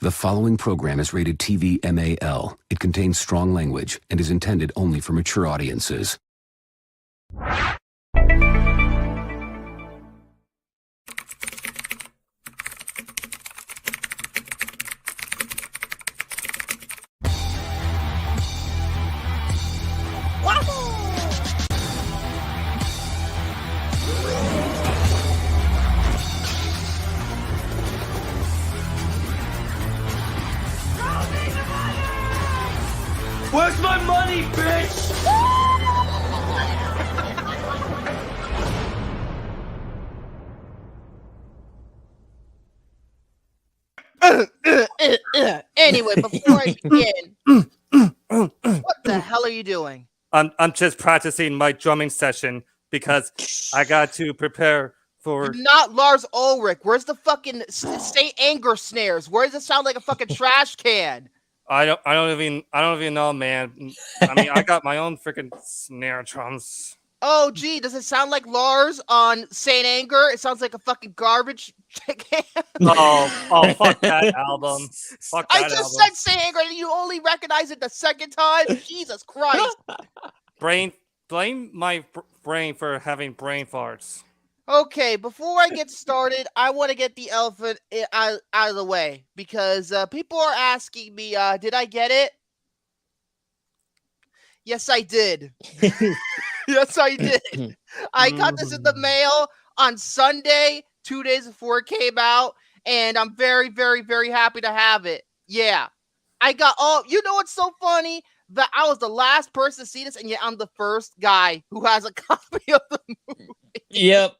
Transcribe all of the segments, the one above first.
The following program is rated TV MAL. It contains strong language and is intended only for mature audiences. Where's my money, bitch? Anyway, before I begin, what the hell are you doing? I'm just practicing my drumming session because I got to prepare for. You're not Lars Ulrich. Where's the fucking Saint Anger snares? Where does it sound like a fucking trash can? I don't even know, man. I mean, I got my own freaking snare drums. Oh, gee, does it sound like Lars on Saint Anger? It sounds like a fucking garbage can. Oh, fuck that album. Fuck that I just album. said Saint Anger and you only recognize it the second time? Jesus Christ. Blame my brain for having brain farts. Okay, before I get started, I want to get the elephant out of the way because people are asking me, did I get it? Yes, I did. Yes, I did. I got this in the mail on Sunday, 2 days before it came out, and I'm very, very, very happy to have it. Yeah. I got you know what's so funny? That I was the last person to see this, and yet I'm the first guy who has a copy of the movie. Yep.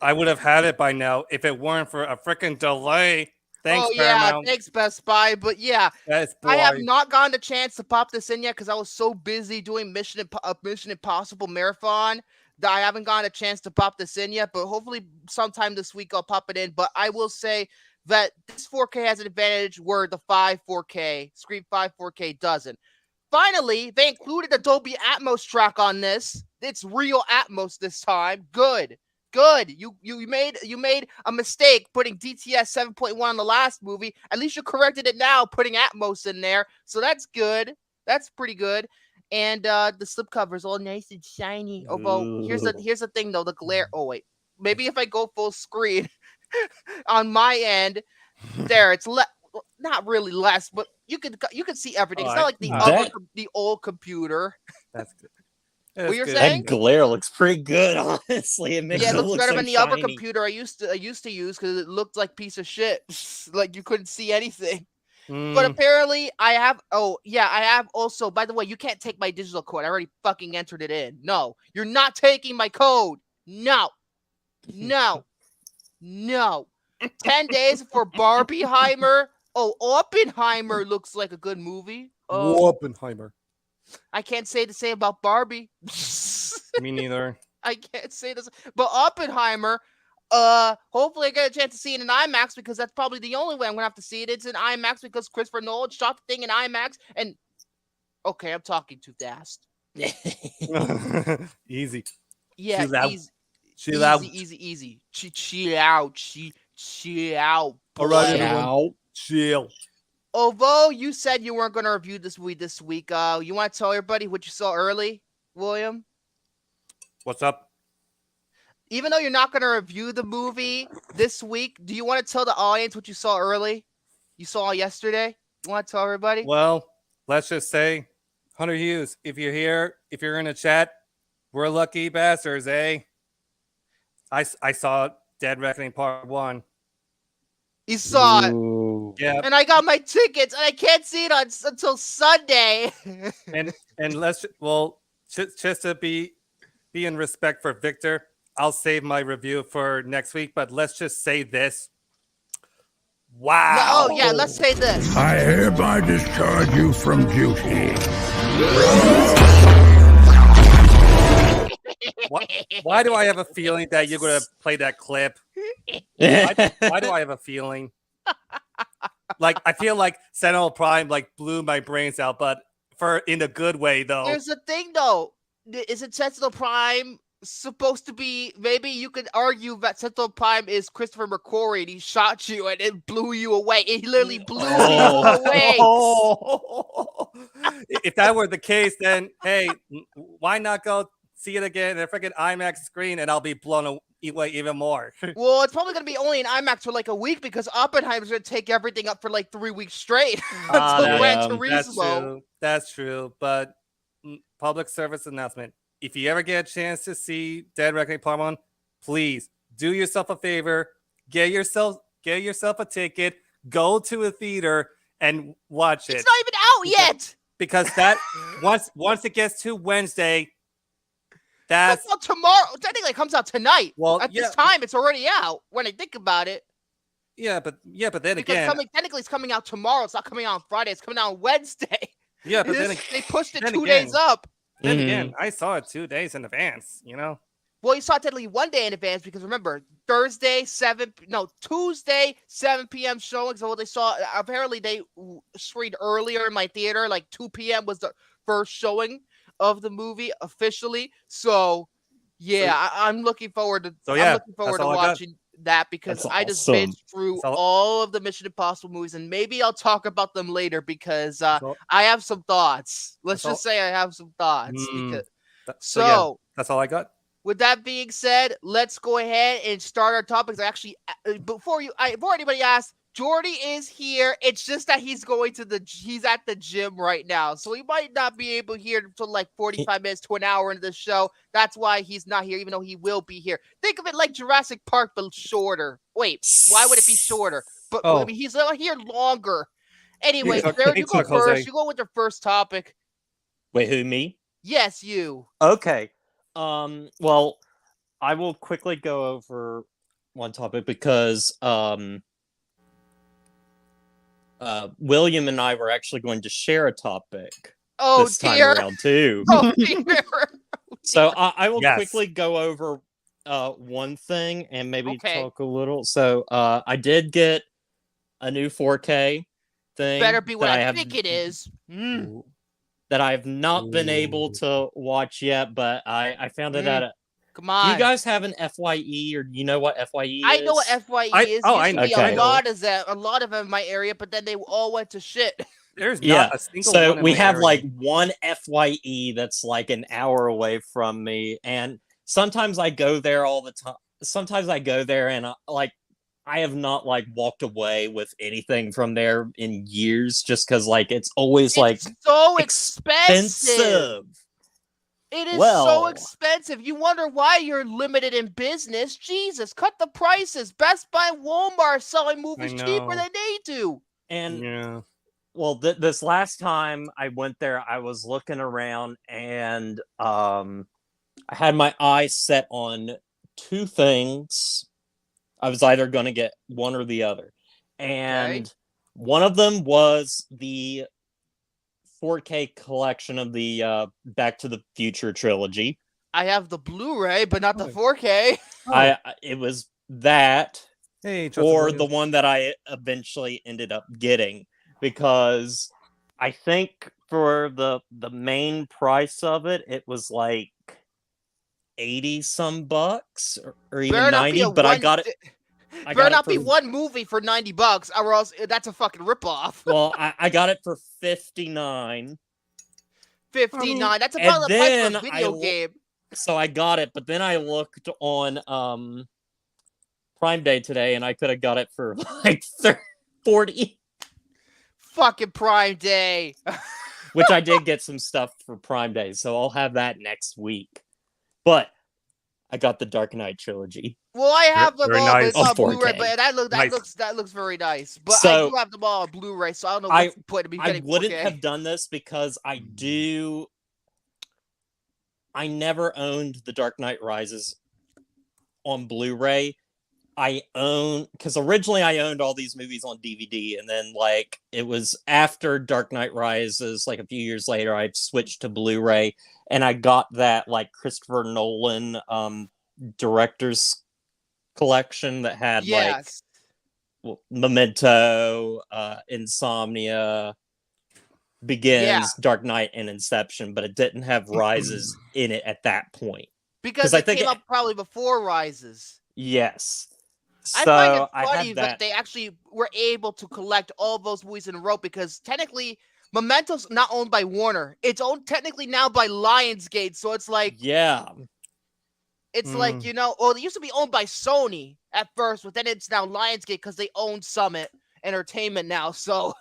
I would have had it by now if it weren't for a freaking delay. Thanks, Paramount. Thanks, Best Buy. But yeah, I have not gotten a chance to pop this in yet because I was so busy doing Mission Impossible Marathon that I haven't gotten a chance to pop this in yet. But hopefully sometime this week I'll pop it in. But I will say that this 4K has an advantage where the Scream 5 4K doesn't. Finally, they included a Dolby Atmos track on this. It's real Atmos this time. Good. You made a mistake putting DTS 7.1 on the last movie. At least you corrected it now, putting Atmos in there. So that's good. That's pretty good. And the slipcover is all nice and shiny. Although here's the thing though, the glare. Oh wait, maybe if I go full screen on my end, there it's not really less, but you could see everything. It's not like the old computer. That's good. What you're good. saying? That glare looks pretty good, honestly. It makes it looks better so than the shiny. other computer I used to use because it looked like piece of shit. Like you couldn't see anything. But apparently I have also, by the way, you can't take my digital code. I already fucking entered it in. No, you're not taking my code. No. 10 days for Barbieheimer. Oh, Oppenheimer looks like a good movie. Oppenheimer. I can't say the same about Barbie. Me neither. I can't say this, but Oppenheimer. Hopefully I get a chance to see it in IMAX because that's probably the only way I'm gonna have to see it. It's in IMAX because Christopher Nolan shot the thing in IMAX. And okay, I'm talking too fast. Easy. Yeah, easy. Chill out. Chill out. All right, everyone. Chill. Although you said you weren't going to review this movie this week, you want to tell everybody what you saw early, William? What's up? Even though you're not going to review the movie this week, do you want to tell the audience what you saw early? You saw yesterday? You want to tell everybody? Well, let's just say, Hunter Hughes, if you're here, if you're in the chat, we're lucky bastards, eh? I saw Dead Reckoning Part 1. You saw it. Yeah. And I got my tickets, and I can't see it until Sunday. and just to be in respect for Victor, I'll save my review for next week. But let's just say this. Wow. Oh yeah, let's say this. I hereby discharge you from duty. Why do I have a feeling that you're gonna play that clip? Why do I have a feeling? Like I feel like Sentinel Prime blew my brains out, but in a good way though. Here's the thing though. Is it Sentinel Prime supposed to be, maybe you could argue that Central Prime is Christopher McQuarrie and he shot you and it blew you away. He literally blew you away. If that were the case, then hey, why not go see it again in a freaking IMAX screen and I'll be blown away even more. Well, it's probably going to be only in IMAX for like a week because Oppenheimer's going to take everything up for like 3 weeks straight until Gran Turismo. That's true. But public service announcement. If you ever get a chance to see Dead Reckoning Part 1, please do yourself a favor. Get yourself a ticket. Go to a theater and watch it. It's not even out yet. Because that once it gets to Wednesday, that's comes out tomorrow. Technically, it comes out tonight. Well, at this time, it's already out. When I think about it. Yeah, but then because again, technically, it's coming out tomorrow. It's not coming out on Friday. It's coming out on Wednesday. Yeah, but then they pushed it 2 days up. Then again, I saw it 2 days in advance. You know. Well, you saw it technically 1 day in advance because remember Tuesday 7 p.m. showing. So what they saw apparently they screened earlier in my theater, like 2 p.m. was the first showing of the movie officially. So yeah, I'm looking forward to. I'm looking forward to watching that because I just binged through all of the Mission Impossible movies, and maybe I'll talk about them later because I have some thoughts. Let's just say I have some thoughts. So that's all I got. With that being said, let's go ahead and start our topics. Actually, before anybody asks, Jordy is here. It's just that he's at the gym right now. So he might not be able here until like 45 minutes to an hour into the show. That's why he's not here, even though he will be here. Think of it like Jurassic Park, but shorter. Wait, why would it be shorter? But I mean, he's here longer. Anyway, Jared, you go first. You go with the first topic. Wait, who, me? Yes, you. Okay. Well, I will quickly go over one topic because William and I were actually going to share a topic this time around too. Oh, dear. So I will quickly go over one thing and maybe talk a little. So I did get a new 4K thing. Better be what I think it is. That I have not been able to watch yet, but I found it at Come on. Do you guys have an FYE, or you know what FYE is? I know what FYE is. I know. A lot of them in my area, but then they all went to shit. There's not a single one. So we have like one FYE that's like an hour away from me, and sometimes I go there all the time. Sometimes I go there and I have not like walked away with anything from there in years, just because like it's always like so expensive. It is so expensive. You wonder why you're limited in business. Jesus, cut the prices. Best Buy and Walmart selling movies cheaper than they do. And well, this last time I went there, I was looking around and I had my eyes set on two things. I was either going to get one or the other. And one of them was the 4K collection of the Back to the Future trilogy. I have the Blu-ray, but not the 4K. It was that, or the one that I eventually ended up getting, because I think for the main price of it, it was like 80 some bucks or even 90, but I got it. Better not be one movie for $90, or else that's a fucking ripoff. Well, I got it for $59. $59. That's about the price of a video game. So I got it, but then I looked on Prime Day today, and I could have got it for like $40. Fucking Prime Day. Which I did get some stuff for Prime Day, so I'll have that next week. But I got the Dark Knight trilogy. Well, I have them all on Blu-ray, 4K. but that looks very nice. But I do have them all on Blu-ray, so I don't know what's the point of me getting 4K. I wouldn't have done this because I never owned The Dark Knight Rises on Blu-ray. Because originally I owned all these movies on DVD, and then like it was after Dark Knight Rises, like a few years later, I switched to Blu-ray, and I got that like Christopher Nolan director's collection that had like Memento, Insomnia, Begins, Dark Knight, and Inception, but it didn't have Rises in it at that point. Because I it think came out probably before Rises. Yes. I find it I funny had that they actually were able to collect all those movies in a row because technically Memento's not owned by Warner. It's owned technically now by Lionsgate. So it's like, yeah. it's like, you know, well, it used to be owned by Sony at first, but then it's now Lionsgate because they own Summit Entertainment now. So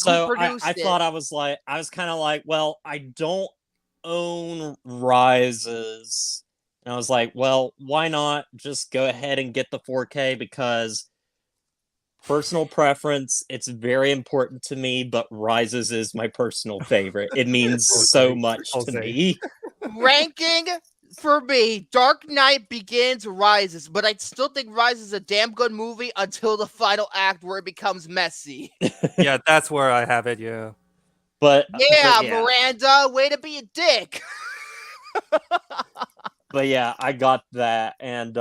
I thought I was kind of like, well, I don't own Rises. And I was like, well, why not just go ahead and get the 4K because personal preference, it's very important to me, but Rises is my personal favorite. It means so much to me. Ranking for me, Dark Knight Begins, Rises, but I still think Rises is a damn good movie until the final act where it becomes messy. Yeah, that's where I have it. Yeah. But yeah, Miranda, way to be a dick. But yeah, I got that. And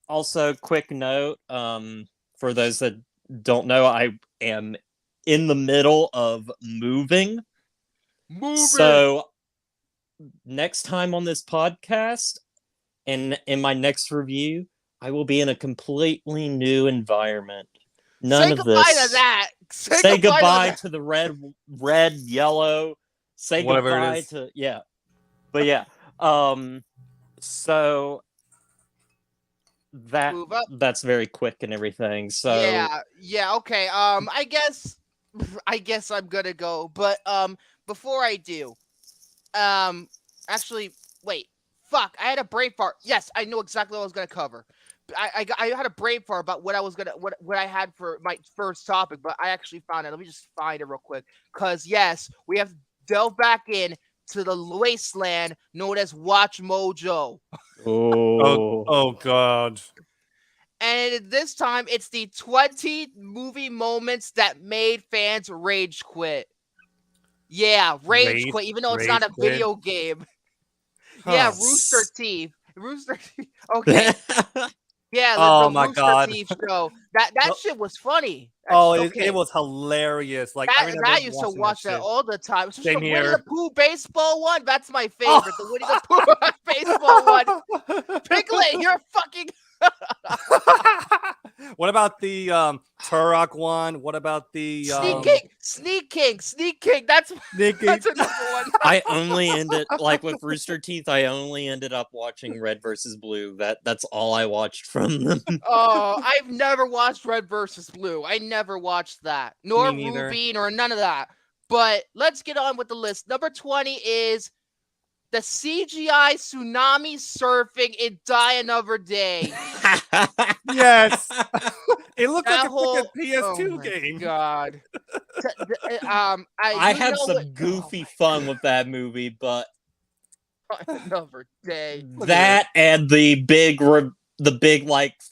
also, quick note, for those that don't know, I am in the middle of moving. So next time on this podcast and in my next review, I will be in a completely new environment. None of this. Say goodbye to that. Say goodbye to the red, yellow. Say Whatever goodbye it is. to But yeah. So that's very quick and everything. So yeah, okay. I guess I'm gonna go, but before I do, actually, wait, fuck, I had a brain fart. Yes, I know exactly what I was gonna cover. I had a brain fart about what I was gonna what I had for my first topic, but I actually found it. Let me just find it real quick, cause yes, we have to delve back in to the wasteland known as Watch Mojo. Oh God. And this time, it's the 20 movie moments that made fans rage quit. Yeah, rage quit, even though it's not a video game. Huh. Yeah, Rooster Teeth. Okay. Yeah, the my Rooster God. Teeth show. That shit was funny. It was hilarious. Like I used to watch that all the time. Especially Same the here. Winnie the Pooh baseball one. That's my favorite. The Winnie the Pooh baseball one. Piglet, you're fucking. What about the Turok one? What about the Sneak King? That's another one. I only ended with Rooster Teeth. I only ended up watching Red versus Blue. That's all I watched from them. Oh, I've never watched Red versus Blue. I never watched that, nor Ruby, nor none of that. But let's get on with the list. Number 20 is the CGI tsunami surfing in Die Another Day. Yes. It looked like a freaking PS2 game. God. I had some goofy fun with that movie, but Another Day. That and the big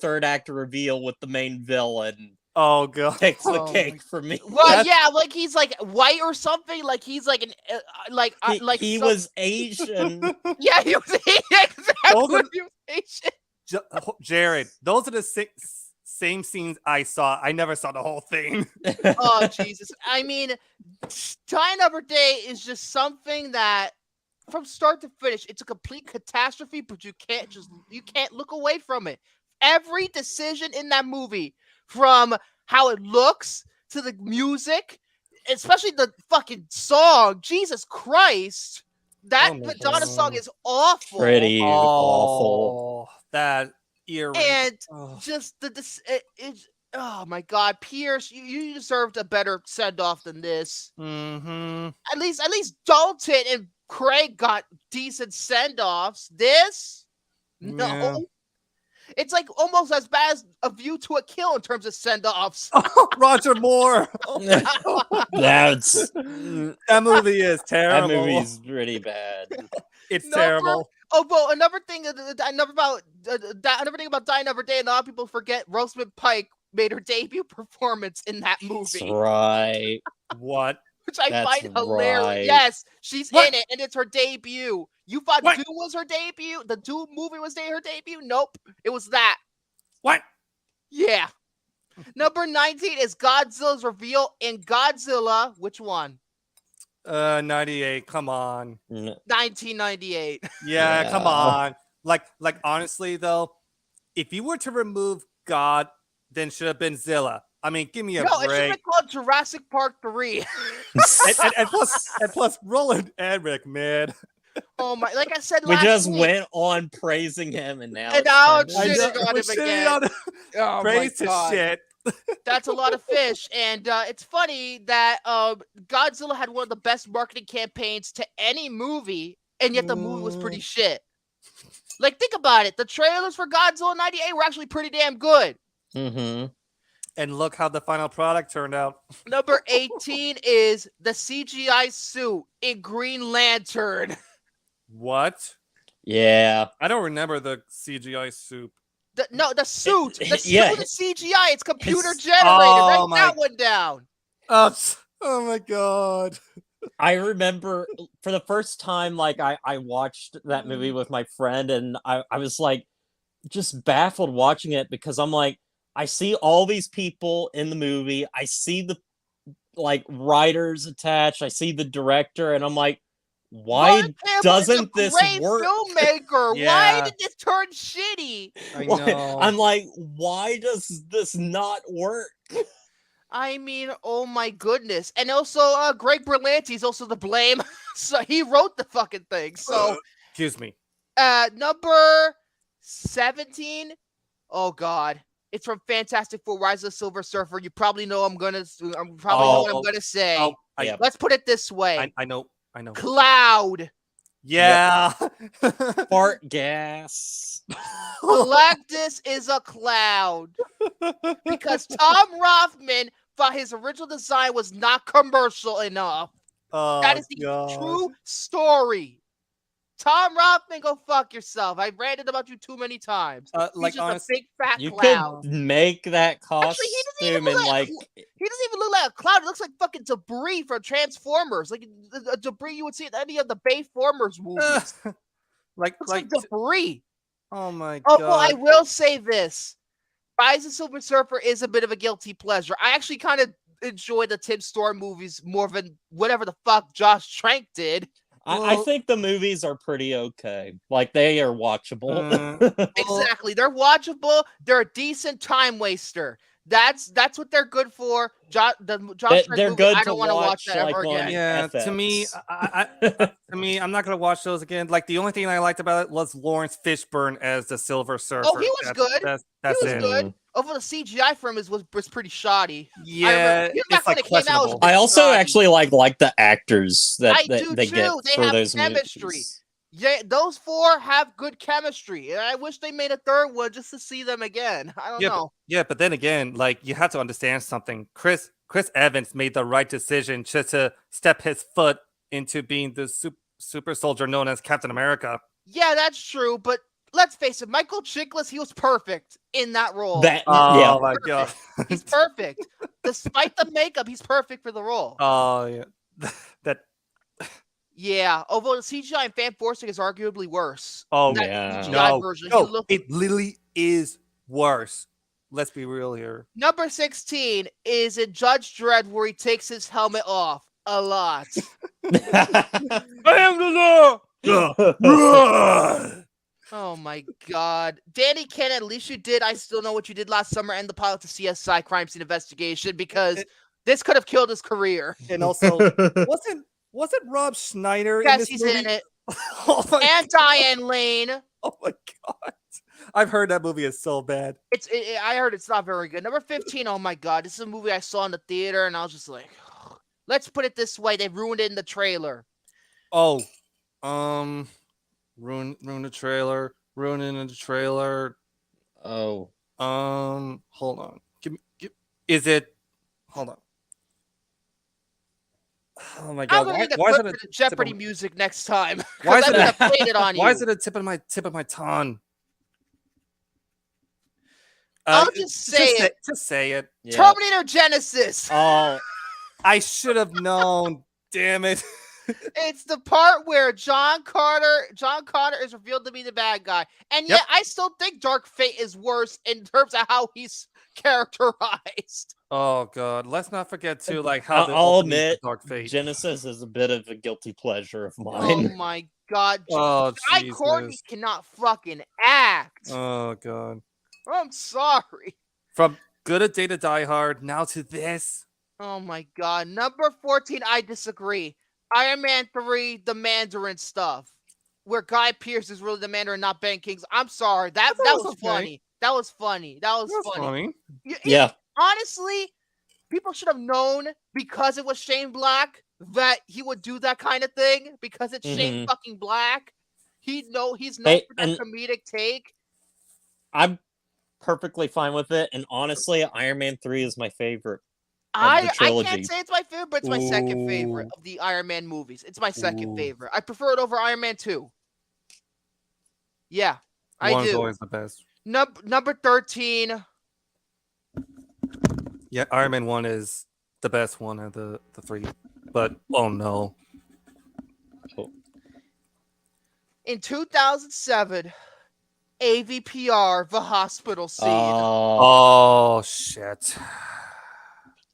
third act reveal with the main villain. Oh God, takes the cake for me. Well, yeah, like he's like white or something. Like he's like an he was Asian. Yeah, he was exactly. He was Asian. Jared, those are the same scenes I saw. I never saw the whole thing. Oh Jesus! I mean, Die Another Day is just something that, from start to finish, it's a complete catastrophe. But you can't look away from it. Every decision in that movie, from how it looks to the music, especially the fucking song. Jesus Christ. That Madonna song is awful. Pretty awful. That ear. And just oh my God, Pierce, you deserved a better send off than this. Mm-hmm. At least Dalton and Craig got decent send offs. This, no. Yeah. It's like almost as bad as A View to a Kill in terms of send-offs. Roger Moore. That movie is terrible. That movie is pretty bad. It's terrible. Well, another thing about Die Another Day, and a lot of people forget, Rosamund Pike made her debut performance in that movie. That's right. What? Which I find hilarious. Right. Yes, she's in it, and it's her debut. You thought Doom was her debut? The Doom movie was her debut? Nope. It was that. What? Yeah. Number 19 is Godzilla's reveal in Godzilla. Which one? 98. Come on. 1998. Yeah, come on. Like honestly though, if you were to remove God, then should have been Zilla. I mean, give me a No, it should have break. been called Jurassic Park 3. and plus Roland Emmerich, man. Oh my! Like I said We last just week, went on praising him, and now and it's now time it's to- shitting on We're him shitting again. on him. Oh Praise my to God. shit. That's a lot of fish, and it's funny that Godzilla had one of the best marketing campaigns to any movie, and yet the movie was pretty shit. Like, think about it. The trailers for Godzilla 98 were actually pretty damn good. Mm-hmm. And look how the final product turned out. Number 18 is the CGI suit in Green Lantern. What? Yeah. I don't remember the CGI soup. The suit. The suit yeah. is CGI. It's computer His- generated. Oh Write that one down. Oh my god. I remember for the first time, like I watched that movie with my friend, and I was like just baffled watching it because I'm like, I see all these people in the movie, I see the like writers attached, I see the director, and I'm like, why Mark Hamill doesn't is a this great work? filmmaker. Why Yeah. did this turn shitty? I know. I'm like, why does this not work? I mean, oh my goodness. And also, Greg Berlanti's also to blame. So he wrote the fucking thing. So, Excuse me. number 17. Oh God. It's from Fantastic Four: Rise of the Silver Surfer. You probably know know what I'm gonna say. Oh, Yeah. Let's put it this way. I know. Cloud. Yeah. Fart gas. Galactus is a cloud. Because Tom Rothman thought his original design was not commercial enough. Oh, That is the God. true story. Tom Rothman, go fuck yourself. I've ranted about you too many times. He's Like just honestly, a big fat You cloud. could make that Actually, he doesn't even costume look in like he doesn't even look like a cloud. It looks like fucking debris from Transformers, like the debris you would see in any of the Bayformers movies. like Looks like debris. oh my Oh, god. well, I will say this. Rise of Silver Surfer is a bit of a guilty pleasure. I actually kind of enjoy the Tim Storm movies more than whatever the fuck Josh Trank did. I think the movies are pretty okay. Like they are watchable. Exactly. They're watchable. They're a decent time waster. That's what they're good for. Josh They're Trank movie, good I to don't want to watch that like, ever on again. Yeah, FX. to me, I'm not gonna watch those again. Like the only thing I liked about it was Lawrence Fishburne as the Silver Surfer. Oh, he was good. That's He was it. good. Although the CGI for him was pretty shoddy. Yeah, He's it's back when like it came out, it was questionable. a bit I also shoddy. actually like the actors that I do they get too. They for have those chemistry. movies. Yeah, those four have good chemistry, and I wish they made a third one just to see them again. I don't know. But then again, like you have to understand something. Chris Evans made the right decision just to step his foot into being the super soldier known as Captain America. Yeah, that's true, but let's face it, Michael Chiklis, he was perfect in that role. Oh my god, he's perfect. Despite the makeup, he's perfect for the role. Oh yeah, that. Yeah, although the CGI in Fan Forcing is arguably worse. Oh That yeah, CGI version. No, it literally is worse. Let's be real here. Number 16 is in Judge Dredd, where he takes his helmet off a lot. I am the law. Oh my god. Danny Ken, at least you did I Still Know What You Did Last Summer and the pilot to CSI Crime Scene Investigation, because this could have killed his career. And also, wasn't Rob Schneider in Yes, this he's movie? in it. Oh my And Diane Lane. Oh my god. I've heard that movie is so bad. I heard it's not very good. Number 15, oh my god. This is a movie I saw in the theater, and I was just like, let's put it this way. They ruined it in the trailer. Oh. Ruin the trailer. Ruining the trailer. Oh. Hold on. Is it? Hold on. Oh my god! I'm gonna need Why is it the a Jeopardy music next time? Why is I'm it gonna a, play it on you. Why is it a tip of my tongue? I'll just say it. Just say it. Yeah. Terminator Genesis. Oh, I should have known. Damn it. It's the part where John Carter is revealed to be the bad guy. And yet I still think Dark Fate is worse in terms of how he's characterized. Oh god, let's not forget too, like how I'll admit, Dark Fate. Genesis is a bit of a guilty pleasure of Oh mine. my god. Oh Guy Courtney Jesus. cannot fucking act. Oh god. I'm sorry. From Good a Day to Die Hard now to this. Oh my god. Number 14, I disagree. Iron Man 3, the Mandarin stuff. Where Guy Pearce is really the Mandarin, not Ben Kingsley. I'm sorry. That was funny. That was funny. That was funny. Yeah. Honestly, people should have known because it was Shane Black that he would do that kind of thing because it's Shane fucking Black. He's known for that comedic take. I'm perfectly fine with it, and honestly, Iron Man 3 is my favorite. I can't say it's my favorite, but it's my second favorite of the Iron Man movies. It's my second favorite. I prefer it over Iron Man 2. Yeah, I do. One's always the best. Number 13. Yeah, Iron Man 1 is the best one of the three. But, oh no. In 2007, AVPR, the hospital scene. Oh, shit.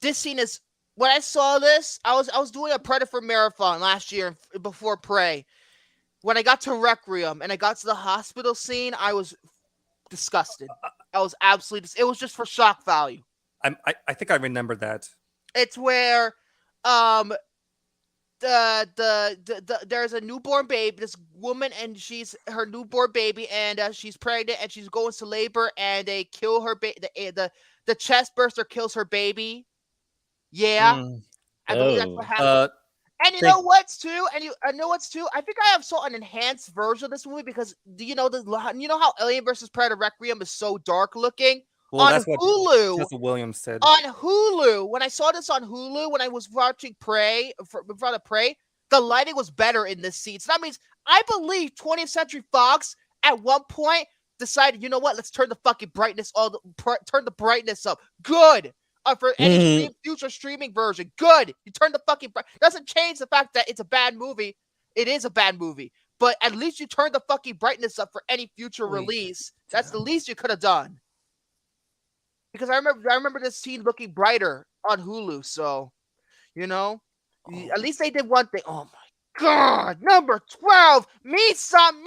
This scene is... When I saw this, I was doing a Predator marathon last year before Prey. When I got to Requiem and I got to the hospital scene, I was disgusted. I was absolutely... It was just for shock value. I think I remember that. It's where there's a newborn baby, this woman, and she's her newborn baby, and she's pregnant, and she's going to labor, and they kill her the chest burster kills her baby. Yeah, I believe that's what happened. And you know what's too? I think I have saw an enhanced version of this movie because you know how Alien vs. Predator Requiem is so dark looking. Well, on Hulu, that's what Williams said. On Hulu, when I saw this on Hulu, when I was watching Prey, in front of Prey, the lighting was better in this scene. So that means I believe 20th Century Fox at one point decided, you know what? Let's turn the fucking brightness turn the brightness up. Good. For any future streaming version, good. You turn the fucking doesn't change the fact that it's a bad movie. It is a bad movie, but at least you turn the fucking brightness up for any future release. That's the least you could have done. Because I remember this scene looking brighter on Hulu, so you know, at least they did one thing. Oh my god, number 12, me some.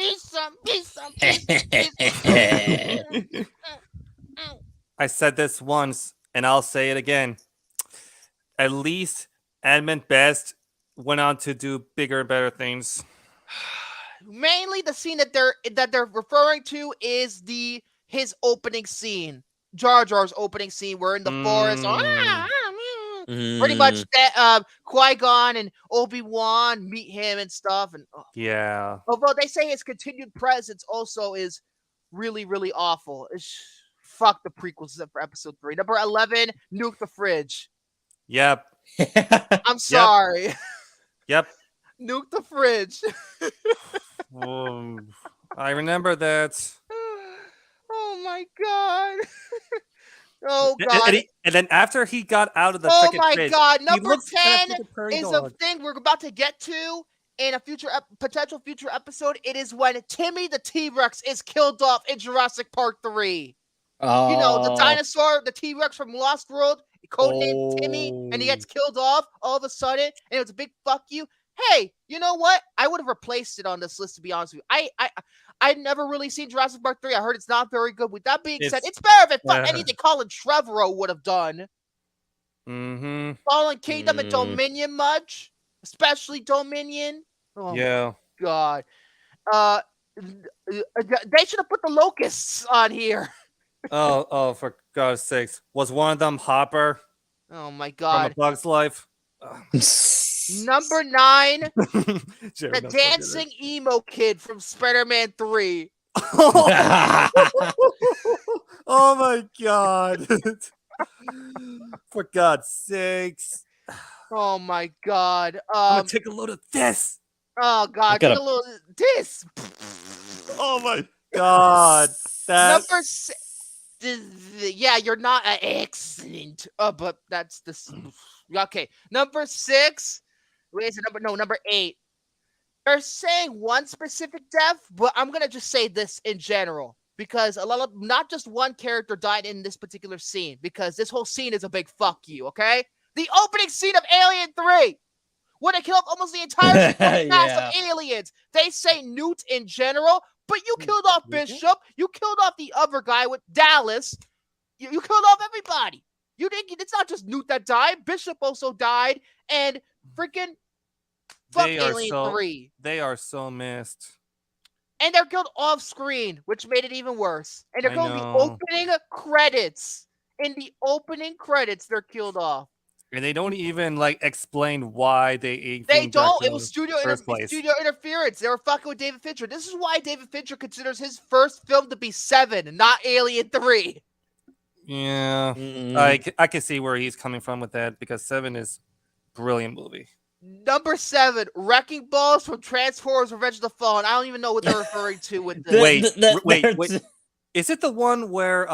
I said this once, and I'll say it again. At least Edmund Best went on to do bigger and better things. Mainly, the scene that they're referring to is his opening scene. Jar Jar's opening scene. We're in the forest. Pretty much that Qui-Gon and Obi-Wan meet him and stuff. And yeah. Although they say his continued presence also is really, really awful. Fuck the prequels for episode 3. Number 11, Nuke the Fridge. Yep. I'm sorry. Yep. Nuke the Fridge. I remember that. Oh my god. Oh god. And then after he got out of the fridge, god, number 10 is a thing we're about to get to in a potential future episode. It is when Timmy the T-Rex is killed off in Jurassic Park 3. You know, the dinosaur, the T-Rex from Lost World, codenamed Timmy, and he gets killed off all of a sudden, and it was a big fuck you. Hey, you know what? I would have replaced it on this list, to be honest with you. I'd never really seen Jurassic Park 3. I heard it's not very good. With that being said, it's better than anything Colin Trevorrow would have done. Fallen Kingdom and Dominion much? Especially Dominion? Oh my god. They should have put the locusts on here. Oh, for God's sakes. Was one of them Hopper? Oh my god. From A Bug's Life? Number 9, the dancing emo kid from Spider-Man 3. Oh my god. For God's sakes. Oh my god. I'm gonna take a load of this. Oh god, take a load of this. Oh my god. Number 6. Yeah, you're not excellent. But that's the okay. Number 6, Wait, is it number 8. They're saying one specific death, but I'm gonna just say this in general because a lot of not just one character died in this particular scene because this whole scene is a big fuck you. Okay, the opening scene of Alien 3. When they killed almost the entire cast of aliens. They say Newt in general, but you killed off Bishop. You killed off the other guy with Dallas. You killed off everybody. You didn't. It's not just Newt that died. Bishop also died, and freaking fuck Alien 3. They are so missed. And they're killed off screen, which made it even worse. And they're killed in the opening credits. In the opening credits, they're killed off. And they don't even like explain why they don't. It was studio interference. They were fucking with David Fincher. This is why David Fincher considers his first film to be 7, not Alien 3. Yeah, I can see where he's coming from with that because 7 is a brilliant movie. Number 7, Wrecking Balls from Transformers: Revenge of the Fallen. I don't even know what they're referring to with this. Wait. Is it the one where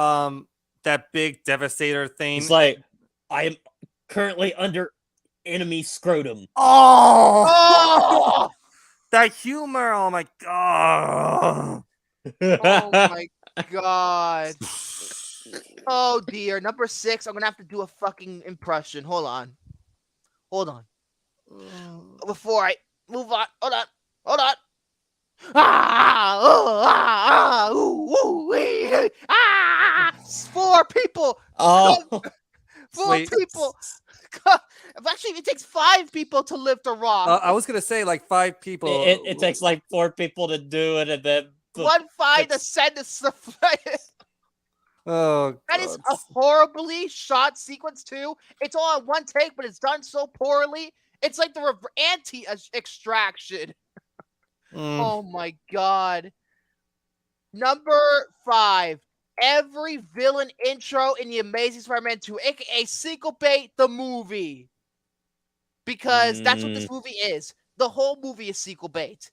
that big Devastator thing? It's like I am currently under enemy scrotum. Oh! That humor! Oh my god! Oh my god! Oh dear. Number 6. I'm gonna have to do a fucking impression. Hold on. Before I move on, hold on. Four people. Oh, 4 people. Actually, it takes 5 people to lift a rock. I was gonna say like 5 people. It takes like 4 people to do it, and then 1-5 to send the. Oh, that is a horribly shot sequence too. It's all in one take, but it's done so poorly. It's like the anti-extraction. Oh my god. Number 5. Every villain intro in the Amazing Spider-Man 2, aka Sequel Bait the movie. Because that's what this movie is. The whole movie is sequel bait.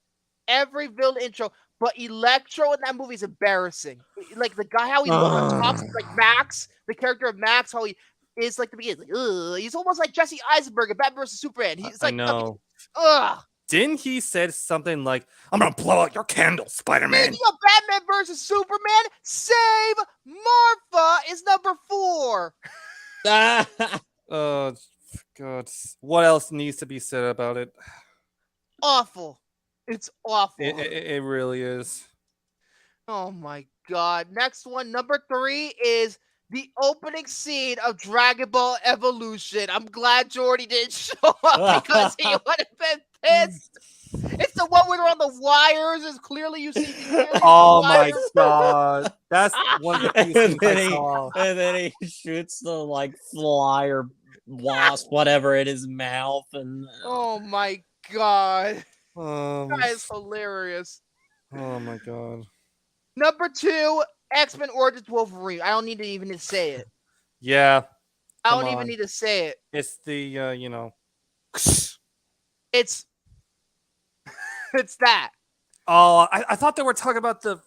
Every villain intro. But Electro in that movie is embarrassing. Like the guy, how he talks, like Max, the character of Max, how he is like the beginning. Like, he's almost like Jesse Eisenberg in Batman vs Superman. He's like, I know. Ugh. Didn't he said something like, "I'm gonna blow out your candle, Spider-Man"? Speaking of Batman vs Superman, Save Martha is number 4. Oh God! What else needs to be said about it? Awful. It's awful. It really is. Oh my god. Next one, number 3 is the opening scene of Dragon Ball Evolution. I'm glad Jordy didn't show up because he would have been pissed. It's the one where they're on the wires. It's clearly you see. Oh my god. That's one of the things I saw. And then he shoots the like fly or wasp, whatever, in his mouth. And oh my god. That is hilarious. Oh my god. Number 2, X-Men Origins Wolverine. I don't need to even say it. Yeah. I don't even need to say it. It's the It's that. Oh, I thought they were talking about the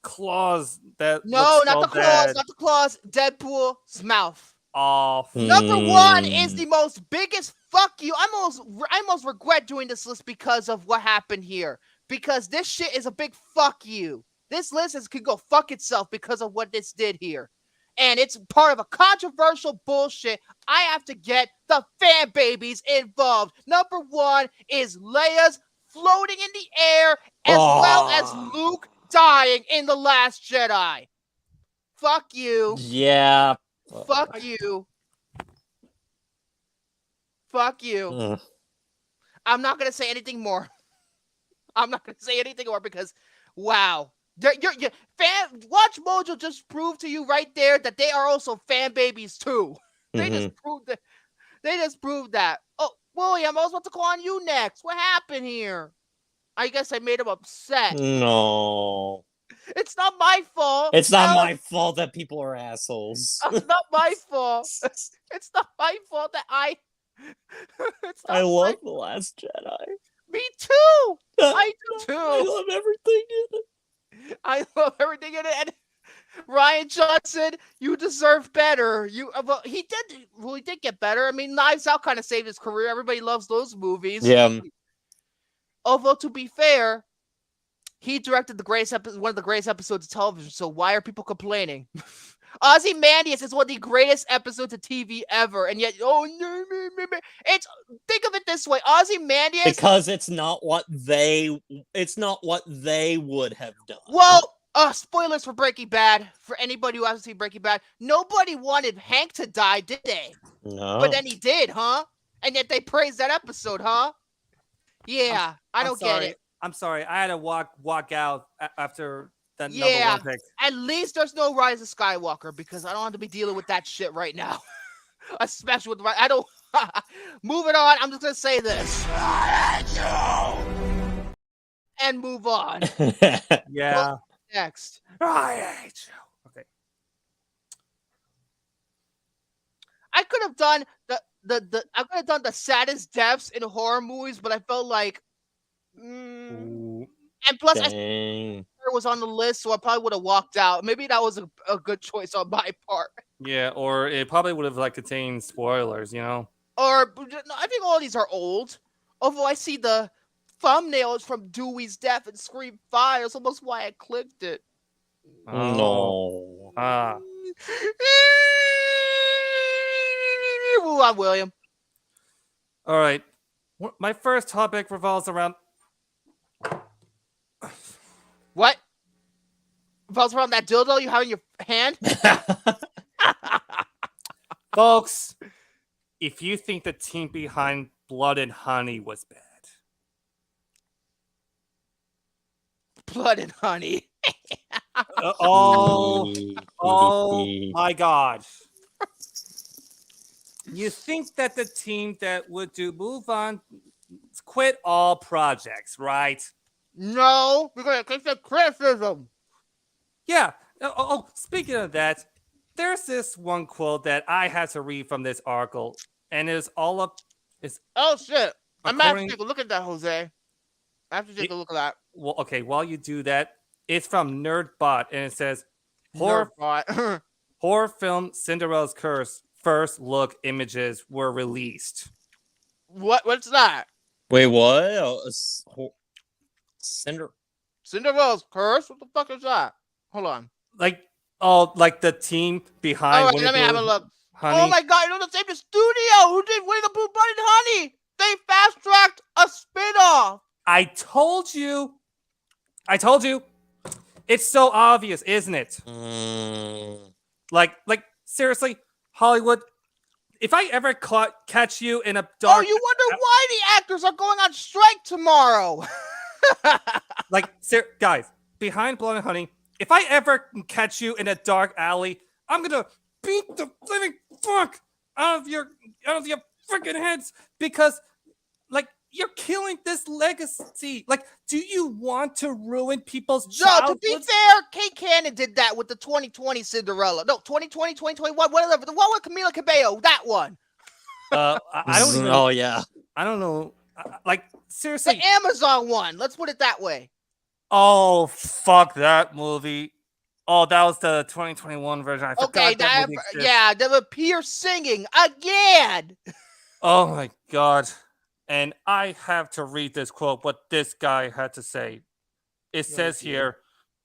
claws that No, not the claws, not the claws. Deadpool's mouth. Oh. Number 1 is the most biggest fuck you. I almost regret doing this list because of what happened here. Because this shit is a big fuck you. This list could go fuck itself because of what this did here. And it's part of a controversial bullshit. I have to get the fan babies involved. Number 1 is Leia's floating in the air as well as Luke dying in The Last Jedi. Fuck you. Yeah. Fuck you. Fuck you. I'm not gonna say anything more. Because, wow, Watch Mojo just proved to you right there that they are also fan babies too. They just proved that. Oh, William, I was about to call on you next. What happened here? I guess I made him upset. No. It's not my fault. It's not my fault that people are assholes. It's not my fault. It's not my fault that I love The Last Jedi. Me too. I do too. I love everything in it. I love everything in it. Ryan Johnson, you deserve better. He did get better. I mean, Knives Out kind of saved his career. Everybody loves those movies. Yeah. Although to be fair, he directed one of the greatest episodes of television. So why are people complaining? Ozymandias is one of the greatest episodes of TV ever, and yet think of it this way: Ozymandias, because it's not what they would have done. Well, spoilers for Breaking Bad. For anybody who hasn't seen Breaking Bad, nobody wanted Hank to die, did they? No. But then he did, huh? And yet they praised that episode, huh? Yeah, I don't get it. I'm sorry. I had to walk out after that number Yeah, one pick. at least there's no Rise of Skywalker because I don't have to be dealing with that shit right now. Especially with I don't. Moving on. I'm just gonna say this. And move on. Yeah. Next. I hate you. Okay. I could have done the saddest deaths in horror movies, but I felt like and plus Dang. it was on the list, so I probably would have walked out. Maybe that was a good choice on my part. Yeah, or it probably would have contained spoilers, you know. Or I think all these are old. Although I see the thumbnails from Dewey's Death and Scream 5. That's almost why I clicked it. No. Move on, William. All right. My first topic revolves around... What? Revolves around that dildo you have in your hand? Folks, if you think the team behind Blood and Honey was bad... Blood and Honey. Oh my God. You think that the team that would move on, quit all projects, right? No, we're going to take the criticism. Yeah. Speaking of that, there's this one quote that I had to read from this article, and it's all up. Oh, shit. I might have to according- take a look at that, Jose. I have to take a look at that. Well, okay, while you do that, it's from NerdBot, and it says, horror film Cinderella's Curse first look images were released. What's that? Wait, what? Cinderella's Curse? What the fuck is that? Hold on. Like the team behind. All right, let me have a look. Honey. Oh my God! You know the same studio who did Winnie the Pooh, Blood and Honey. They fast tracked a spinoff. I told you. It's so obvious, isn't it? Like seriously, Hollywood. If I ever catch you in a dark... Oh, you wonder why the actors are going on strike tomorrow. Guys, behind Blood and Honey, if I ever catch you in a dark alley, I'm gonna beat the living fuck out of your freaking heads because, you're killing this legacy. Do you want to ruin people's childhoods? No, to be fair, Kate Cannon did that with the 2020 Cinderella. No, 2020, 2021, whatever. The one with Camila Cabello, that one. I don't even... Oh, yeah. I don't know. Seriously. The Amazon one. Let's put it that way. Oh, fuck that movie. Oh, that was the 2021 version. I forgot that movie exists. Yeah, they were Pierce singing again. Oh, my God. And I have to read this quote, what this guy had to say. It says here,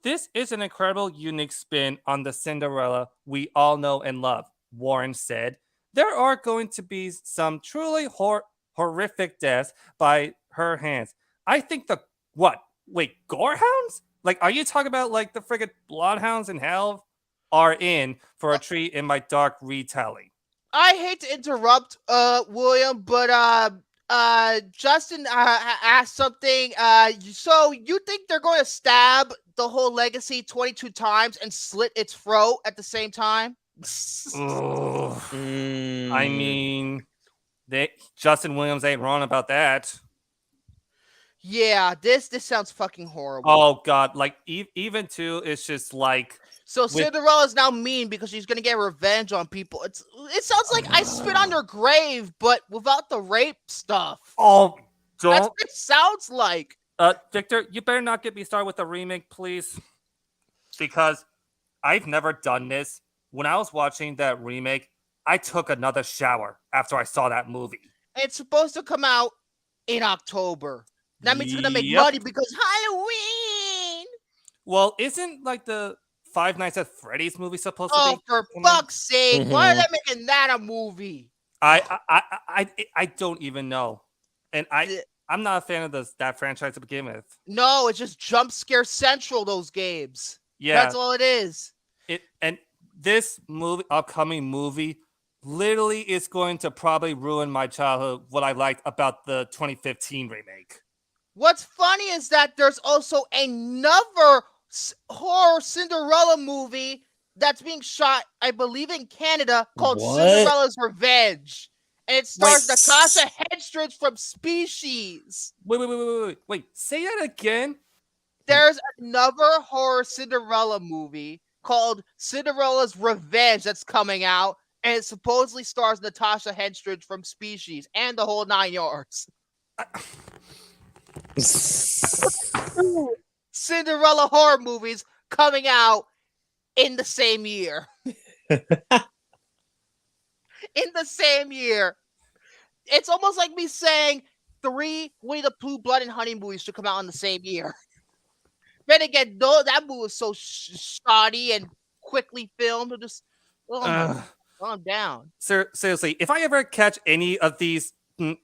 "This is an incredible, unique spin on the Cinderella we all know and love," Warren said. "There are going to be some truly horrific deaths by her hands. I think gorehounds? Are you talking about the friggin' bloodhounds in hell are in for a treat in my dark retelling?" I hate to interrupt, William, but Justin asked something. So you think they're going to stab the whole legacy 22 times and slit its throat at the same time? I mean, Justin Williams ain't wrong about that. Yeah, this sounds fucking horrible. Oh God, even too, it's just So Cinderella's now mean because she's gonna get revenge on people. It sounds like I spit on your grave, but without the rape stuff. Oh, that's what it sounds like. Victor, you better not get me started with the remake, please, because I've never done this. When I was watching that remake, I took another shower after I saw that movie. It's supposed to come out in October. That means it's gonna make Yep. money because Halloween. Well, isn't like the Five Nights at Freddy's movie supposed to Oh, be? for coming? fuck's sake! Why are Mhm. they making that a movie? I don't even know, and I'm not a fan of that franchise to begin with. No, it's just jump scare central. Those games. Yeah, That's all it is. and this upcoming movie, literally is going to probably ruin my childhood. What I liked about the 2015 remake. What's funny is that there's also another horror Cinderella movie that's being shot, I believe, in Canada called What? Cinderella's Revenge. And it stars Wait. Natasha Henstridge from Species. Wait. Say that again. There's another horror Cinderella movie called Cinderella's Revenge that's coming out, and it supposedly stars Natasha Henstridge from Species and the whole 9 yards. Cinderella horror movies coming out in the same year. In the same year. It's almost like me saying 3 Winnie the Pooh Blood and Honey movies should come out in the same year. Then again, no, that movie was so shoddy and quickly filmed. Just calm down. Seriously, if I ever catch any of these, team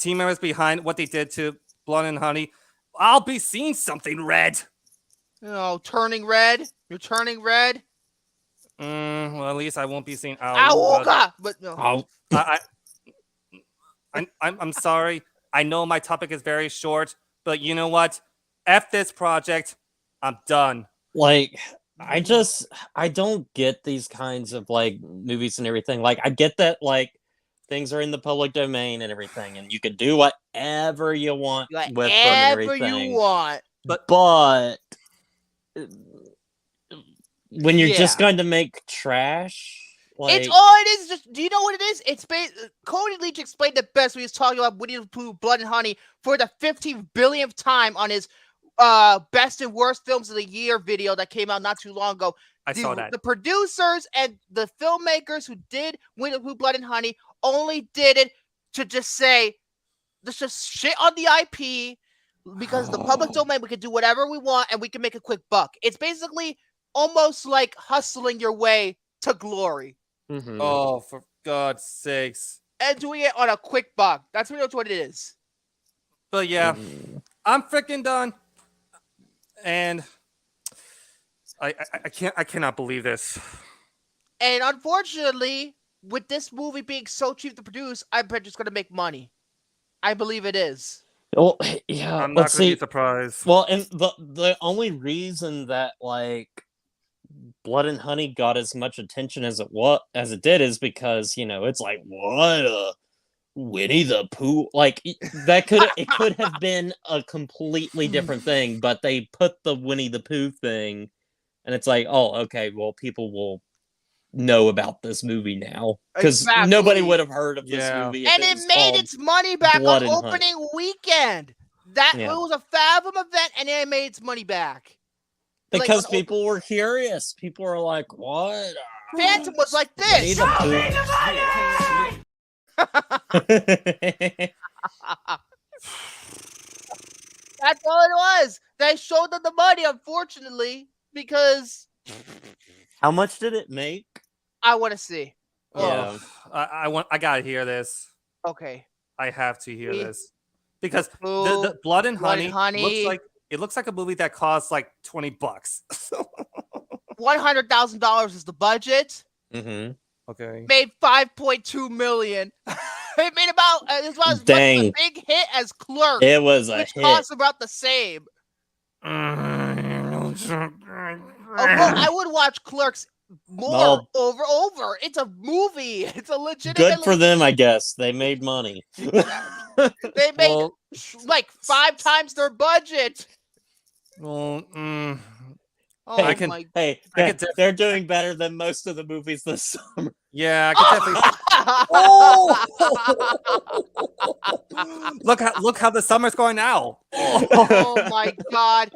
members behind what they did to Blood and Honey, I'll be seeing something red. Turning red. You're turning red. Well, at least I won't be seeing Auga! But no. I'm sorry. I know my topic is very short, but you know what? F this project. I'm done. Like, I don't get these kinds of like movies and everything. Like, I get that like things are in the public domain and everything, and you can do whatever you want with them and Whatever everything. you want. But when you're just going to make trash, like, It's all it is. Just, do you know what it is? It's Cody Leach explained it best when he was talking about Winnie the Pooh, Blood and Honey for the 15 billionth time on his best and worst films of the year video that came out not too long ago. I saw that. The producers and the filmmakers who did Winnie the Pooh, Blood and Honey only did it to just say, let's just shit on the IP because the public domain, we can do whatever we want and we can make a quick buck. It's basically almost like hustling your way to glory. mhm. Oh, for God's sakes. And doing it on a quick buck. That's pretty much what it is. But yeah, I'm freaking done. And I cannot believe this. And unfortunately, with this movie being so cheap to produce, I bet it's going to make money. I believe it is. Well, yeah. I'm not let's going to see. be surprised. Well, and the only reason that like Blood and Honey got as much attention as it did is because it's like, what a Winnie the Pooh, like it could have been a completely different thing, but they put the Winnie the Pooh thing, and it's like, oh, okay, well, people will know about this movie now because nobody would have heard of this movie. And it made its money back Blood on and opening weekend. It was a Fathom event, and it made its money back. Because people were curious. People were like, what? Phantom was like this. That's all it was. They showed them the money, unfortunately, because how much did it make? I want to see. Yeah, I gotta hear this. Okay, I have to hear this because the Blood and Honey looks like a movie that costs like $20. $100,000 is the budget. Mm-hmm. Okay. Made $5.2 million. It made about as much of a big hit as Clerks. It was a which hit. Costs about the same. I would watch Clerks more over. It's a movie. It's a legitimate. Good for them, I guess. They made money. They made like 5 times their budget. Well, they're doing better than most of the movies this summer. Yeah, I can definitely. Look how the summer's going now. Oh my God!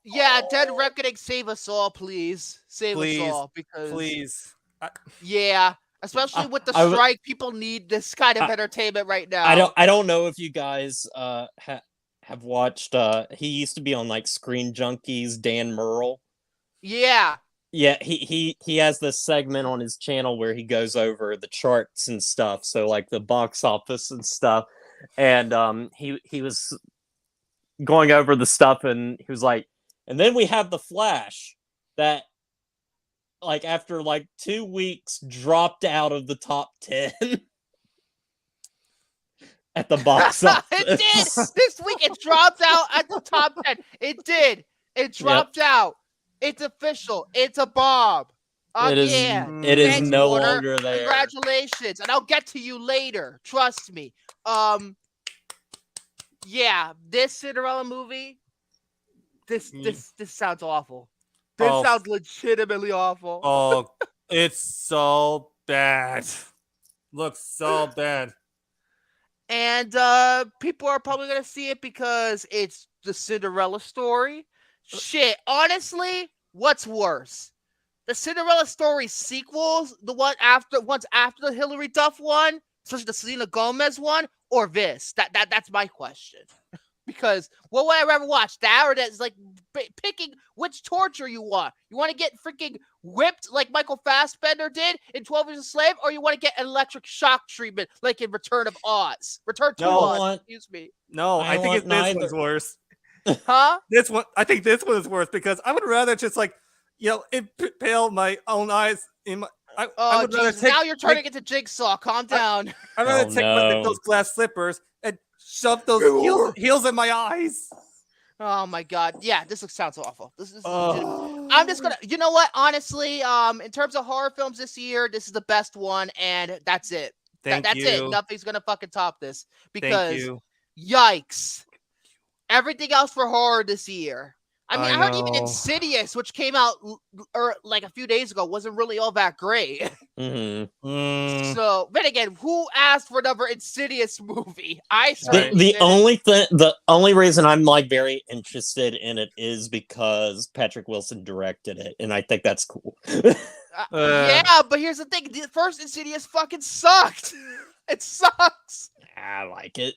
Yeah, Dead Reckoning, save us all, please. Save us Please, all, because please. yeah, especially with the I w- strike, people need this kind of I- entertainment right now. I don't know if you guys have watched. He used to be on like Screen Junkies. Dan Murrell. Yeah. Yeah, he has this segment on his channel where he goes over the charts and stuff. So like the box office and stuff, and he was going over the stuff, and he was like, and then we have the Flash that like after like 2 weeks dropped out of the top 10 at the box office. It did. This week it dropped out at the top 10. It did. It dropped out. It's official. It's a bomb. Again. It is Thanks, no Warner. longer there. Congratulations. And I'll get to you later. Trust me. Yeah, this Cinderella movie, this sounds awful. This sounds legitimately awful. Oh, it's so bad. Looks so bad. And people are probably gonna see it because it's the Cinderella story. Shit, honestly, what's worse? The Cinderella story sequels, ones after the Hilary Duff one, especially the Selena Gomez one, or this? That's my question. Because what would I rather watch? That or that's like picking which torture you want. You want to get freaking whipped like Michael Fassbender did in 12 Years a Slave, or you want to get electric shock treatment like in Return of Oz? Return to Oz, excuse me. No, I think this one's worse. Huh? I think this one is worse because I would rather just like, impale my own eyes in my. I would rather take, now you're turning into Jigsaw. Calm down. I'd rather take those glass slippers and shove those heels in my eyes. Oh my god. Yeah, this sounds awful. This is I'm just gonna, you know what? Honestly, in terms of horror films this year, this is the best one, and that's it. That's it. Nothing's gonna fucking top this. Because yikes. Everything else for horror this year. I mean, I heard even Insidious, which came out like a few days ago, wasn't really all that great. So, but again, who asked for another Insidious movie? The only reason I'm like very interested in it is because Patrick Wilson directed it, and I think that's cool. Yeah, but here's the thing: the first Insidious fucking sucked. It sucks. I like it,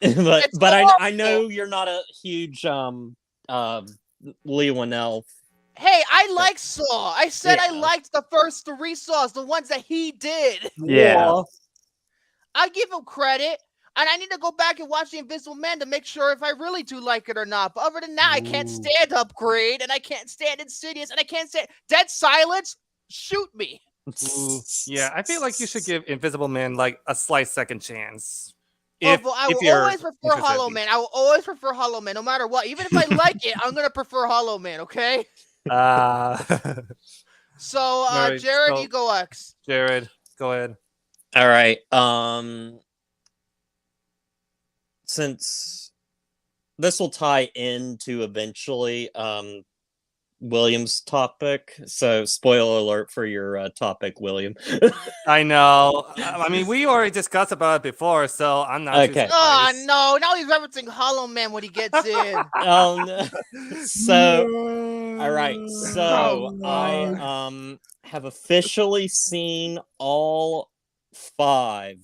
but I know you're not a huge Lee Winnell. Hey, I like Saw. I said I liked the first 3 Saws, the ones that he did. Yeah. I give him credit, and I need to go back and watch The Invisible Man to make sure if I really do like it or not. But other than that, I can't stand Upgrade, and I can't stand Insidious, and I can't stand Dead Silence. Shoot me. Yeah, I feel like you should give Invisible Man like a slight second chance. I will always prefer Hollow Man. I will always prefer Hollow Man, no matter what. Even if I like it, I'm gonna prefer Hollow Man. Okay. So, right, Jared, you go X. Jared, go ahead. All right. Since this will tie into eventually William's topic, so spoiler alert for your topic, William. I know. I mean, we already discussed about it before, so I'm not. Okay. Oh no! Now he's referencing Hollow Man when he gets in. Oh no. So, all right. So I have officially seen all 5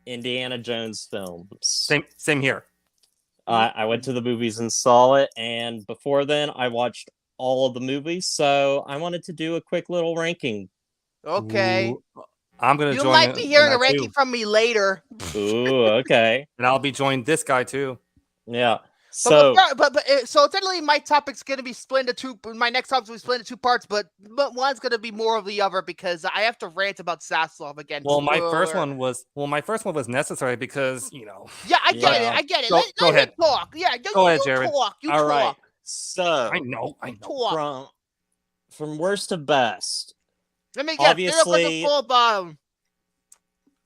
Indiana Jones films. Same here. I went to the movies and saw it, and before then, I watched all of the movies, so I wanted to do a quick little ranking. Okay. I'm gonna. You might be hearing a ranking too. from me later. Ooh, okay. And I'll be joining this guy too. Yeah. So technically, my topic's gonna be split into 2. My next topic's gonna be split into 2 parts, but one's gonna be more of the other because I have to rant about Zaslav again. Well, my first one was necessary because Yeah, I get it. Go ahead. Talk. Yeah, go ahead, Jared. Talk. You all talk. Right. So I know. Talk. From worst to best. Let me get obviously the full bottom.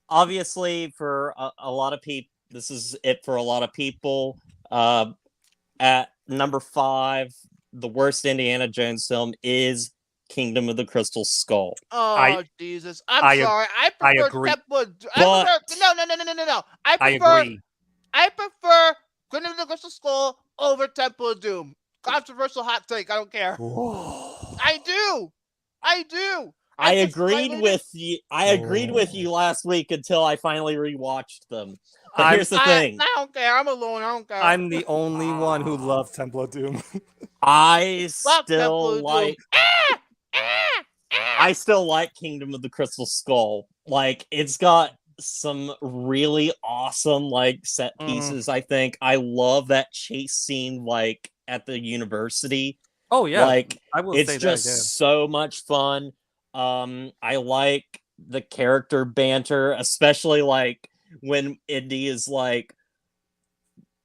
Obviously, for a lot of people, this is it for a lot of people. At number 5, the worst Indiana Jones film is Kingdom of the Crystal Skull. Oh, Jesus. I'm sorry. I prefer No. I agree. I prefer Kingdom of the Crystal Skull over Temple of Doom. Controversial hot take. I don't care. I do. I agreed with you. I agreed with you last week until I finally rewatched them. But here's the thing. I don't care. I'm alone. I don't care. I'm the only one who loves Temple of Doom. I still like Kingdom of the Crystal Skull. Like, it's got some really awesome like set pieces. I think I love that chase scene like at the university. Oh yeah, like I will it's say just that, yeah. so much fun. I like the character banter, especially like when Indy is like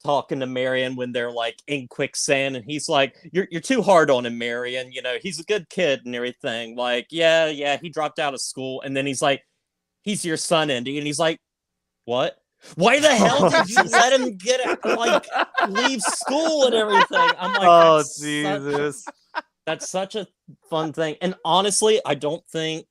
talking to Marion when they're like in quicksand, and he's like, "You're too hard on him, Marion. You know, he's a good kid and everything. Like, yeah, he dropped out of school." And then he's like, "He's your son, Indy," and he's like, "What? Why the hell did you let him get it? Like, leave school and everything?" I'm like, "Oh Jesus." That's such a fun thing. And honestly, I don't think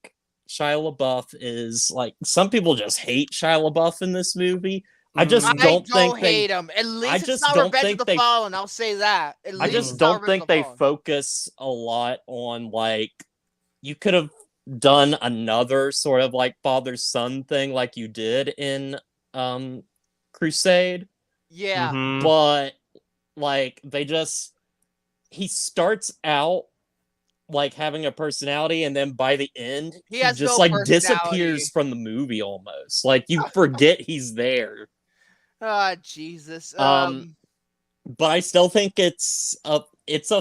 Shia LaBeouf is like, some people just hate Shia LaBeouf in this movie. I just don't think they hate him. At least I it's just not don't Revenge think of the they Fallen. I'll say that. At I least just it's not don't think Revenge of the they Fallen. focus a lot on like, you could have done another sort of like father-son thing like you did in Crusade. Yeah. But like he starts out like having a personality, and then by the end he has just no like personality. disappears from the movie almost. Like you forget he's there. Ah, Jesus. But I still think it's a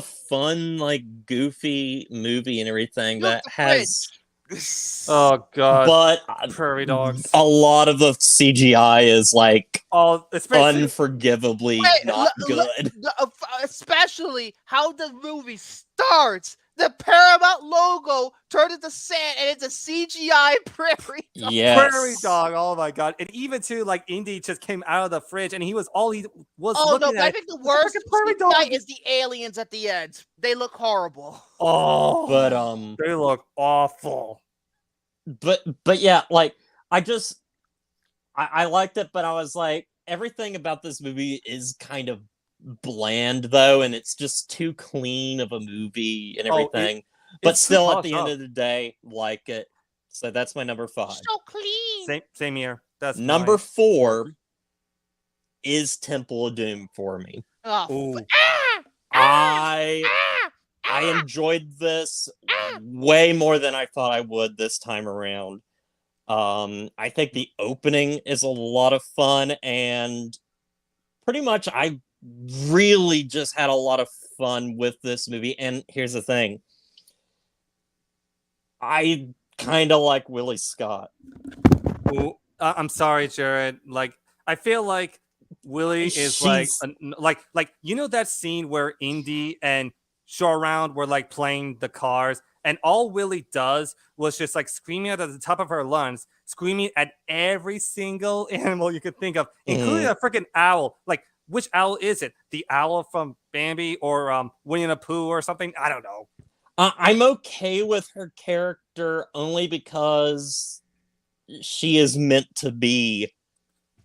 fun, like goofy movie and everything that has. Oh god! But Prairie Dogs. A lot of the CGI is like unforgivably not good. Especially how the movie starts. The Paramount logo turned into sand, and it's a CGI prairie dog. Yes. Prairie dog. Oh my god! And even too, like Indy just came out of the fridge, and he was looking no, at. I think the worst CGI is the aliens at the end. They look horrible. Oh, but they look awful. But yeah, like I liked it, but I was like, everything about this movie is kind of bland though, and it's just too clean of a movie and everything. But still, at the end of the day, like it. So that's my number 5. So clean. Same here. That's number 4 is Temple of Doom for me. I enjoyed this way more than I thought I would this time around. I think the opening is a lot of fun, and pretty much I really just had a lot of fun with this movie. And here's the thing. I kind of like Willie Scott. Ooh, I'm sorry, Jared. Like, I feel like Willie is like you know that scene where Indy and Showround were like playing the cars, and all Willie does was just like screaming at the top of her lungs, screaming at every single animal you could think of, including a freaking owl. Like, which owl is it? The owl from Bambi or Winnie the Pooh or something? I don't know. I'm okay with her character only because she is meant to be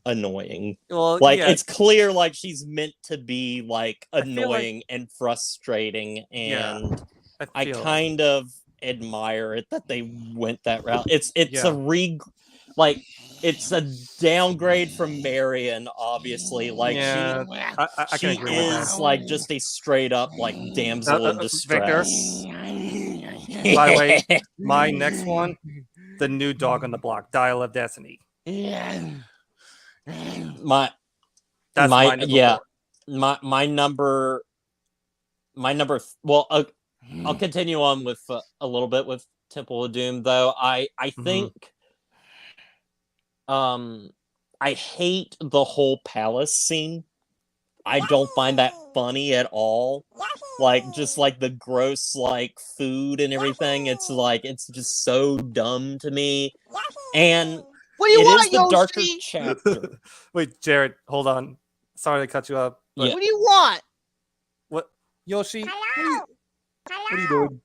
annoying. Well, like yeah. It's clear like she's meant to be like annoying and frustrating, and I kind of admire it that they went that route. It's it's a downgrade from Marion, obviously. Like she is like just a straight up like damsel in distress. By the way, my next one, the new dog on the block, Dial of Destiny. My number. Well, I'll continue on with a little bit with Temple of Doom, though. I think I hate the whole palace scene. I don't find that funny at all. Like, just like the gross like food and everything. It's like, it's just so dumb to me. And what do you want, the Yoshi? darker chapter. Wait, Jared, hold on. Sorry to cut you up. What do you want? What, Yoshi? Hello? What are you doing?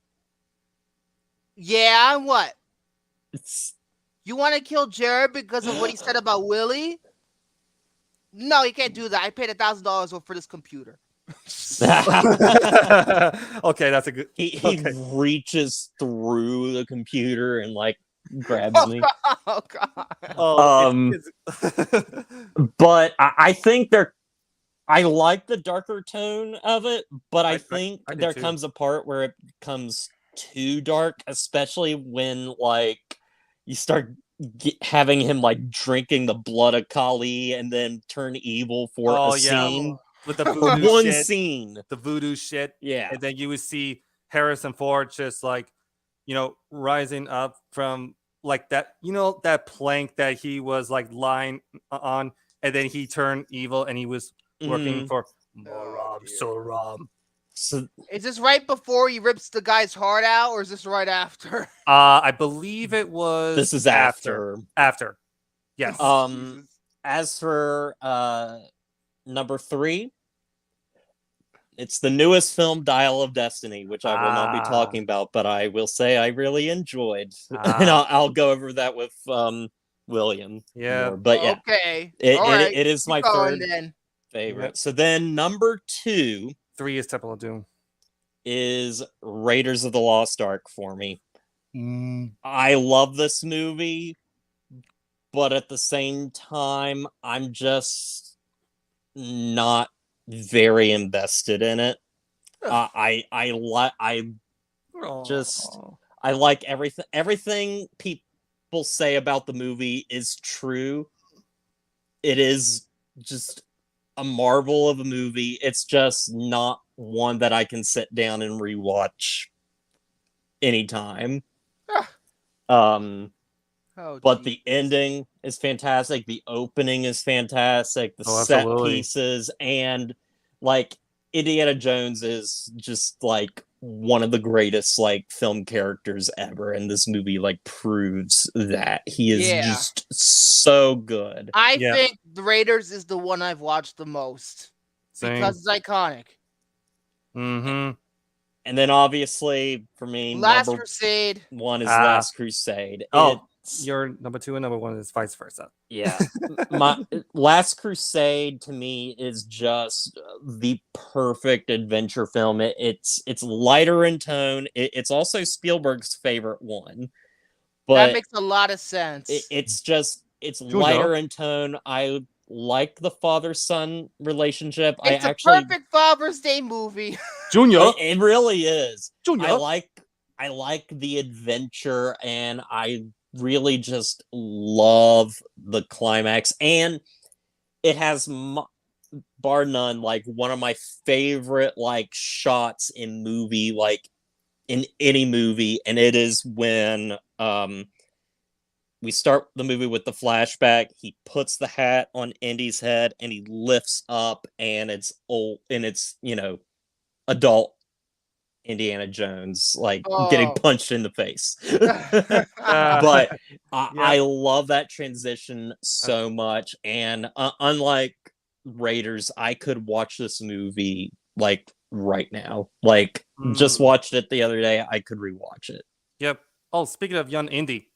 Yeah, and what? You want to kill Jared because of what he said about Willie? No, you can't do that. I paid $1,000 for this computer. Okay, that's a good. He Okay. reaches through the computer and like grabs me. Oh god. Um, But I think I like the darker tone of it, but I think I do there too. comes a part where it becomes too dark, especially when like you start having him like drinking the blood of Kali and then turn evil for a scene. with the For voodoo one shit, scene. the voodoo shit, Yeah. and then you would see Harrison Ford just like, rising up from like that, that plank that he was like lying on, and then he turned evil and he was working for Moram Soram. So Is this right before he rips the guy's heart out, or is this right after? I believe it was. this is after. After. Yes. As for number 3, it's the newest film, Dial of Destiny, which I will not be talking about, but I will say I really enjoyed. And I'll go over that with William. Yeah. more. But yeah, Okay. it is my third then. favorite. Yep. So then number 2 3 is Temple of Doom. is Raiders of the Lost Ark for me. I love this movie, but at the same time, I'm just not very invested in it. I like everything people say about the movie is true. It is just a marvel of a movie. It's just not one that I can sit down and rewatch anytime. But the ending is fantastic. The opening is fantastic. The set pieces, and like Indiana Jones is just like one of the greatest like film characters ever, and this movie like proves that he is just so good. I think The Raiders is the one I've watched the most because it's iconic. Mm-hmm. And then obviously for me, Last number Crusade. 1 is Last Crusade. Your number 2 and number 1 is vice versa. Yeah. My Last Crusade to me is just the perfect adventure film. It's lighter in tone. It's also Spielberg's favorite one. But that makes a lot of sense. It's lighter in tone. I like the father-son relationship. It's a perfect Father's Day movie. Junior. It really is. Junior. I like the adventure, and I really just love the climax, and it has bar none like one of my favorite like shots in movie, like in any movie, and it is when we start the movie with the flashback. He puts the hat on Indy's head and he lifts up, and it's adult Indiana Jones like getting punched in the face. But I love that transition so much, and unlike Raiders, I could watch this movie like right now. Like just watched it the other day. I could rewatch it. Yep. Oh, speaking of young Indy,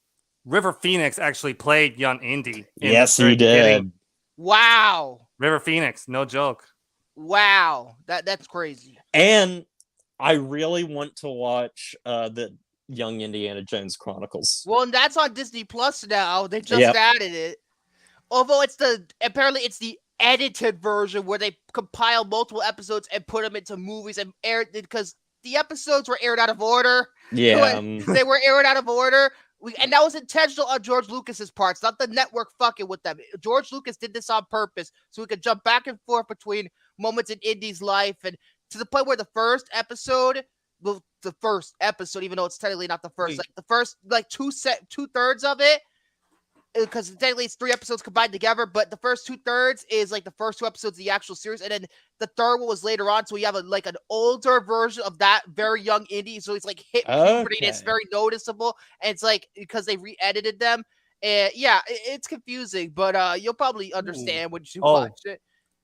River Phoenix actually played young Indy. Yes, he did. Wow. River Phoenix, no joke. Wow. That's crazy. And I really want to watch the Young Indiana Jones Chronicles. Well, and that's on Disney Plus now. They just added it. Although apparently it's the edited version where they compile multiple episodes and put them into movies and aired because the episodes were aired out of order. Yeah. They were aired out of order. And that was intentional on George Lucas's part. It's not the network fucking with them. George Lucas did this on purpose so we could jump back and forth between moments in Indy's life, and to the point where the first episode, even though it's technically not the first, like the first like 2/3 of it, because technically it's 3 episodes combined together, but the first 2/3 is like the first 2 episodes of the actual series, and then the third one was later on, so we have an older version of that very young Indy, so it's like hit puberty, and it's very noticeable, and it's like because they re-edited them, and it's confusing, but you'll probably understand when you watch it.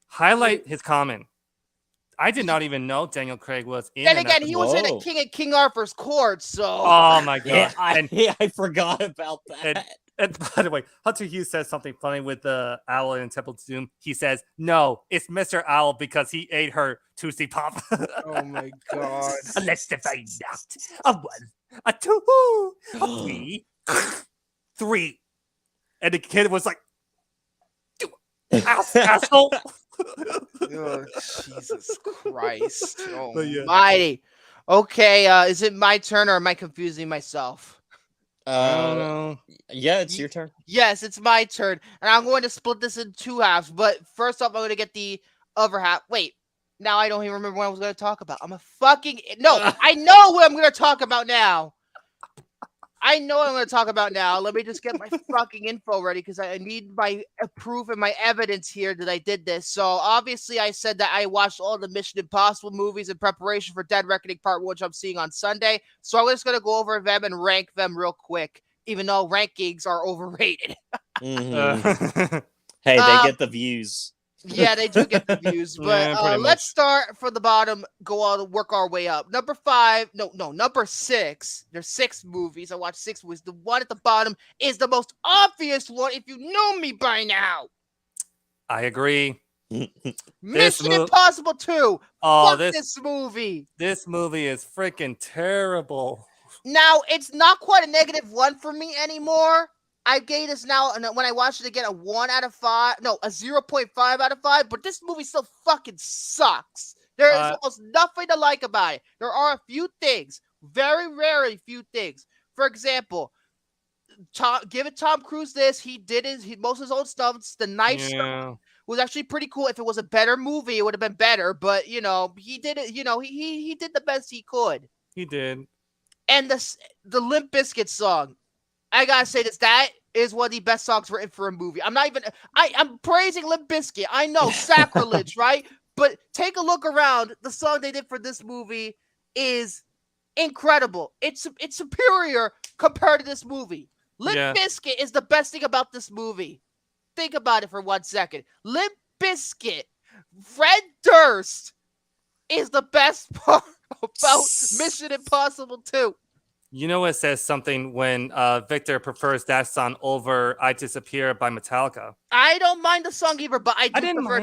Highlight his comment. I did not even know Daniel Craig was in. Then again, he was in King Arthur's Court, so. Oh my god! I forgot about that. And by the way, Hunter Hughes says something funny with the owl in Temple of Doom. He says, "No, it's Mr. Owl because he ate her Tootsie Pop." Oh my god! Let's find out. A 1, a 2, a 3, 3, and the kid was like, "Asshole." Oh, Jesus Christ! yeah. Almighty. Okay, is it my turn or am I confusing myself? I don't know. Yeah, it's your turn. Yes, it's my turn, and I'm going to split this in 2 halves. But first off, I'm going to get the other half. Wait, now I don't even remember what I was going to talk about. I'm a fucking no. I know what I'm going to talk about now. I know what I'm going to talk about now. Let me just get my fucking info ready because I need my proof and my evidence here that I did this. So obviously, I said that I watched all the Mission Impossible movies in preparation for Dead Reckoning Part 1, which I'm seeing on Sunday. So I'm just going to go over them and rank them real quick, even though rankings are overrated. Mm-hmm. Hey, they get the views. Yeah, they do get the views, but Yeah, let's start from the bottom, go on, work our way up. Number 6. There's 6 movies. I watched 6 movies. The one at the bottom is the most obvious one if you know me by now. I agree. Mission Impossible 2. Oh, Fuck this movie. This movie is freaking terrible. Now, it's not quite a -1 for me anymore. I gave this now, and when I watched it again, a 1 out of 5. No, a 0.5 out of 5. But this movie still fucking sucks. There is almost nothing to like about it. There are a few things, very rarely few things. For example, give it Tom Cruise this. He did most of his own stunts. The knife stuff was actually pretty cool. If it was a better movie, it would have been better. But he did it. He did the best he could. He did. And the Limp Bizkit song. I gotta say this. That is one of the best songs written for a movie. I'm praising Limp Bizkit. I know, sacrilege, right? But take a look around. The song they did for this movie is incredible. It's superior compared to this movie. Limp Bizkit is the best thing about this movie. Think about it for 1 second. Limp Bizkit, Fred Durst is the best part about Mission Impossible 2. You know, it says something when Victor prefers that song over "I Disappear" by Metallica. I don't mind the song either, but I prefer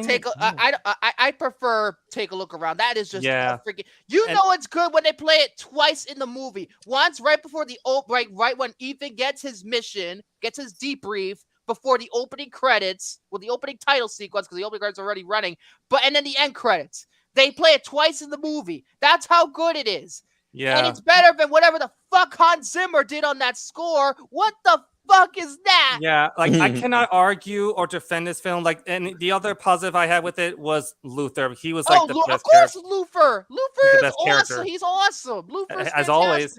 I prefer Take a Look Around. That is just freaking. Know it's good when they play it twice in the movie. Once right before the right when Ethan gets his mission, gets his debrief before the opening credits, with the opening title sequence because the opening credits are already running. And then the end credits. They play it twice in the movie. That's how good it is. Yeah. And it's better than whatever the fuck Hans Zimmer did on that score. What the fuck is that? Yeah, I cannot argue or defend this film. And the other positive I had with it was Luther. He was the best character. Luther. Luther is awesome. Character. He's awesome. Luther is as always.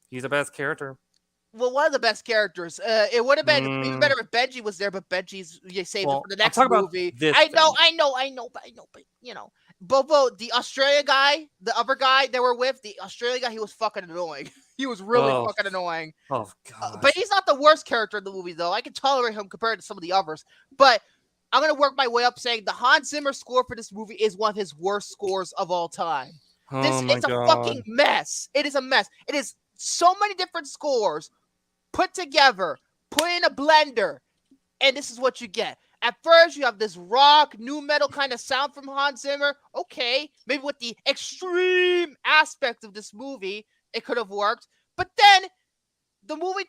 He's the best character. Well, one of the best characters. It would have been even better if Benji was there, but Benji's saved it for the next movie. I know, but Bobo, the Australia guy, the other guy they were with, the Australia guy, he was fucking annoying. He was really fucking annoying. Oh, God. But he's not the worst character in the movie, though. I can tolerate him compared to some of the others. But I'm going to work my way up saying the Hans Zimmer score for this movie is one of his worst scores of all time. It's a fucking mess. It is a mess. It is so many different scores put together, put in a blender, and this is what you get. At first, you have this rock, new metal kind of sound from Hans Zimmer. Okay, maybe with the extreme aspect of this movie, it could have worked. But then the movie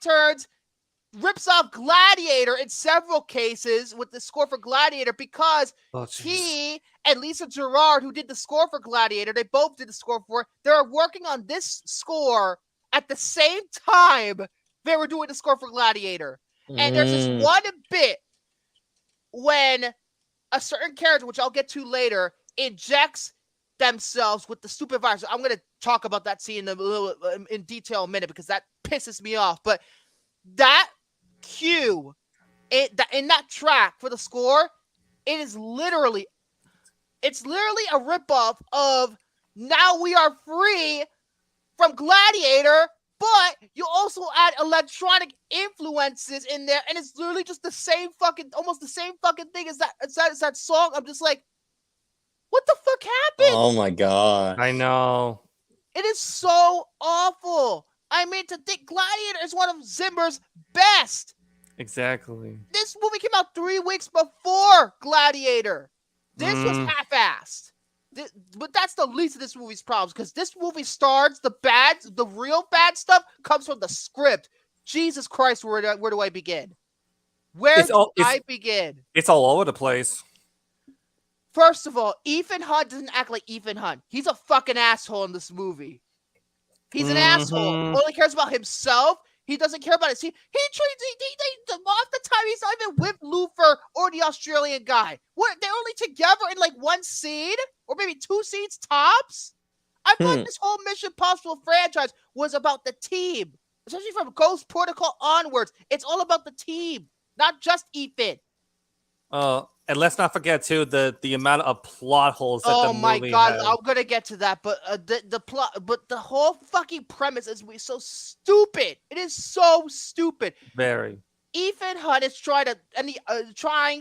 rips off Gladiator in several cases with the score for Gladiator because he and Lisa Gerrard, who did the score for Gladiator, they both did the score for it. They're working on this score at the same time they were doing the score for Gladiator. And there's this one bit when a certain character, which I'll get to later, injects themselves with the stupid virus. I'm going to talk about that scene in detail in a minute because that pisses me off. But that cue in that track for the score, it's literally a ripoff of Now We Are Free from Gladiator. But you also add electronic influences in there, and it's literally just almost the same fucking thing as that song. I'm just like, what the fuck happened? Oh my God. I know. It is so awful. I mean, to think Gladiator is one of Zimmer's best. Exactly. This movie came out 3 weeks before Gladiator. This was half-assed. But that's the least of this movie's problems, because this movie starts the real bad stuff comes from the script. Jesus Christ, where do I begin? I begin? It's all over the place. First of all, Ethan Hunt doesn't act like Ethan Hunt. He's a fucking asshole in this movie. He's an asshole. Only cares about himself. He doesn't care about it. See, he half the time he's not even with Luther or the Australian guy. What? They're only together in like one scene or maybe 2 scenes tops. I thought this whole Mission Impossible franchise was about the team, especially from Ghost Protocol onwards. It's all about the team, not just Ethan. And let's not forget too the amount of plot holes that the movie my god, has. I'm gonna get to that, but the plot, but the whole fucking premise is so stupid. It is so stupid. Very. Ethan Hunt is trying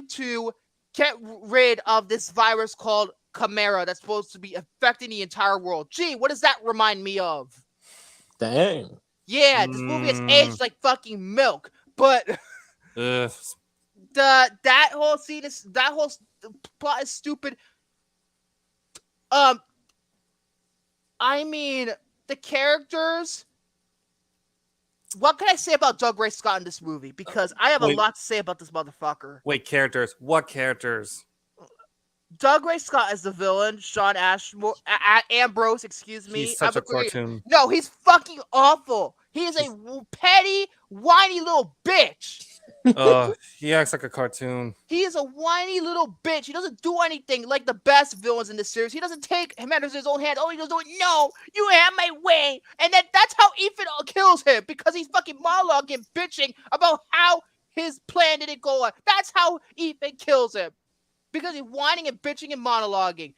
to get rid of this virus called Chimera that's supposed to be affecting the entire world. Gee, what does that remind me of? Dang. Yeah, this movie has aged like fucking milk, but. That whole plot is stupid. I mean, the characters. What can I say about Doug Ray Scott in this movie? Because I have a lot to say about this motherfucker. Wait, characters? What characters? Doug Ray Scott is the villain. Sean Ashmore, Ambrose, excuse me. He's such a cartoon. No, he's fucking awful. He is a petty, whiny little bitch. He acts like a cartoon. He is a whiny little bitch. He doesn't do anything like the best villains in this series. He doesn't take matters in his own hands. Oh, he doesn't do it. No, you have my way. And that's how Ethan kills him, because he's fucking monologuing, bitching about how his plan didn't go on. That's how Ethan kills him, because he's whining and bitching and monologuing.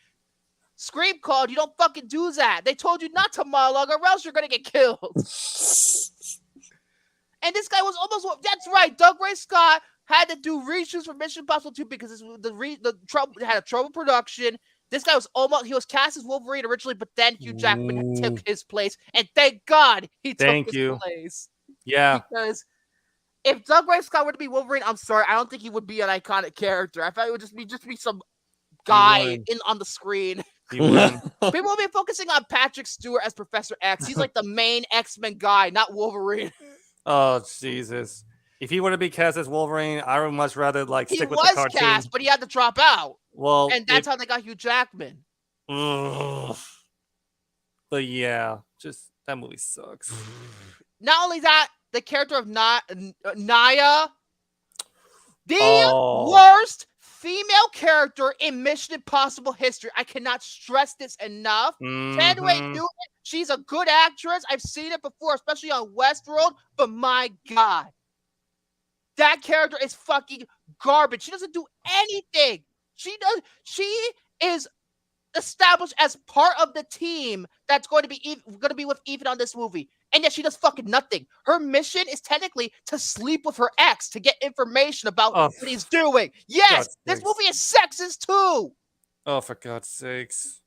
Scream called, you don't fucking do that. They told you not to monologue or else you're gonna get killed. And this guy was almost, that's right, Doug Ray Scott had to do reshoots for Mission Impossible 2 because the trouble had a trouble production. This guy he was cast as Wolverine originally, but then Hugh Jackman took his place, and thank God he took his place. Yeah. Because if Doug Ray Scott were to be Wolverine, I'm sorry, I don't think he would be an iconic character. I thought it would just be some guy on the screen. People will be focusing on Patrick Stewart as Professor X. He's like the main X-Men guy, not Wolverine. Oh, Jesus. If he were to be cast as Wolverine, I would much rather stick with the cartoon. He was cast, but he had to drop out. Well, and that's how they got Hugh Jackman. But yeah, just that movie sucks. Not only that, the character of Naya, the worst female character in Mission Impossible history. I cannot stress this enough. Tadway Newton, she's a good actress. I've seen it before, especially on Westworld, but my God. That character is fucking garbage. She doesn't do anything. She is established as part of the team that's going to be with Ethan on this movie. And yet she does fucking nothing. Her mission is technically to sleep with her ex to get information about what he's doing. Yes, this movie is sexist too. Oh, for God's sakes.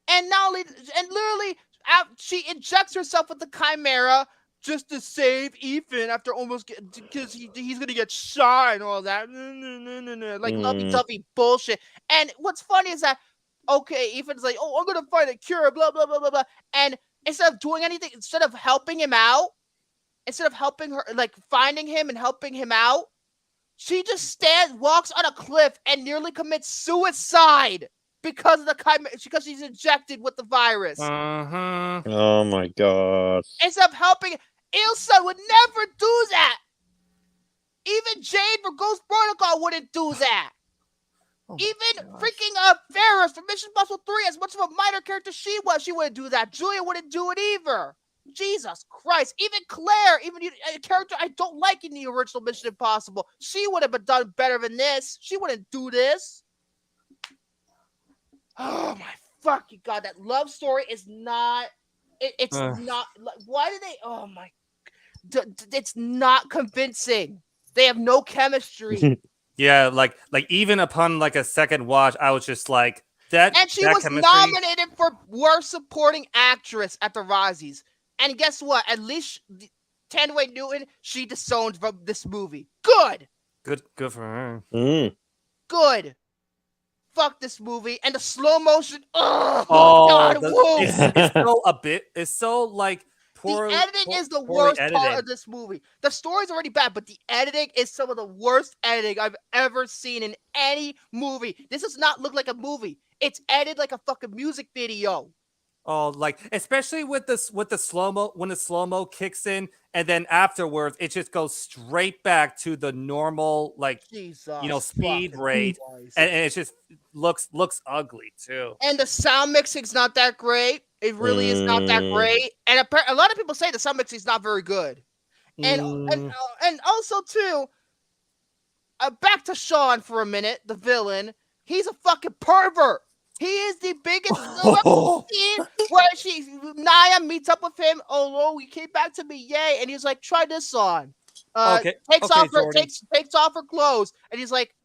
And literally, she injects herself with the Chimera just to save Ethan after because he's gonna get shot and all that. Like lovey-dovey bullshit. And what's funny is that, Ethan's like, I'm gonna find a cure, blah, blah, blah, blah, blah. And instead of doing anything, instead of helping him out, instead of helping her, finding him and helping him out, she just walks on a cliff and nearly commits suicide because of because she's injected with the virus. Oh my God. Instead of helping, Ilsa would never do that. Even Jade for Ghost Protocol wouldn't do that. Even freaking Ferris from Mission Impossible 3, as much of a minor character she wouldn't do that. Julia wouldn't do it either. Jesus Christ. Even Claire, a character I don't like in the original Mission Impossible, she would have done better than this. She wouldn't do this. Oh my fucking God. That love story is not... It's not... Why do they... Oh my... It's not convincing. They have no chemistry. Yeah, even upon a second watch, I was just like that. And she was chemistry... nominated for Worst Supporting Actress at the Razzies. And guess what? At least Tanway Newton, she disowned from this movie. Good. Good for her. Good. Fuck this movie and the slow motion. Oh God, it's so like poor. The editing is the worst part of this movie. The story's already bad, but the editing is some of the worst editing I've ever seen in any movie. This does not look like a movie. It's edited like a fucking music video. Oh, like especially with the slow-mo, when the slow-mo kicks in and then afterwards it just goes straight back to the normal, like, speed rate. And it just looks ugly too. And the sound mixing's not that great. It really is not that great. And a lot of people say the sound mixing is not very good. And also too, back to Sean for a minute, the villain. He's a fucking pervert. He is the biggest scene where Naya meets up with him. Oh, he came back to me, yay! And he's like, "Try this on." Takes off her clothes, and he's like,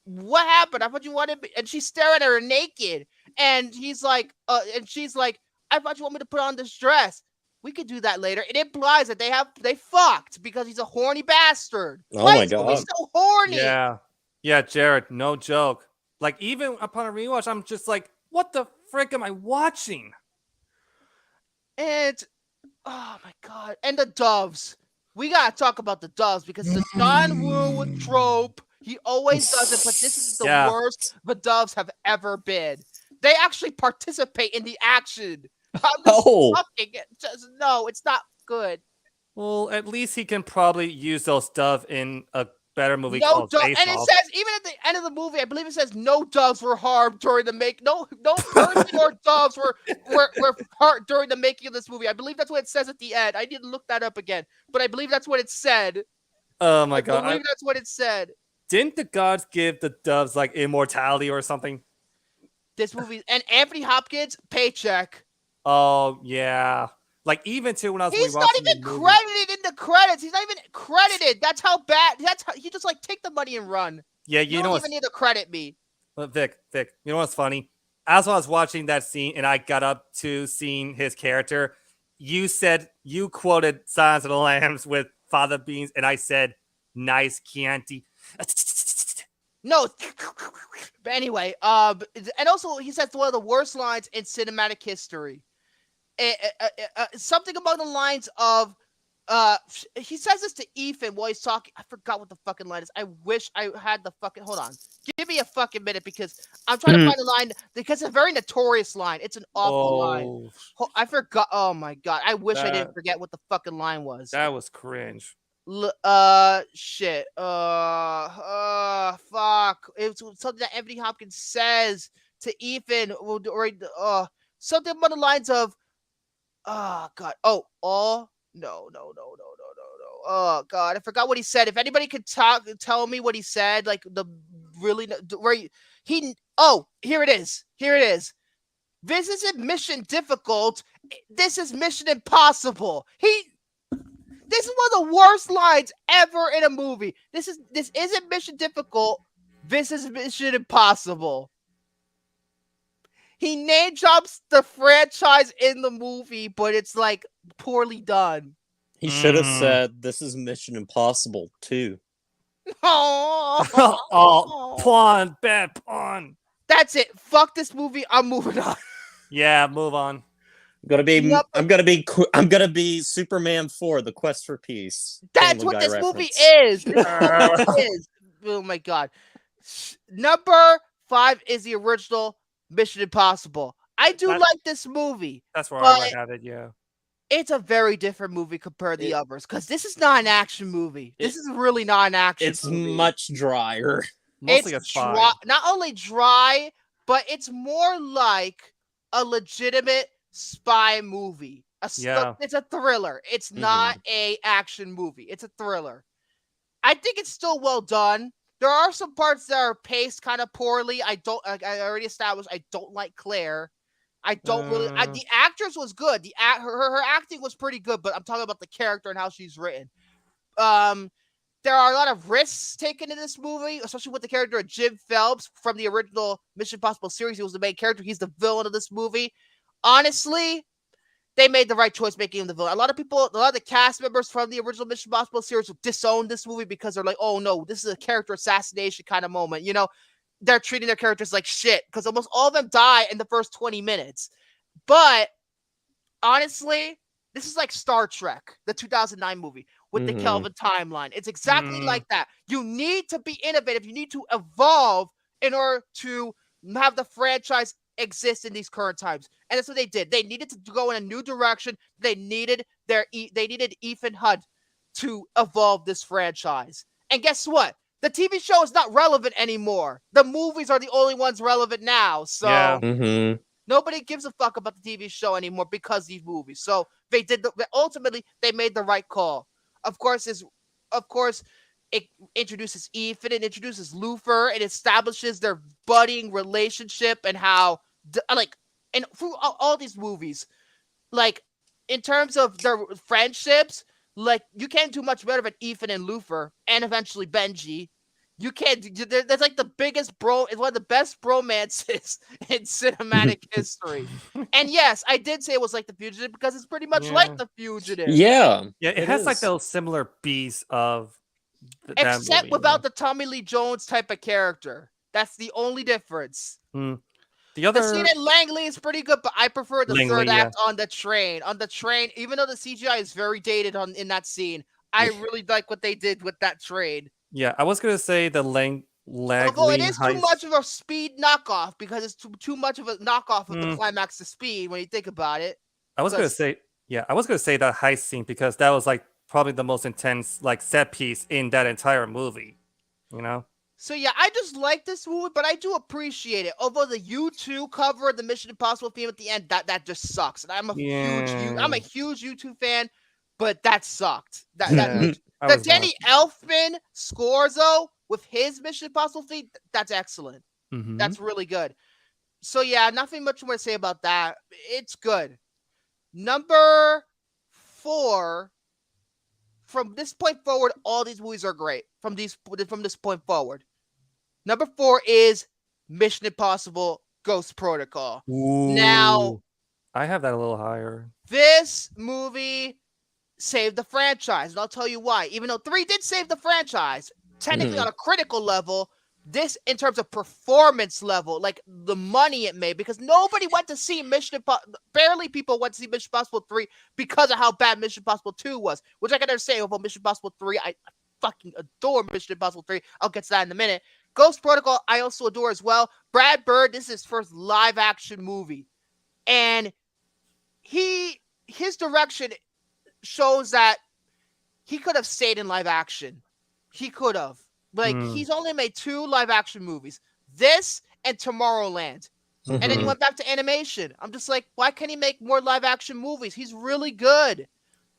"What happened? I thought you wanted me." And she's staring at her naked, and he's like, and she's like, "I thought you want me to put on this dress. We could do that later." It implies that they fucked because he's a horny bastard. Oh my God, he's so horny. Yeah, Jared, no joke. Like, even upon a rewatch, I'm just like, what the frick am I watching? And, oh my God. And the doves. We got to talk about the doves because the John Woo trope, he always does it, but this is the worst the doves have ever been. They actually participate in the action. No, it's not good. Well, at least he can probably use those doves in a better movie called Face And it Off. says, even at the end of the movie, I believe it says no doves were harmed during the make. No person or doves were hurt during the making of this movie. I believe that's what it says at the end. I didn't look that up again, but I believe that's what it said. Oh my God! I believe that's what it said. Didn't the gods give the doves like immortality or something? This movie and Anthony Hopkins paycheck. Oh yeah. Like, even too when I was he's not even credited in the credits. He's not even credited. That's how bad. That's how he just like take the money and run. Yeah, you don't even need to credit me. Vic, you know what's funny? As I was watching that scene and I got up to seeing his character, you quoted Silence of the Lambs with Father Beans, and I said, "Nice Chianti." No, but anyway, and also he says one of the worst lines in cinematic history. Something about the lines of he says this to Ethan while he's talking. I forgot what the fucking line is. I wish I had the fucking hold on. Give me a fucking minute because I'm trying to find the line because it's a very notorious line. It's an awful line. I forgot. Oh my God. I wish I didn't forget what the fucking line was. That was cringe. Shit. Fuck. It was something that Anthony Hopkins says to Ethan or something about the lines of oh God. Oh, no. Oh God, I forgot what he said. If anybody could tell me what he said, like the really where he here it is. This isn't mission difficult. This is mission impossible. This is one of the worst lines ever in a movie. This isn't mission difficult. This is mission impossible. He name drops the franchise in the movie, but it's like poorly done. He should have said, "This is Mission Impossible 2." Bad pawn. That's it. Fuck this movie. I'm moving on. Yeah, move on. I'm gonna be Superman 4: The Quest for Peace. That's what this movie is. Oh my God. Number 5 is the original Mission Impossible. I do like this movie. That's where I have it, yeah. It's a very different movie compared to the others because this is not an action movie. This is really not an action movie. It's much drier. Mostly it's dry, not only dry, but it's more like a legitimate spy movie. It's a thriller. It's not a action movie. It's a thriller. I think it's still well done. There are some parts that are paced kind of poorly. I already established I don't like Claire. I don't really. The actress was good. Her acting was pretty good, but I'm talking about the character and how she's written. There are a lot of risks taken in this movie, especially with the character of Jim Phelps from the original Mission Impossible series. He was the main character. He's the villain of this movie. Honestly, they made the right choice making him the villain. A lot of the cast members from the original Mission Impossible series disowned this movie because they're like, oh no, this is a character assassination kind of moment. You know, they're treating their characters like shit because almost all of them die in the first 20 minutes. But honestly, this is like Star Trek, the 2009 movie with the Kelvin timeline. It's exactly like that. You need to be innovative. You need to evolve in order to have the franchise exist in these current times. And that's what they did. They needed to go in a new direction. They needed Ethan Hunt to evolve this franchise. And guess what? The TV show is not relevant anymore. The movies are the only ones relevant now. So nobody gives a fuck about the TV show anymore because of these movies. So they did ultimately they made the right call. Of course, it introduces Ethan, it introduces Luther, it establishes their budding relationship and how and through all these movies, like in terms of their friendships, like you can't do much better than Ethan and Luther and eventually Benji. You can't. That's like the biggest it's one of the best bromances in cinematic history. And yes, I did say it was like The Fugitive because it's pretty much like The Fugitive. Yeah, it has like those similar beats of except without the Tommy Lee Jones type of character. That's the only difference. The scene in Langley is pretty good, but I prefer the third act on the train. On the train, even though the CGI is very dated in that scene, I really like what they did with that train. Yeah, I was gonna say the Langley. Although it is too much of a speed knockoff because it's too much of a knockoff of the climax to Speed when you think about it. I was gonna say that heist scene because that was like probably the most intense like set piece in that entire movie. You know. So yeah, I just like this movie, but I do appreciate it. Although the U2 cover of the Mission Impossible theme at the end, that just sucks. And I'm a huge U2 fan, but that sucked. The Danny Elfman scores though with his Mission Impossible theme, that's excellent. That's really good. So yeah, nothing much more to say about that. It's good. Number 4. From this point forward, all these movies are great. From this point forward. Number 4 is Mission Impossible Ghost Protocol. Ooh, now, I have that a little higher. This movie saved the franchise, and I'll tell you why. Even though 3 did save the franchise, technically on a critical level, this in terms of performance level, like the money it made, because nobody went to see barely people went to see Mission Impossible 3 because of how bad Mission Impossible 2 was, which I can understand. About Mission Impossible 3, I fucking adore Mission Impossible 3. I'll get to that in a minute. Ghost Protocol, I also adore as well. Brad Bird, this is his first live action movie, and his direction shows that he could have stayed in live action. He could have. Like, he's only made 2 live action movies. This and Tomorrowland. And then he went back to animation. I'm just like, why can't he make more live action movies? He's really good.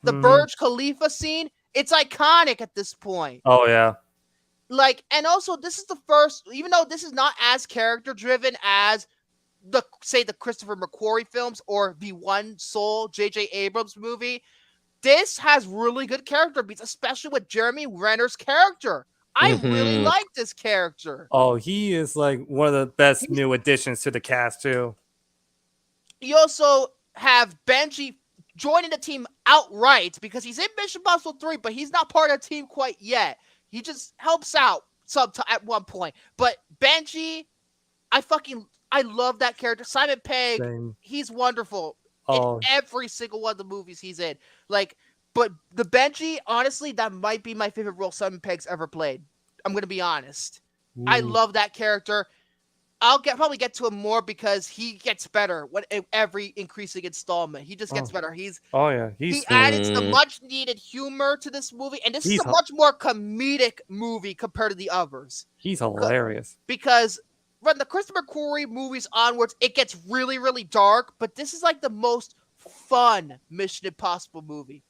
The Burj Khalifa scene, it's iconic at this point. Oh, yeah. Like, and also this is the first, even though this is not as character driven as the Christopher McQuarrie films or the One Soul J.J. Abrams movie, this has really good character beats, especially with Jeremy Renner's character. I really like this character. Oh, he is like one of the best new additions to the cast too. You also have Benji joining the team outright because he's in Mission Impossible 3, but he's not part of the team quite yet. He just helps out at one point. But Benji, I love that character. Simon Pegg, he's wonderful in every single one of the movies he's in. Like, but the Benji, honestly, that might be my favorite role Simon Pegg's ever played. I'm going to be honest. I love that character. I'll probably get to him more because he gets better every increasing installment. He just gets better. He added some much needed humor to this movie, and this is a much more comedic movie compared to the others. He's hilarious. Because from the Christopher McQuarrie movies onwards, it gets really, really dark, but this is like the most fun Mission Impossible movie.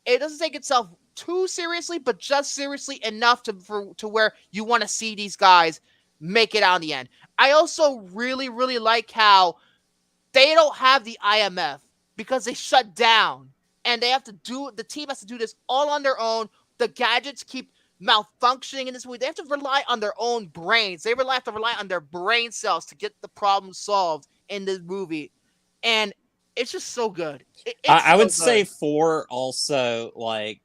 It doesn't take itself too seriously, but just seriously enough to where you want to see these guys make it out in the end. I also really, really like how they don't have the IMF because they shut down and the team has to do this all on their own. The gadgets keep malfunctioning in this movie. They have to rely on their own brains. They have to rely on their brain cells to get the problem solved in this movie. And It's just so good. I would say 4 also, like,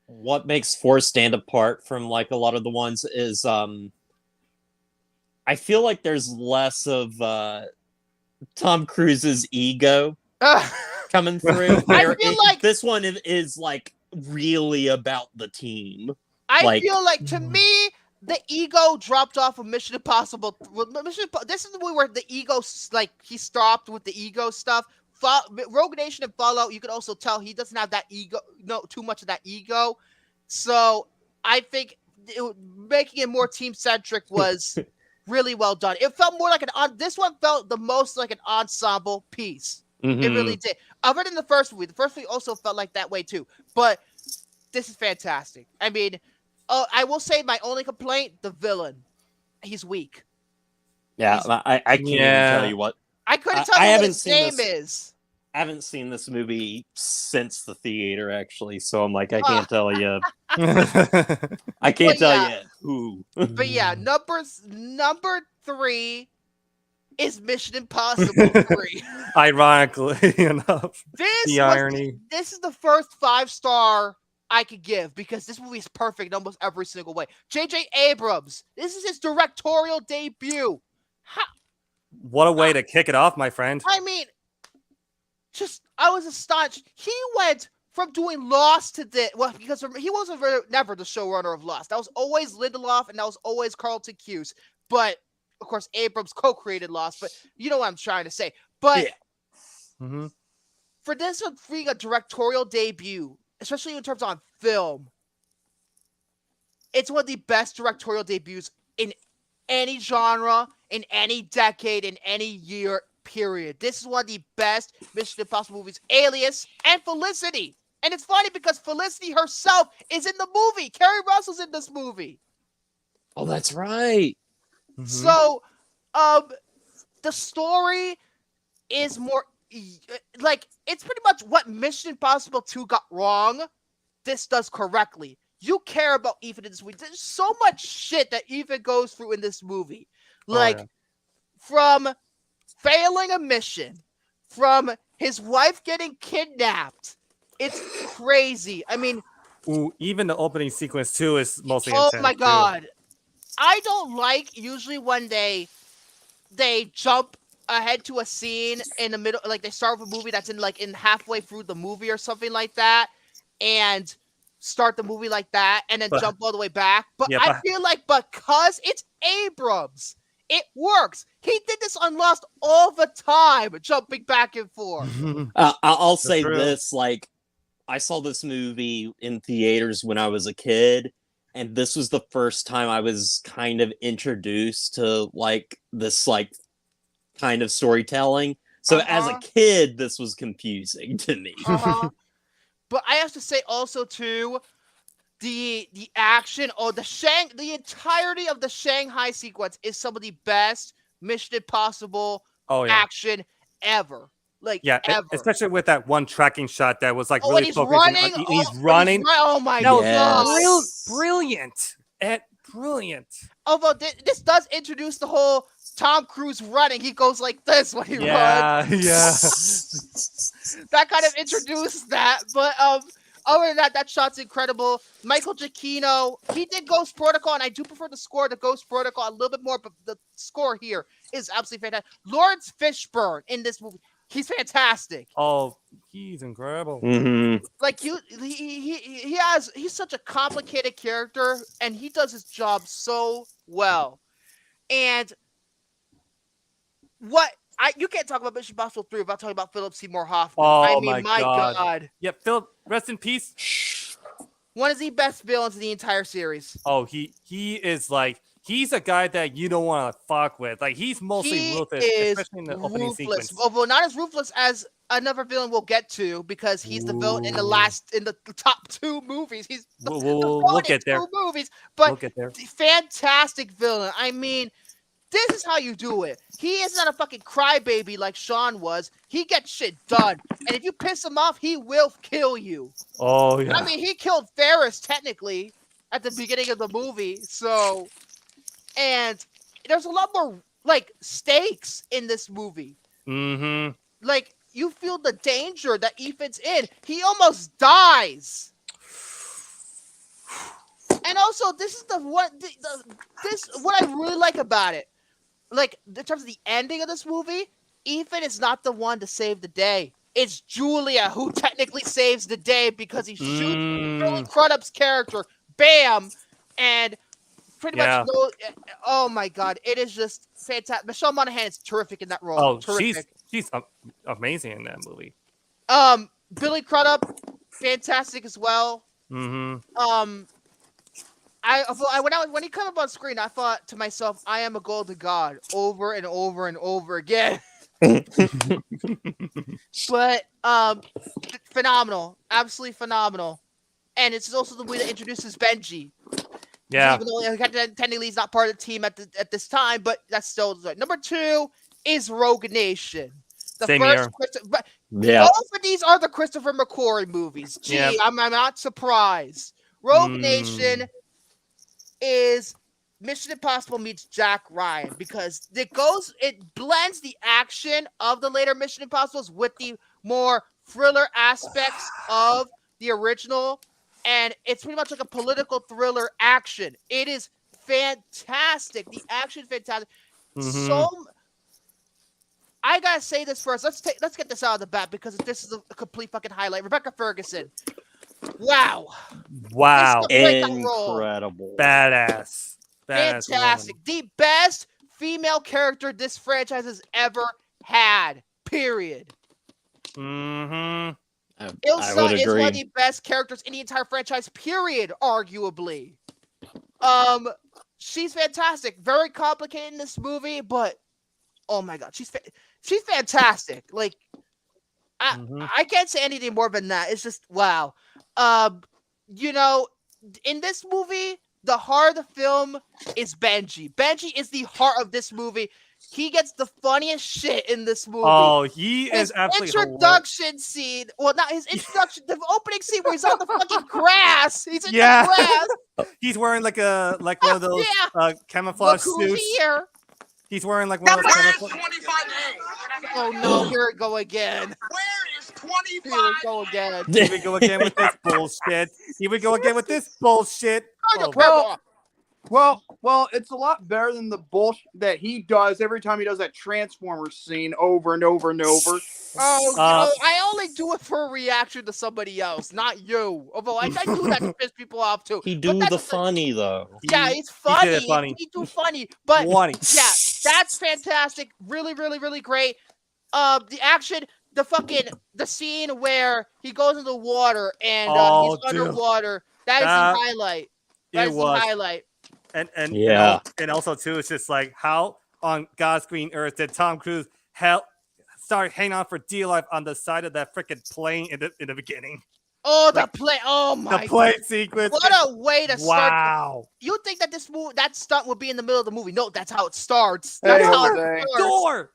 what makes 4 stand apart from like a lot of the ones is I feel like there's less of Tom Cruise's ego coming through. I feel like this one is like really about the team. I feel like, to me, the ego dropped off of Mission Impossible. This is the movie where the ego, like, he stopped with the ego stuff. Rogue Nation and Fallout, you can also tell he doesn't have that ego, too much of that ego. So I think making it more team centric was really well done. It felt more like this one felt the most like an ensemble piece. Mm-hmm. It really did. Other than the first movie also felt like that way too. But this is fantastic. I mean, I will say my only complaint: the villain. He's weak. Yeah, I can't even tell you what. I couldn't tell you what his name is. I haven't seen this movie since the theater, actually, so I'm like, I can't tell you. I can't tell you who. But yeah, number 3 is Mission Impossible 3. Ironically enough, irony. This is the first 5-star I could give because this movie is perfect in almost every single way. J.J. Abrams, this is his directorial debut. What a way to kick it off, my friend. I mean, I was astonished. He went from doing Lost to this. Well, because he wasn't never the showrunner of Lost. That was always Lindelof and that was always Carlton Cuse. But, of course, Abrams co-created Lost. But you know what I'm trying to say. But for this one being a directorial debut, especially in terms on film, it's one of the best directorial debuts in any genre, in any decade, in any year, period. This is one of the best Mission Impossible movies. Alias and Felicity. And it's funny because Felicity herself is in the movie. Kerry Russell's in this movie. Oh, that's right. Mm-hmm. So, the story is more like, it's pretty much what Mission Impossible 2 got wrong. This does correctly. You care about Ethan in this movie. There's so much shit that Ethan goes through in this movie. Like, from failing a mission, from his wife getting kidnapped. It's crazy. I mean, even the opening sequence too is mostly oh intense. my god. Too. I don't like usually when they jump ahead to a scene in the middle, like they start with a movie that's in halfway through the movie or something like that, and start the movie like that and then jump all the way back. But I feel like because it's Abrams, it works. He did this on Lost all the time, jumping back and forth. I'll say this, like, I saw this movie in theaters when I was a kid, and this was the first time I was kind of introduced to, like, this, like, kind of storytelling. So as a kid, this was confusing to me. But I have to say also, too, the action or the entirety of the Shanghai sequence is some of the best Mission Impossible action ever. Like, ever. Especially with that one tracking shot that was like really he's focusing running. on, he's running. Oh my god! Brilliant. Brilliant. Although this does introduce the whole Tom Cruise running. He goes like this when he runs. Yeah. That kind of introduced that, but other than that, that shot's incredible. Michael Giacchino, he did Ghost Protocol, and I do prefer the score to Ghost Protocol a little bit more, but the score here is absolutely fantastic. Lawrence Fishburne in this movie, he's fantastic. Oh, he's incredible. Mm-hmm. Like he's such a complicated character, and he does his job so well. And you can't talk about Mission Impossible 3 without talking about Philip Seymour Hoffman. Oh, I mean, my God. Yeah, Philip, rest in peace. One of the best villains in the entire series. Oh, he is like, he's a guy that you don't want to fuck with. Like, he's mostly ruthless, especially in the opening sequence. Although not as ruthless as another villain we'll get to, because he's the villain in the top 2 movies. He's we'll get there. 2 movies, but we'll get there. Fantastic villain. I mean, this is how you do it. He is not a fucking crybaby like Sean was. He gets shit done. And if you piss him off, he will kill you. Oh, yeah. I mean, he killed Ferris, technically, at the beginning of the movie. So, and there's a lot more, like, stakes in this movie. Mm-hmm. Like, you feel the danger that Ethan's in. He almost dies. And also, this is what I really like about it. Like, in terms of the ending of this movie, Ethan is not the one to save the day. It's Julia who technically saves the day because he shoots Billy Crudup's character, bam, and pretty much oh my god, it is just fantastic. Michelle Monaghan is terrific in that role. Oh, terrific. she's amazing in that movie. Billy Crudup, fantastic as well. Mm-hmm. When he came up on screen, I thought to myself, I am a golden god over and over and over again. But phenomenal, absolutely phenomenal. And it's also the way that introduces Benji. Yeah. Even though technically he's not part of the team at this time, but that's still right. Number 2 is Rogue Nation. Same here. Both of these are the Christopher McQuarrie movies. Gee, I'm not surprised. Rogue Nation is Mission Impossible meets Jack Ryan because it blends the action of the later Mission Impossibles with the more thriller aspects of the original, and it's pretty much like a political thriller action. It is fantastic. The action is fantastic. So I gotta say this first. Let's get this out of the bat because this is a complete fucking highlight. Rebecca Ferguson. Wow. Incredible. Badass. Fantastic. Woman. The best female character this franchise has ever had. Period. I Ilsa would is agree. one of the best characters in the entire franchise, period, arguably. She's fantastic. Very complicated in this movie, but oh my god, she's fantastic. Like, I can't say anything more than that. It's just wow. In this movie, the heart of the film is Benji. Benji is the heart of this movie. He gets the funniest shit in this movie. Oh, he is absolutely introduction scene. Well, not his introduction. The opening scene where he's on the fucking grass. He's in the grass. He's wearing like one of those camouflage suits. Here. He's wearing like one of those camouflage. Oh no! Here we go again. Where is 25? Here we go again. Here we go again with this bullshit. Here we go again with this bullshit. Well, it's a lot better than the bullshit that he does every time he does that Transformers scene over and over and over. I only do it for a reaction to somebody else, not you. Although I do that to piss people off too. He do the funny though. Yeah, it's funny. He do funny, but funny. Yeah, that's fantastic. Really, really, really great. The action, the scene where he goes into the water and he's underwater. That is the highlight. That is the highlight. And also too, it's just like how on God's green earth did Tom Cruise start hanging on for dear life on the side of that freaking plane in the beginning. Oh, the plane! Oh my! The plane sequence. What a way to start! Wow! You think that that stunt would be in the middle of the movie? No, that's how it starts. That's how it starts. Door.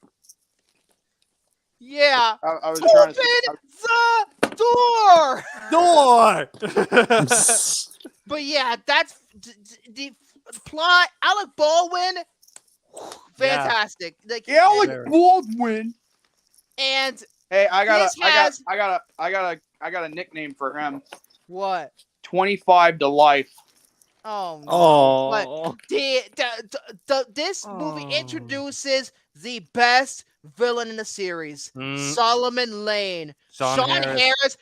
Yeah. I was Open trying the door. But yeah, that's the plot. Alec Baldwin, fantastic. Like, Alec Baldwin. And hey, I got a nickname for him. What? 25 to life. Oh no. Oh. But this movie introduces the best villain in the series, Solomon Lane. Sean Harris.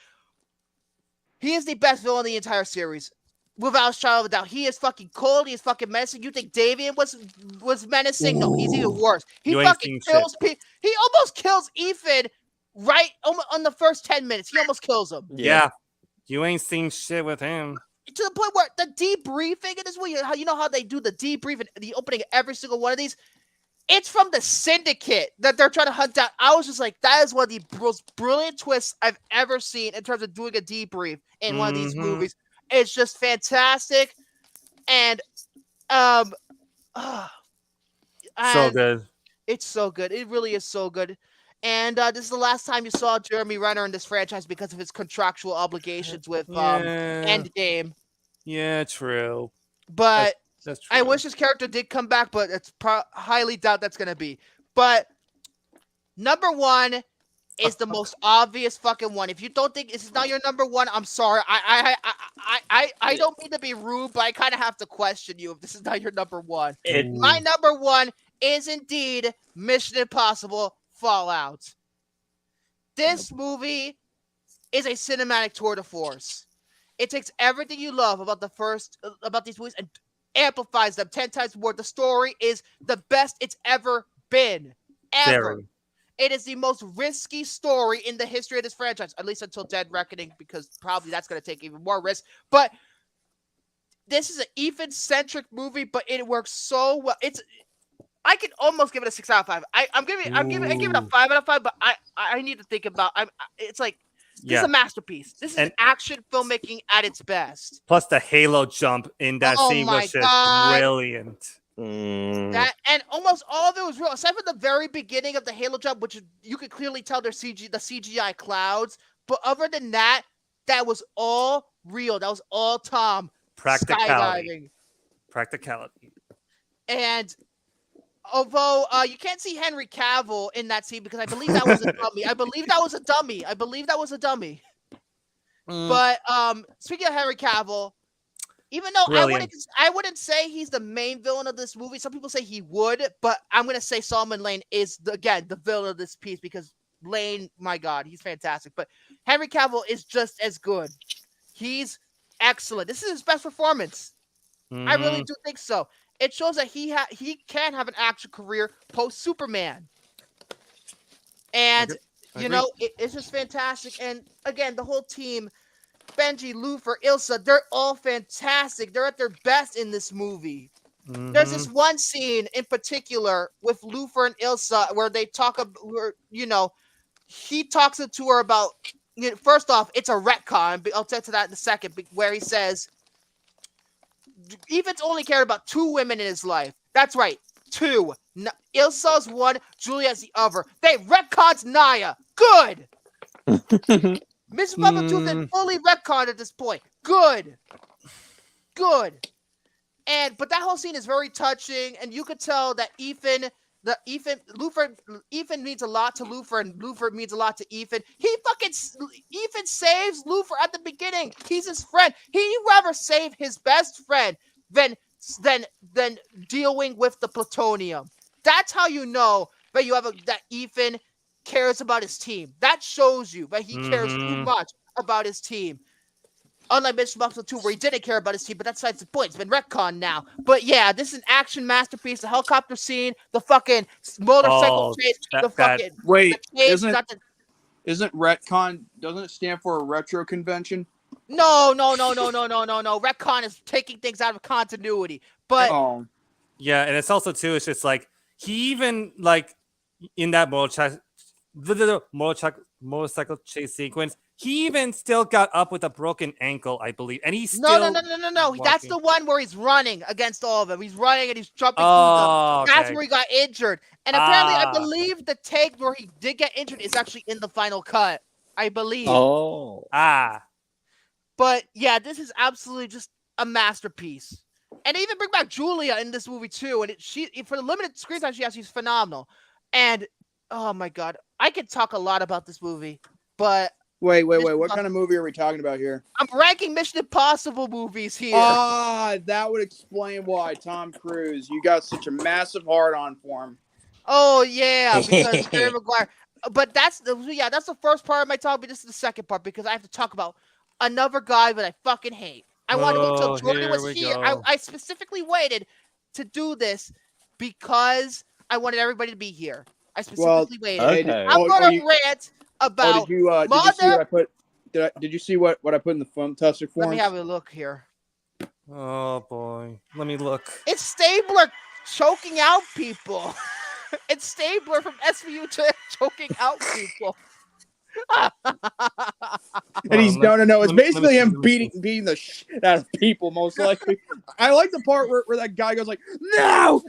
He is the best villain in the entire series. Without a shadow of a doubt. He is fucking cold. He is fucking menacing. You think Damien was menacing? No, he's even worse. He fucking kills people. He almost kills Ethan right on the first 10 minutes. He almost kills him. Yeah. You ain't seen shit with him. To the point where the debriefing in this movie, how they do the debrief and the opening of every single one of these, it's from the syndicate that they're trying to hunt down. I was just like, that is one of the most brilliant twists I've ever seen in terms of doing a debrief in one of these movies. It's just fantastic, and so good. It's so good. It really is so good. And this is the last time you saw Jeremy Renner in this franchise because of his contractual obligations with Endgame. Yeah, true. But that's true. I wish his character did come back, but it's highly doubt that's going to be. But number 1 is the most obvious fucking one. If you don't think this is not your number one, I'm sorry. I don't mean to be rude, but I kind of have to question you if this is not your number one. My number one is indeed Mission Impossible Fallout. This movie is a cinematic tour de force. It takes everything you love about these movies and amplifies them 10 times more. The story is the best it's ever been. Ever. Very. It is the most risky story in the history of this franchise, at least until Dead Reckoning, because probably that's going to take even more risk. But this is an Ethan-centric movie, but it works so well. I could almost give it a 6 out of 5. I give it a 5 out of 5, but I need to think about. It's like this is a masterpiece. This is action filmmaking at its best. Plus the Halo jump in that scene was just brilliant. That and almost all of it was real, aside from the very beginning of the Halo jump, which you could clearly tell they're the CGI clouds. But other than that, that was all real. That was all Tom. Practicality. And although you can't see Henry Cavill in that scene because I believe that was a dummy. But speaking of Henry Cavill, even though I wouldn't say he's the main villain of this movie, some people say he would, but I'm gonna say Solomon Lane is the villain of this piece because Lane, my God, he's fantastic. But Henry Cavill is just as good. He's excellent. This is his best performance. I really do think so. It shows that he can have an action career post Superman, and it's just fantastic. And again, the whole team. Benji, Lufer, Ilsa, they're all fantastic. They're at their best in this movie. There's this one scene in particular with Lufer and Ilsa where they talk about, he talks to her about, first off, it's a retcon. I'll get to that in a second, where he says, Ethan's only cared about 2 women in his life. That's right, 2. Ilsa's one, Julia's the other. They retcons Naya. Good. Miss Mother Tooth is fully retconned at this point. Good. But that whole scene is very touching, and you could tell that Ethan means a lot to Lufer, and Lufer means a lot to Ethan. Ethan saves Lufer at the beginning. He's his friend. He'd rather save his best friend than dealing with the plutonium. That's how you know that that Ethan cares about his team. That shows you that he cares too much about his team. Unlike Mission Impossible 2, where he didn't care about his team, but that's besides the point. It's been retconned now. But yeah, this is an action masterpiece. The helicopter scene, the fucking motorcycle chase, isn't retcon? Doesn't it stand for a retro convention? No. Retcon is taking things out of continuity. But yeah, and it's also too. It's just like he even like in that motorcycle chase sequence, he even still got up with a broken ankle, I believe, and he's still no. That's the one where he's running against all of them. He's running and he's jumping through them. That's where he got injured. And apparently, I believe the take where he did get injured is actually in the final cut. I believe. But yeah, this is absolutely just a masterpiece. And they even bring back Julia in this movie too. And for the limited screen time she has, she's phenomenal. And oh my God, I could talk a lot about this movie, but wait. What kind of movie are we talking about here? I'm ranking Mission Impossible movies here. That would explain why Tom Cruise. You got such a massive hard-on for him. Oh yeah, because Jerry Maguire. But that's the first part of my talk. But this is the second part because I have to talk about another guy that I fucking hate. I wanted to wait till Jordan was here. I specifically waited to do this because I wanted everybody to be here. I specifically waited. Okay. I'm going to rant about Did you see what I put in the fantastic form? Let me have a look here. Oh boy, let me look. It's Stabler choking out people. It's Stabler from SVU choking out people. And he's no. It's basically him beating the shit out of people, most likely. I like the part where that guy goes like, no.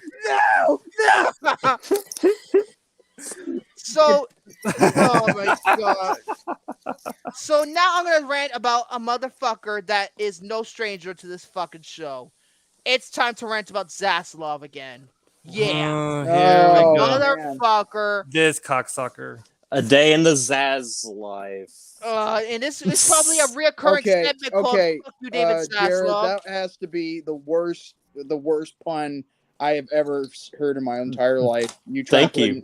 So, oh my God. So now I'm gonna rant about a motherfucker that is no stranger to this fucking show. It's time to rant about Zaslav again. Yeah, Here we go. motherfucker. This cocksucker. A day in the Zaz life. And this is probably a reoccurring segment called "Fuck You, David Jared, Zaslav." that has to be the worst pun I have ever heard in my entire life. Thank you.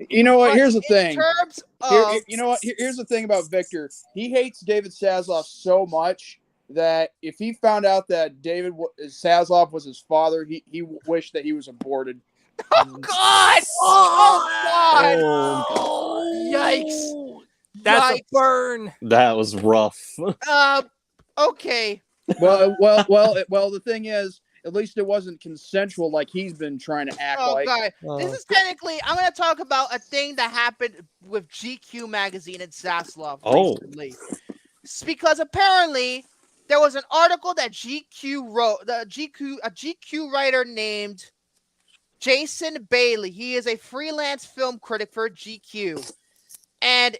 You know what? Here's the thing. Terms of, you know what? Here's the thing about Victor. He hates David Zaslav so much that if he found out that David Zaslav was his father, he wished that he was aborted. Oh God! Oh God! Yikes! That's a burn. That was rough. Okay. Well. The thing is, at least it wasn't consensual like he's been trying to act like. God. This is technically, I'm going to talk about a thing that happened with GQ magazine and Zaslav recently. Because apparently there was an article that GQ wrote. A GQ writer named Jason Bailey. He is a freelance film critic for GQ. And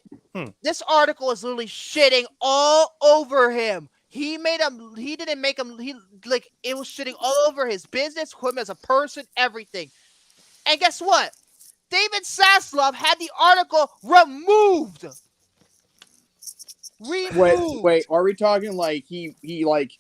this article is literally shitting all over him. He didn't make him, it was shitting all over his business, him as a person, everything. And guess what? David Zaslav had the article removed. Wait, are we talking like he made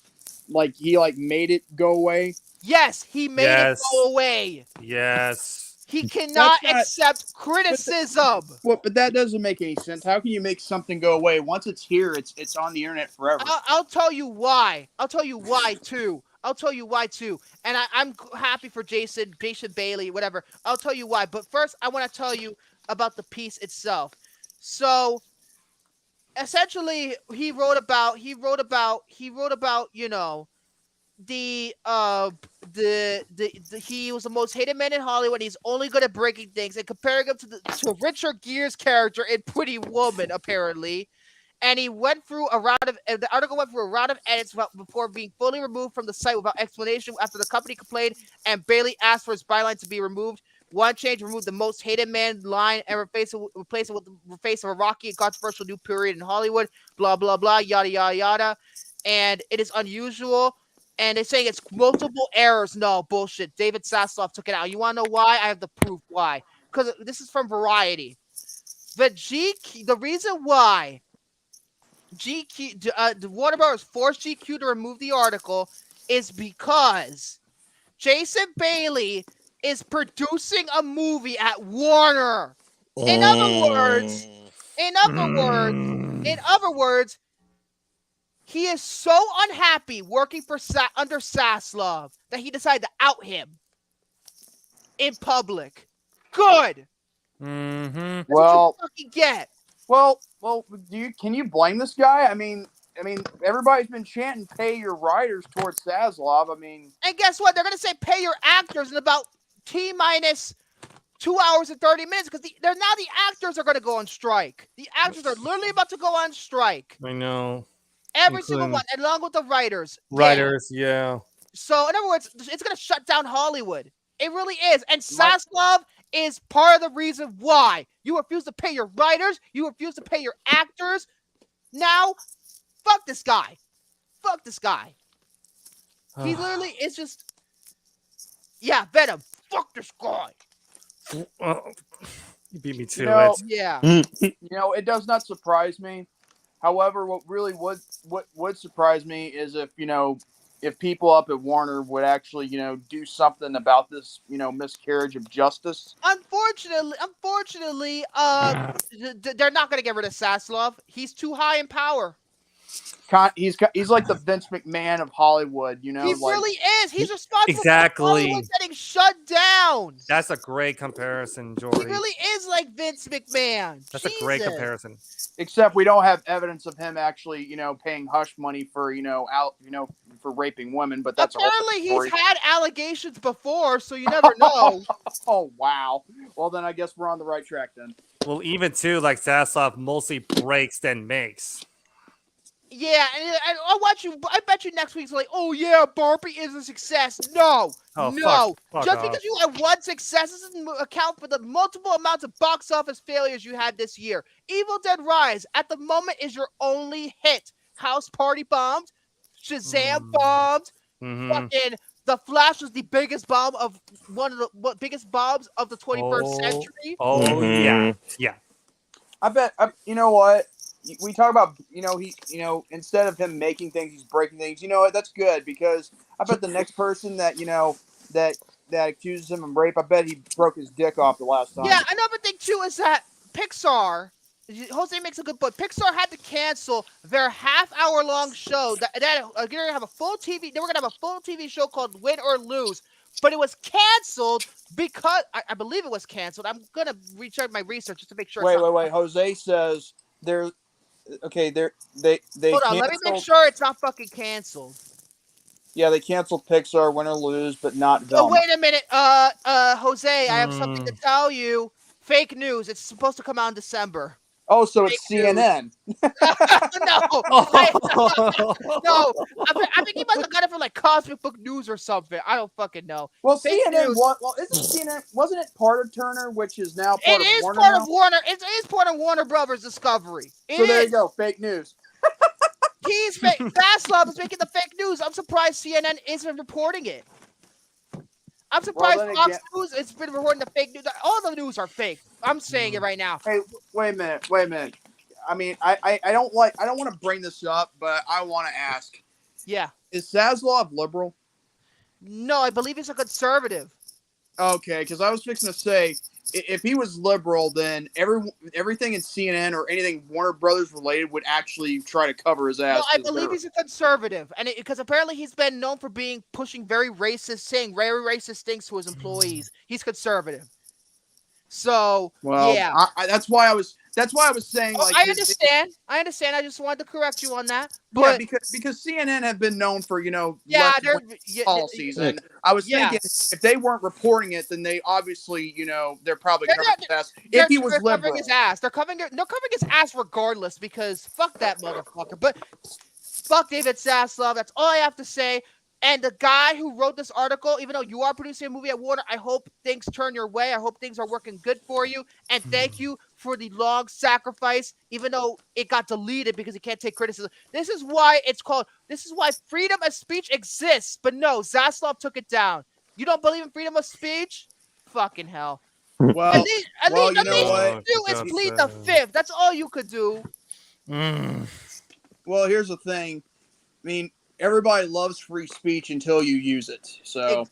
it go away? Yes, he made it go away. Yes. He cannot accept criticism. But that doesn't make any sense. How can you make something go away? Once it's here, it's on the internet forever. I'll tell you why. I'll tell you why too. And I'm happy for Jason Bailey, whatever. I'll tell you why. But first, I want to tell you about the piece itself. So, essentially, he wrote about he was the most hated man in Hollywood. He's only good at breaking things, and comparing him to Richard Gere's character in Pretty Woman, apparently. And the article went through a round of edits before being fully removed from the site without explanation after the company complained and Bailey asked for his byline to be removed. One change removed the most hated man line and replaced it with the face of a rocky and controversial new period in Hollywood. Blah blah blah, yada yada yada. And it is unusual. And they're saying it's multiple errors. No, bullshit. David Zaslav took it out. You want to know why? I have the proof why. Because this is from Variety. The reason why the Warner Bros. Forced GQ to remove the article is because Jason Bailey is producing a movie at Warner. In other words, he is so unhappy working under Zaslav that he decided to out him in public. Good. Mm-hmm. That's what you fucking get. Well, can you blame this guy? I mean, everybody's been chanting "pay your writers" towards Zaslav. And guess what? They're gonna say pay your actors in about T-minus 2 hours and 30 minutes because the actors are gonna go on strike. The actors are literally about to go on strike. I know. Every single one, along with the writers. Yeah. So, in other words, it's going to shut down Hollywood. It really is. And Zaslav is part of the reason why. You refuse to pay your writers. You refuse to pay your actors. Now, fuck this guy. He literally is just... Yeah, Venom. Fuck this guy. You beat me to it. Yeah. It does not surprise me. However, what really would surprise me is if people up at Warner would actually, do something about this, miscarriage of justice. Unfortunately, they're not going to get rid of Zaslav. He's too high in power. He's like the Vince McMahon of Hollywood, He really is. He's responsible exactly. for Hollywood getting shut down. That's a great comparison, Jory. He really is like Vince McMahon. That's a great comparison. Except we don't have evidence of him actually, paying hush money for, for raping women. But that's apparently he's had allegations before, so you never know. Oh wow. Well then, I guess we're on the right track then. Well, even too, like Zaslav mostly breaks than makes. Yeah, and I bet you next week's like, oh yeah, Barbie is a success. No. Fuck Just off. because you had one success doesn't account for the multiple amounts of box office failures you had this year. Evil Dead Rise, at the moment, is your only hit. House Party bombed. Shazam bombed. Fucking The Flash was the biggest bomb of one of the biggest bombs of the 21st century. Yeah. I bet. You know what? We talk about, instead of him making things, he's breaking things. You know what? That's good, because I bet the next person that that accuses him of rape, I bet he broke his dick off the last time. Yeah, another thing too is that Pixar. Jose makes a good point. Pixar had to cancel their half-hour-long show. That they're gonna have a full TV. They were gonna have a full TV show called Win or Lose, but it was canceled because I believe it was canceled. I'm gonna recheck my research just to make sure. Wait. Jose says they're okay. They hold on. Let me make sure it's not fucking canceled. Yeah, they canceled Pixar Win or Lose, but not Oh, Velma. wait a minute. Jose, I have something to tell you. Fake news. It's supposed to come out in December. Oh, so it's CNN. No. No. I think he must have got it from like Cosmic Book News or something. I don't fucking know. Well, Fake CNN. news. Well, isn't CNN? Wasn't it part of Turner, which is now part It of is Warner? part now? of Warner. It is part of Warner Brothers Discovery. So there you go. Fake news. He's Zaslav is making the fake news. I'm surprised CNN isn't reporting it. I'm surprised Fox News has been reporting the fake news. All the news are fake. I'm saying it right now. Hey, wait a minute. I mean, I don't want to bring this up, but I want to ask. Yeah. Is Zaslav liberal? No, I believe he's a conservative. Okay, because I was fixing to say, if he was liberal, then everything in CNN or anything Warner Brothers related would actually try to cover his ass. No, I believe he's a conservative, and because apparently he's been known for pushing very racist, saying very racist things to his employees. He's conservative. So, yeah, that's why I was saying. Like, I understand. I just wanted to correct you on that. But yeah, because CNN have been known for policies, and I was thinking if they weren't reporting it, then they obviously they're probably covering his ass. If he was liberal, covering his ass, they're covering his ass regardless, because fuck that motherfucker. But fuck David Zaslav. That's all I have to say. And the guy who wrote this article, even though you are producing a movie at Warner, I hope things turn your way. I hope things are working good for you. And thank you for the long sacrifice, even though it got deleted because he can't take criticism. This is why freedom of speech exists. But no, Zaslav took it down. You don't believe in freedom of speech? Fucking hell. Well, at least you know what? do is plead the fifth. That's all you could do. Well, here's the thing. I mean, everybody loves free speech until you use it. So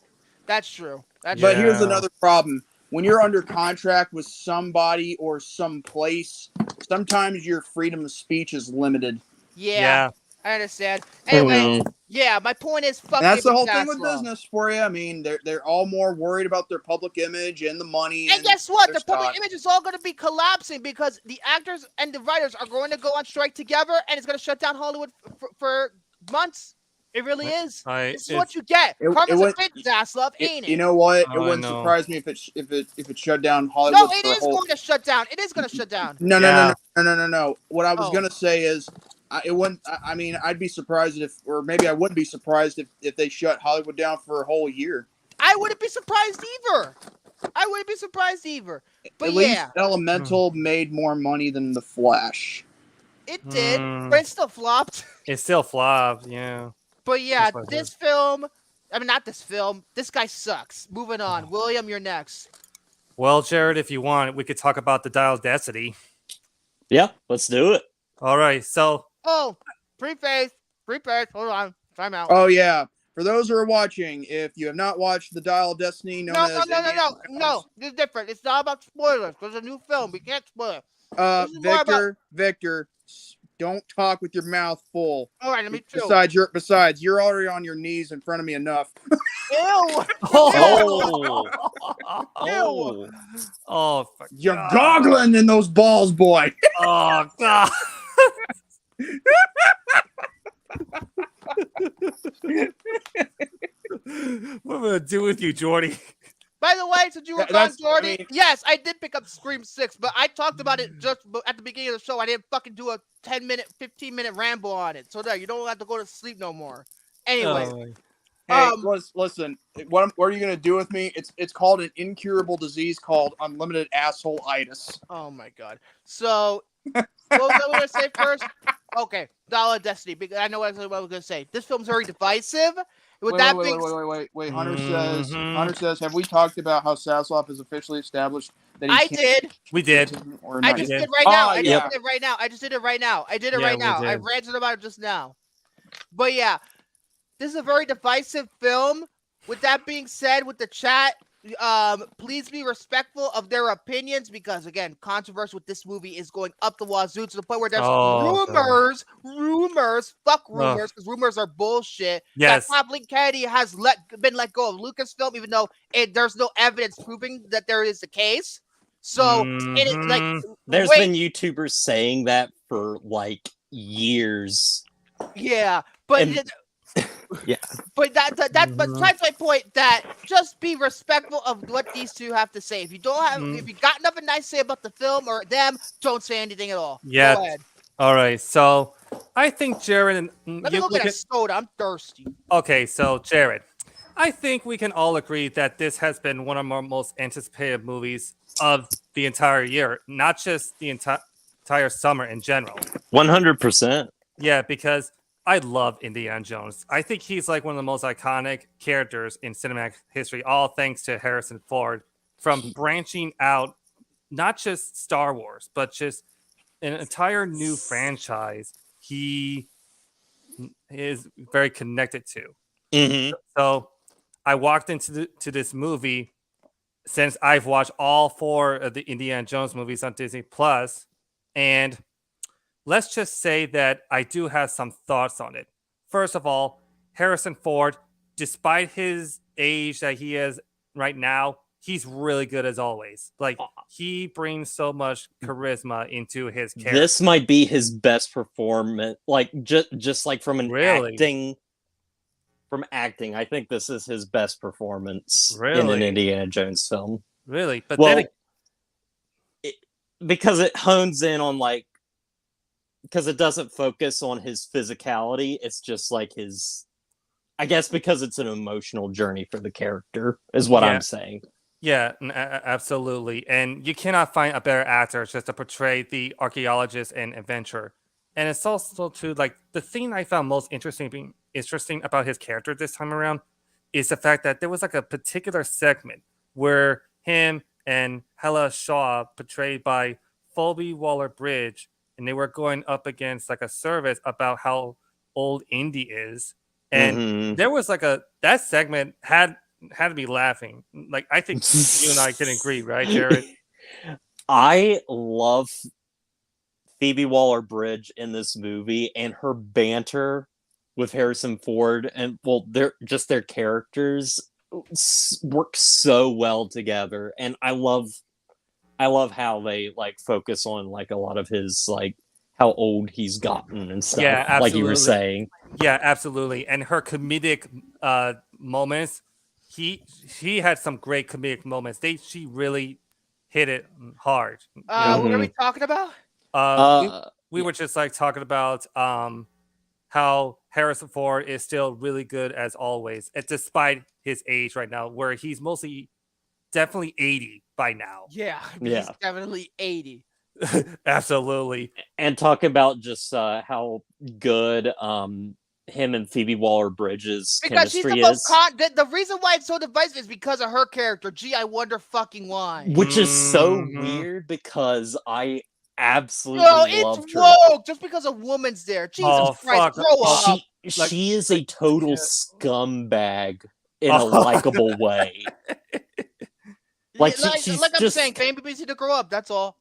that's true. But here's another problem. When you're under contract with somebody or some place, sometimes your freedom of speech is limited. Yeah. I understand. Anyway, my point is, fuck. That's the whole thing with business for you. I mean, they're all more worried about their public image and the money. And guess what? The public image is all going to be collapsing because the actors and the writers are going to go on strike together, and it's going to shut down Hollywood for months. It really is. This is what you get. Karma's a bitch, Zaslav, ain't it? You know what? It wouldn't surprise me if it shut down Hollywood. No, it is going to shut down. It is going to shut down. No. What I was going to say is, it wouldn't. I mean, I'd be surprised or maybe I wouldn't be surprised if they shut Hollywood down for a whole year. I wouldn't be surprised either. But at least Elemental made more money than The Flash. It did, but it still flopped. It still flopped, yeah. But yeah, this film. I mean, not this film. This guy sucks. Moving on. William, you're next. Well, Jared, if you want, we could talk about the Dial of Destiny. Yeah, let's do it. All right, so. Oh, preface. Hold on. Time out. Oh, yeah. For those who are watching, if you have not watched The Dial of Destiny, No. This is different. It's not about spoilers because it's a new film. We can't spoil it. Victor, don't talk with your mouth full. All right, let me chill. Besides, you're already on your knees in front of me enough. Ew. Oh. Oh, you're goggling in those balls, boy. Oh, God. What am I gonna do with you, Jordy? By the way, since you were gone, Jordy, yes, I did pick up Scream 6, but I talked about it just at the beginning of the show. I didn't fucking do a 10-minute, 15-minute ramble on it. So there, you don't have to go to sleep no more. Anyway. Hey, listen, what are you going to do with me? It's called an incurable disease called unlimited asshole-itis. Oh, my God. So, what was I going to say first? Okay, Dial of Destiny, because I know exactly what I was going to say. This film's very divisive, With wait, that wait, being, wait. Hunter says, Mhm. have we talked about how Sasloff has officially established that he I can't did. We did. or I not just yet? did right now. Oh, I yeah. just did it right now. I just did it right now. I did it Yeah, right we now. I did. ranted about it just now. But yeah, this is a very divisive film. With that being said, with the chat, please be respectful of their opinions because again, controversy with this movie is going up the wazoo to the point where there's Oh, God. rumors, fuck Ugh. rumors, because rumors are bullshit. Yes. That Kathleen Kennedy has been let go of Lucasfilm, even though there's no evidence proving that there is the case. So like, Mhm. There's wait, been YouTubers saying that for like years. yeah, but And- Yeah. But that's Mhm. my point. That just be respectful of what these two have to say. If you don't have, Mm. if you got nothing nice to say about the film or them, don't say anything at all. Yeah. Go ahead. All right. So I think Jared and Let me go get a soda. I'm thirsty. Okay, so Jared, I think we can all agree that this has been one of our most anticipated movies of the entire year, not just the entire summer in general. 100%. Yeah, because I love Indiana Jones. I think he's like one of the most iconic characters in cinematic history, all thanks to Harrison Ford from branching out not just Star Wars, but just an entire new franchise he is very connected to. Mm-hmm. So I walked into this movie since I've watched all 4 of the Indiana Jones movies on Disney Plus, and let's just say that I do have some thoughts on it. First of all, Harrison Ford, despite his age that he is right now, he's really good as always. Like he brings so much charisma into his character. This might be his best performance, like just like from an acting. From acting, I think this is his best performance in an Indiana Jones film. Really? But well, then because it hones in on like, because it doesn't focus on his physicality. It's just like his, I guess because it's an emotional journey for the character is what I'm saying. Yeah, absolutely. And you cannot find a better actor just to portray the archaeologist and adventurer. And it's also too like the thing I found most interesting about his character this time around is the fact that there was like a particular segment where him and Hella Shaw, portrayed by Phoebe Waller-Bridge, and they were going up against like a service about how old Indy is. And there was like that segment had to be laughing. Like I think you and I can agree, right, Jared? I love Phoebe Waller-Bridge in this movie and her banter with Harrison Ford, and well, their characters work so well together, and I love how they like focus on like a lot of his like how old he's gotten and stuff. Yeah, absolutely. Like you were saying. Yeah, absolutely. And her comedic moments, he had some great comedic moments. She really hit it hard. What are we talking about? We were just like talking about how Harrison Ford is still really good as always, and despite his age right now, where he's definitely 80 by now. Yeah, he's definitely 80. Absolutely. And talk about just how good him and Phoebe Waller-Bridge's because chemistry she's the is. The reason why it's so divisive is because of her character. Gee, I wonder fucking why. Which is so weird because I absolutely loved her. Woke just because a woman's there. Jesus Christ, grow up. She is a total scumbag in a likable way. Like I'm saying, baby needs to grow up. That's all.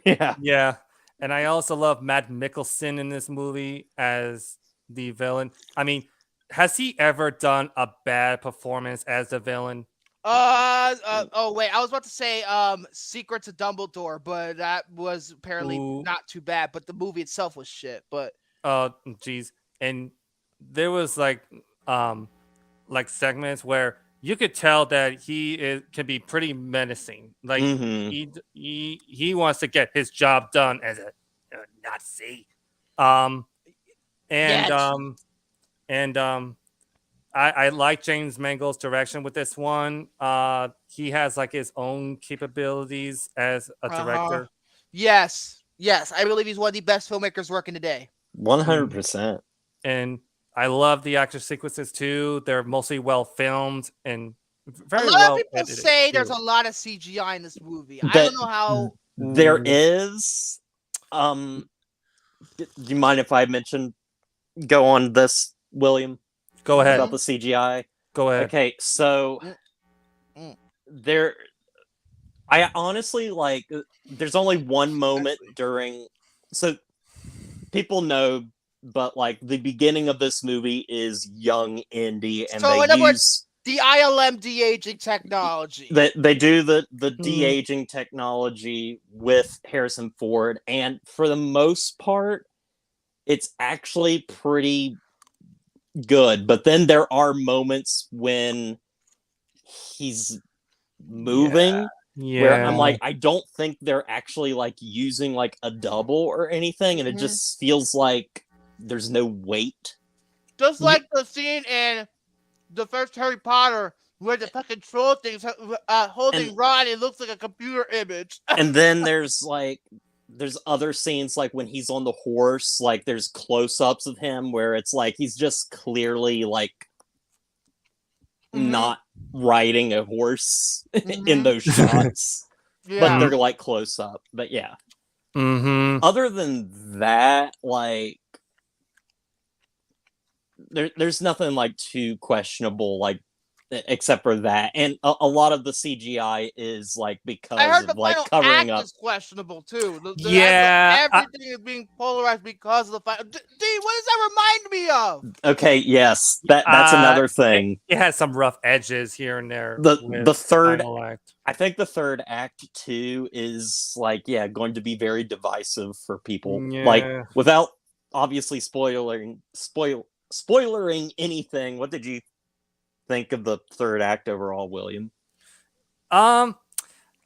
Yeah. And I also love Matt Mikkelsen in this movie as the villain. I mean, has he ever done a bad performance as the villain? Oh wait, I was about to say Secrets of Dumbledore, but that was apparently not too bad. But the movie itself was shit. But geez, and there was like segments where you could tell that he can be pretty menacing. Like he wants to get his job done as a Nazi. I like James Mangold's direction with this one. He has like his own capabilities as a director. Yes, I believe he's one of the best filmmakers working today. 100%. And I love the action sequences too. They're mostly well filmed and very a lot well of people edited, say too. there's a lot of CGI in this movie. I That- don't know how. There Ooh. is. Do you mind if I go on this, William? Go ahead. About the CGI? Go ahead. Okay, so there. I honestly like. There's only one moment during. So people know, but like the beginning of this movie is young Indy, and So, they in other use. words, the ILM de-aging technology. They do the de-aging technology with Harrison Ford, and for the most part, it's actually pretty good. But then there are moments when he's moving where I'm like, I don't think they're actually like using like a double or anything, and it just feels like there's no weight. Just like the scene in the first Harry Potter where the fucking troll thing's holding Ron, it looks like a computer image. And then there's other scenes like when he's on the horse, like there's close-ups of him where it's like he's just clearly like not riding a horse in those shots. But they're like close up. But yeah. Other than that, like there's nothing like too questionable, like except for that, and a lot of the CGI is like because I heard the of like final covering act up. is questionable too. Everything is being polarized because of the final. D, what does that remind me of? Okay, yes, that's another thing. It has some rough edges here and there. The third final act. I think the third act too is like going to be very divisive for people. Like without obviously spoiling anything. What did you think of the third act overall, William? I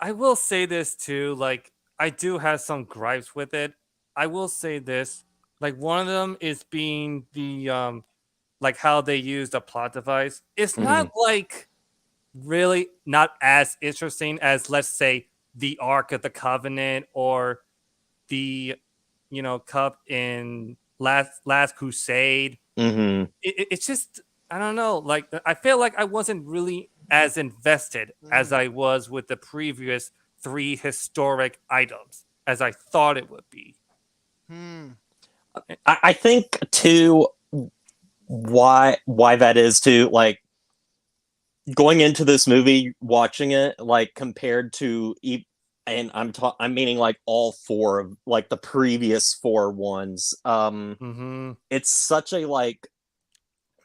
will say this too. Like, I do have some gripes with it. I will say this. Like, one of them is being the like how they use the plot device. It's not like really not as interesting as, let's say, the Ark of the Covenant or the Cup in Last Crusade. It's just, I don't know. Like, I feel like I wasn't really as invested as I was with the previous 3 historic items as I thought it would be. I think too why that is too, like going into this movie, watching it, like compared to and I'm meaning like all 4 of like the previous 4 ones. It's such a like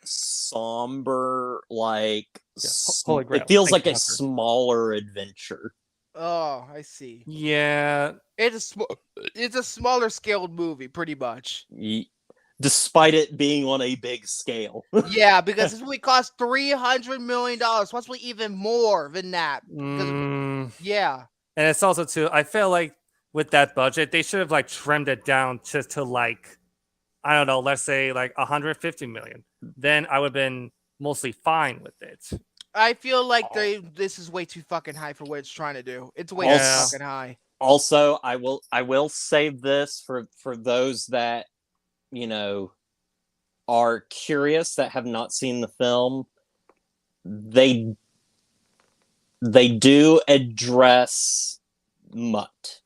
somber, like it feels like a smaller adventure. Oh, I see. Yeah, it's a smaller scaled movie, pretty much. Despite it being on a big scale. Yeah, because this movie cost $300 million, possibly even more than that. Yeah. And it's also too, I feel like with that budget, they should have like trimmed it down just to like, I don't know, let's say like 150 million. Then I would have been mostly fine with it. I feel like this is way too fucking high for what it's trying to do. It's way too fucking high. Also, I will say this for those that are curious, that have not seen the film. They do address Mutt.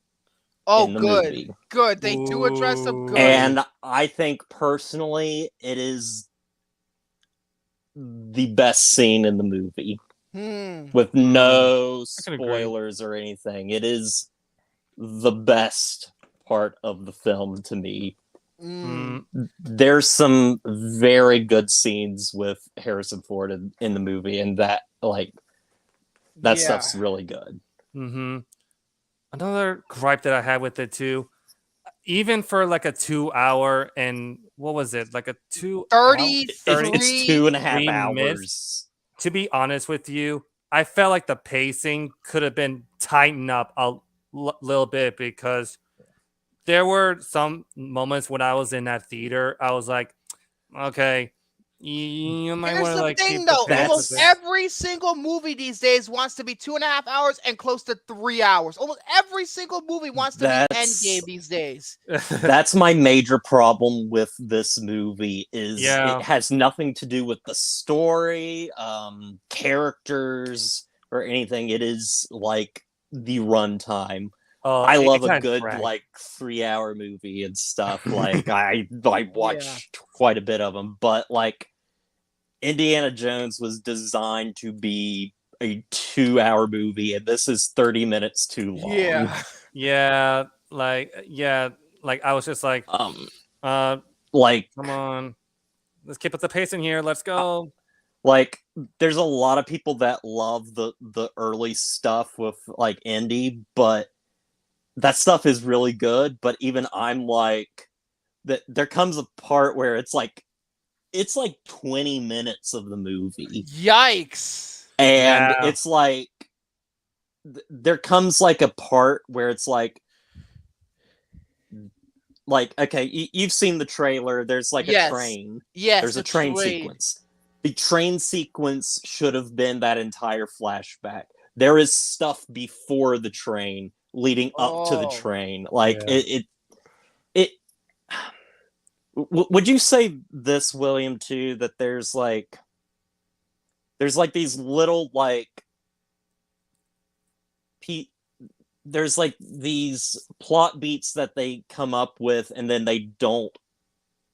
Oh, in the good. movie. Good. They do address them good. And I think personally it is the best scene in the movie. With no spoilers or anything. It is the best part of the film to me. There's some very good scenes with Harrison Ford in the movie, and that stuff's really good. Another gripe that I had with it too, even for like a 2 hour and what was it, like a 30 it's 2.5 hours. To be honest with you, I felt like the pacing could have been tightened up a little bit, because there were some moments when I was in that theater, I was like, okay, You might Here's want to the like thing, keep though. the pace Almost with it. every single movie these days wants to be 2.5 hours and close to 3 hours. Almost every single movie wants to be Endgame these days. That's my major problem with this movie is Yeah. it has nothing to do with the story, characters, or anything. It is like the runtime. I love a good like 3-hour movie and stuff. Like I watched quite a bit of them, but like Indiana Jones was designed to be a 2-hour movie, and this is 30 minutes too long. Like I was just like, like come on, let's keep up the pace in here. Let's go. Like there's a lot of people that love the early stuff with like Indy, but that stuff is really good. But even I'm like that. There comes a part where it's like 20 minutes of the movie. Yikes! And it's like there comes like a part where it's like okay, you've seen the trailer. There's like a train. Yes, there's a train sequence. The train sequence should have been that entire flashback. There is stuff before the train leading up to the train. Like it would you say this, William, too, that there's like these little like there's like these plot beats that they come up with and then they don't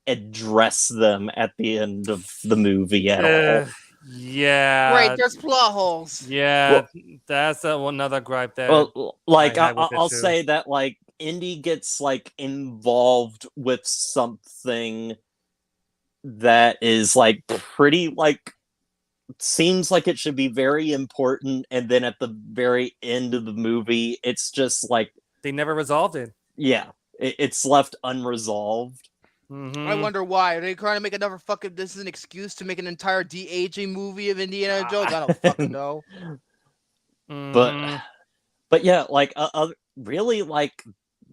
address them at the end of the movie at all. Yeah. Right, there's plot holes. Yeah, that's another gripe there. Well, like I'll say that like Indy gets like involved with something that is like pretty like seems like it should be very important, and then at the very end of the movie it's just like they never resolved it. Yeah, it's left unresolved. I wonder why. Are they trying to make another fucking? This is an excuse to make an entire de-aging movie of Indiana Jones. I don't fucking know. But yeah, like really like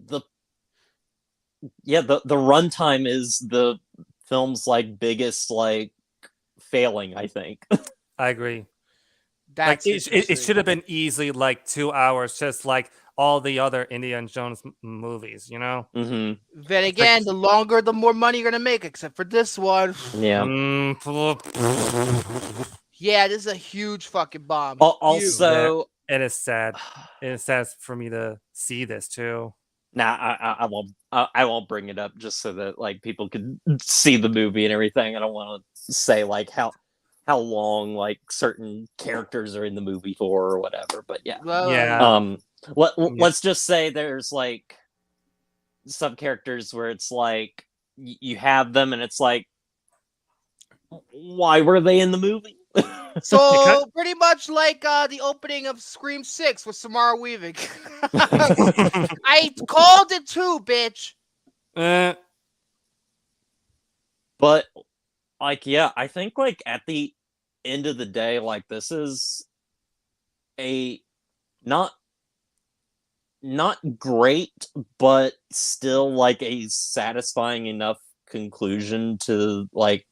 the runtime is the film's like biggest like failing, I think. I agree. That's like it should have been easily like 2 hours, just like all the other Indiana Jones movies, you know. Then again, the longer, the more money you're gonna make. Except for this one. Yeah. Yeah, this is a huge fucking bomb. Also, it is sad. It is sad for me to see this too. Nah, I won't bring it up just so that like people can see the movie and everything. I don't want to say like how long like certain characters are in the movie for or whatever. But yeah, let's just say there's like some characters where it's like you have them and it's like, why were they in the movie? So pretty much like the opening of Scream 6 with Samara Weaving. I called it too, bitch. But like, yeah, I think like at the end of the day, like this is a not great, but still like a satisfying enough conclusion to like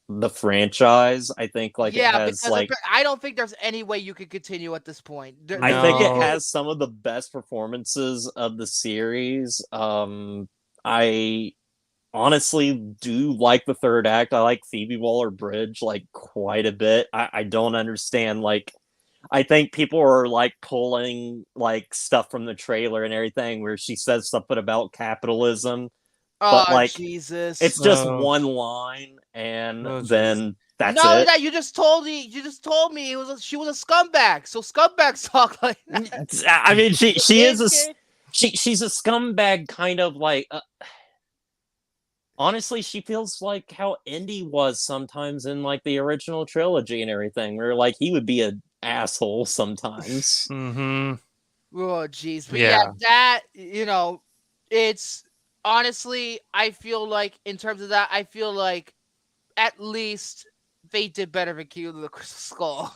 the franchise. I think like it has like I don't think there's any way you could continue at this point. I think it has some of the best performances of the series. I honestly do like the third act. I like Phoebe Waller-Bridge like quite a bit. I don't understand like I think people are like pulling like stuff from the trailer and everything where she says something about capitalism. But like Jesus. It's just one line and then that's no, it. that you just told me she was a scumbag. So scumbags talk like that. I mean she is a she's a scumbag kind of like honestly, she feels like how Indy was sometimes in like the original trilogy and everything, where like he would be an asshole sometimes. Oh jeez. But yeah, that it's honestly, I feel like in terms of that, I feel like at least they did better than Key to the Crystal Skull.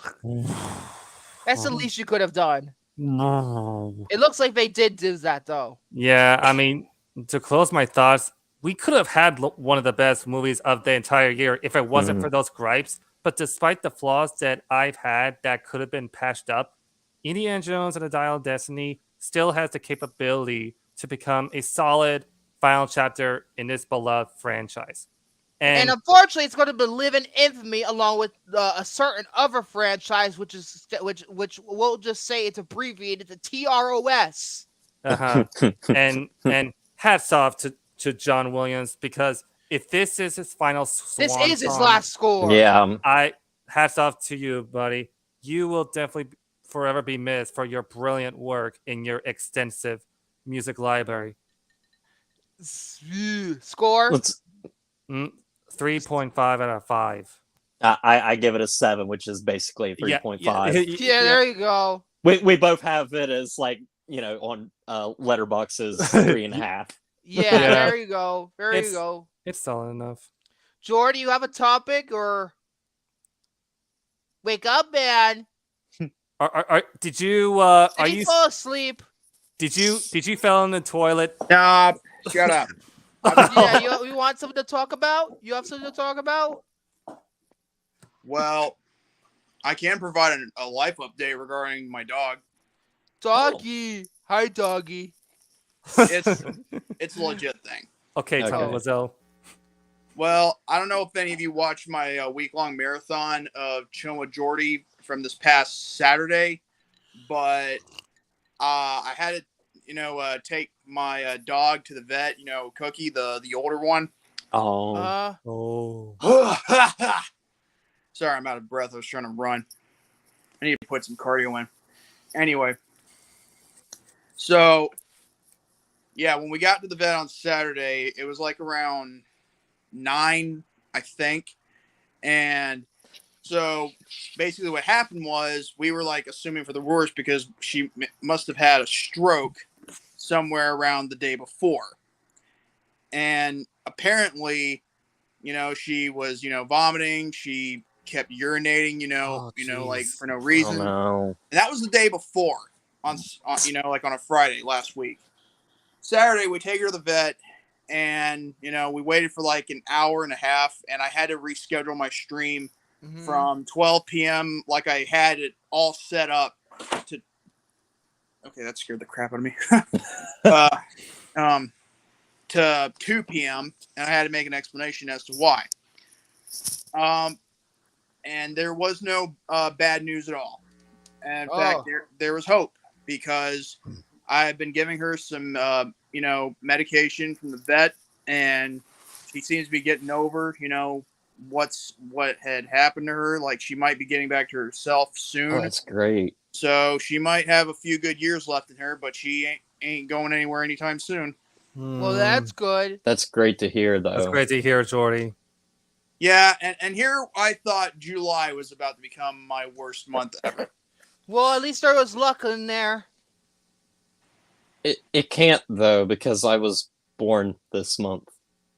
That's the least you could have done. No. It looks like they did do that though. Yeah, I mean, to close my thoughts, we could have had one of the best movies of the entire year if it wasn't for those gripes. But despite the flaws that I've had that could have been patched up, Indiana Jones and the Dial of Destiny still has the capability to become a solid final chapter in this beloved franchise. And unfortunately, it's going to live in infamy along with a certain other franchise, which we'll just say it's abbreviated to TROS. And hats off to John Williams, because if this is his final swan this is his song, last score. Yeah. Hats off to you, buddy. You will definitely forever be missed for your brilliant work in your extensive music library. Score? 3.5 out of 5. I give it a 7, which is basically 3.5. Yeah, there you go. We both have it as like, on Letterboxd's 3.5. Yeah, there you go. There you go. It's solid enough. Jordan, you have a topic or wake up, man? Did you Did you fall asleep? Did you fell in the toilet? Nah, shut up. Yeah, you want something to talk about? You have something to talk about? Well, I can provide a life update regarding my dog. Doggy. Hi, doggy. It's a legit thing. Okay, Tommy Wiseau. Well, I don't know if any of you watched my week-long marathon of Chilling with Jordy from this past Saturday, but I had to, take my dog to the vet. Cookie, the older one. Sorry, I'm out of breath. I was trying to run. I need to put some cardio in. Anyway, so yeah, when we got to the vet on Saturday, it was like around 9, I think. And so basically what happened was we were like assuming for the worst because she must have had a stroke somewhere around the day before. And apparently, she was, vomiting. She kept urinating, like for no reason. Oh, no. And that was the day before on like on a Friday last week. Saturday, we take her to the vet. And, we waited for like an hour and a half, and I had to reschedule my stream from 12 p.m. like I had it all set up to. Okay, that scared the crap out of me. To 2 p.m. and I had to make an explanation as to why. And there was no bad news at all. And in fact, there was hope because I've been giving her some, medication from the vet, and she seems to be getting over, what had happened to her. Like she might be getting back to herself soon. Oh, that's great. So she might have a few good years left in her, but she ain't going anywhere anytime soon. Well, that's good. That's great to hear, though. That's great to hear, Jordy. Yeah, and here I thought July was about to become my worst month ever. Well, at least there was luck in there. It can't, though, because I was born this month.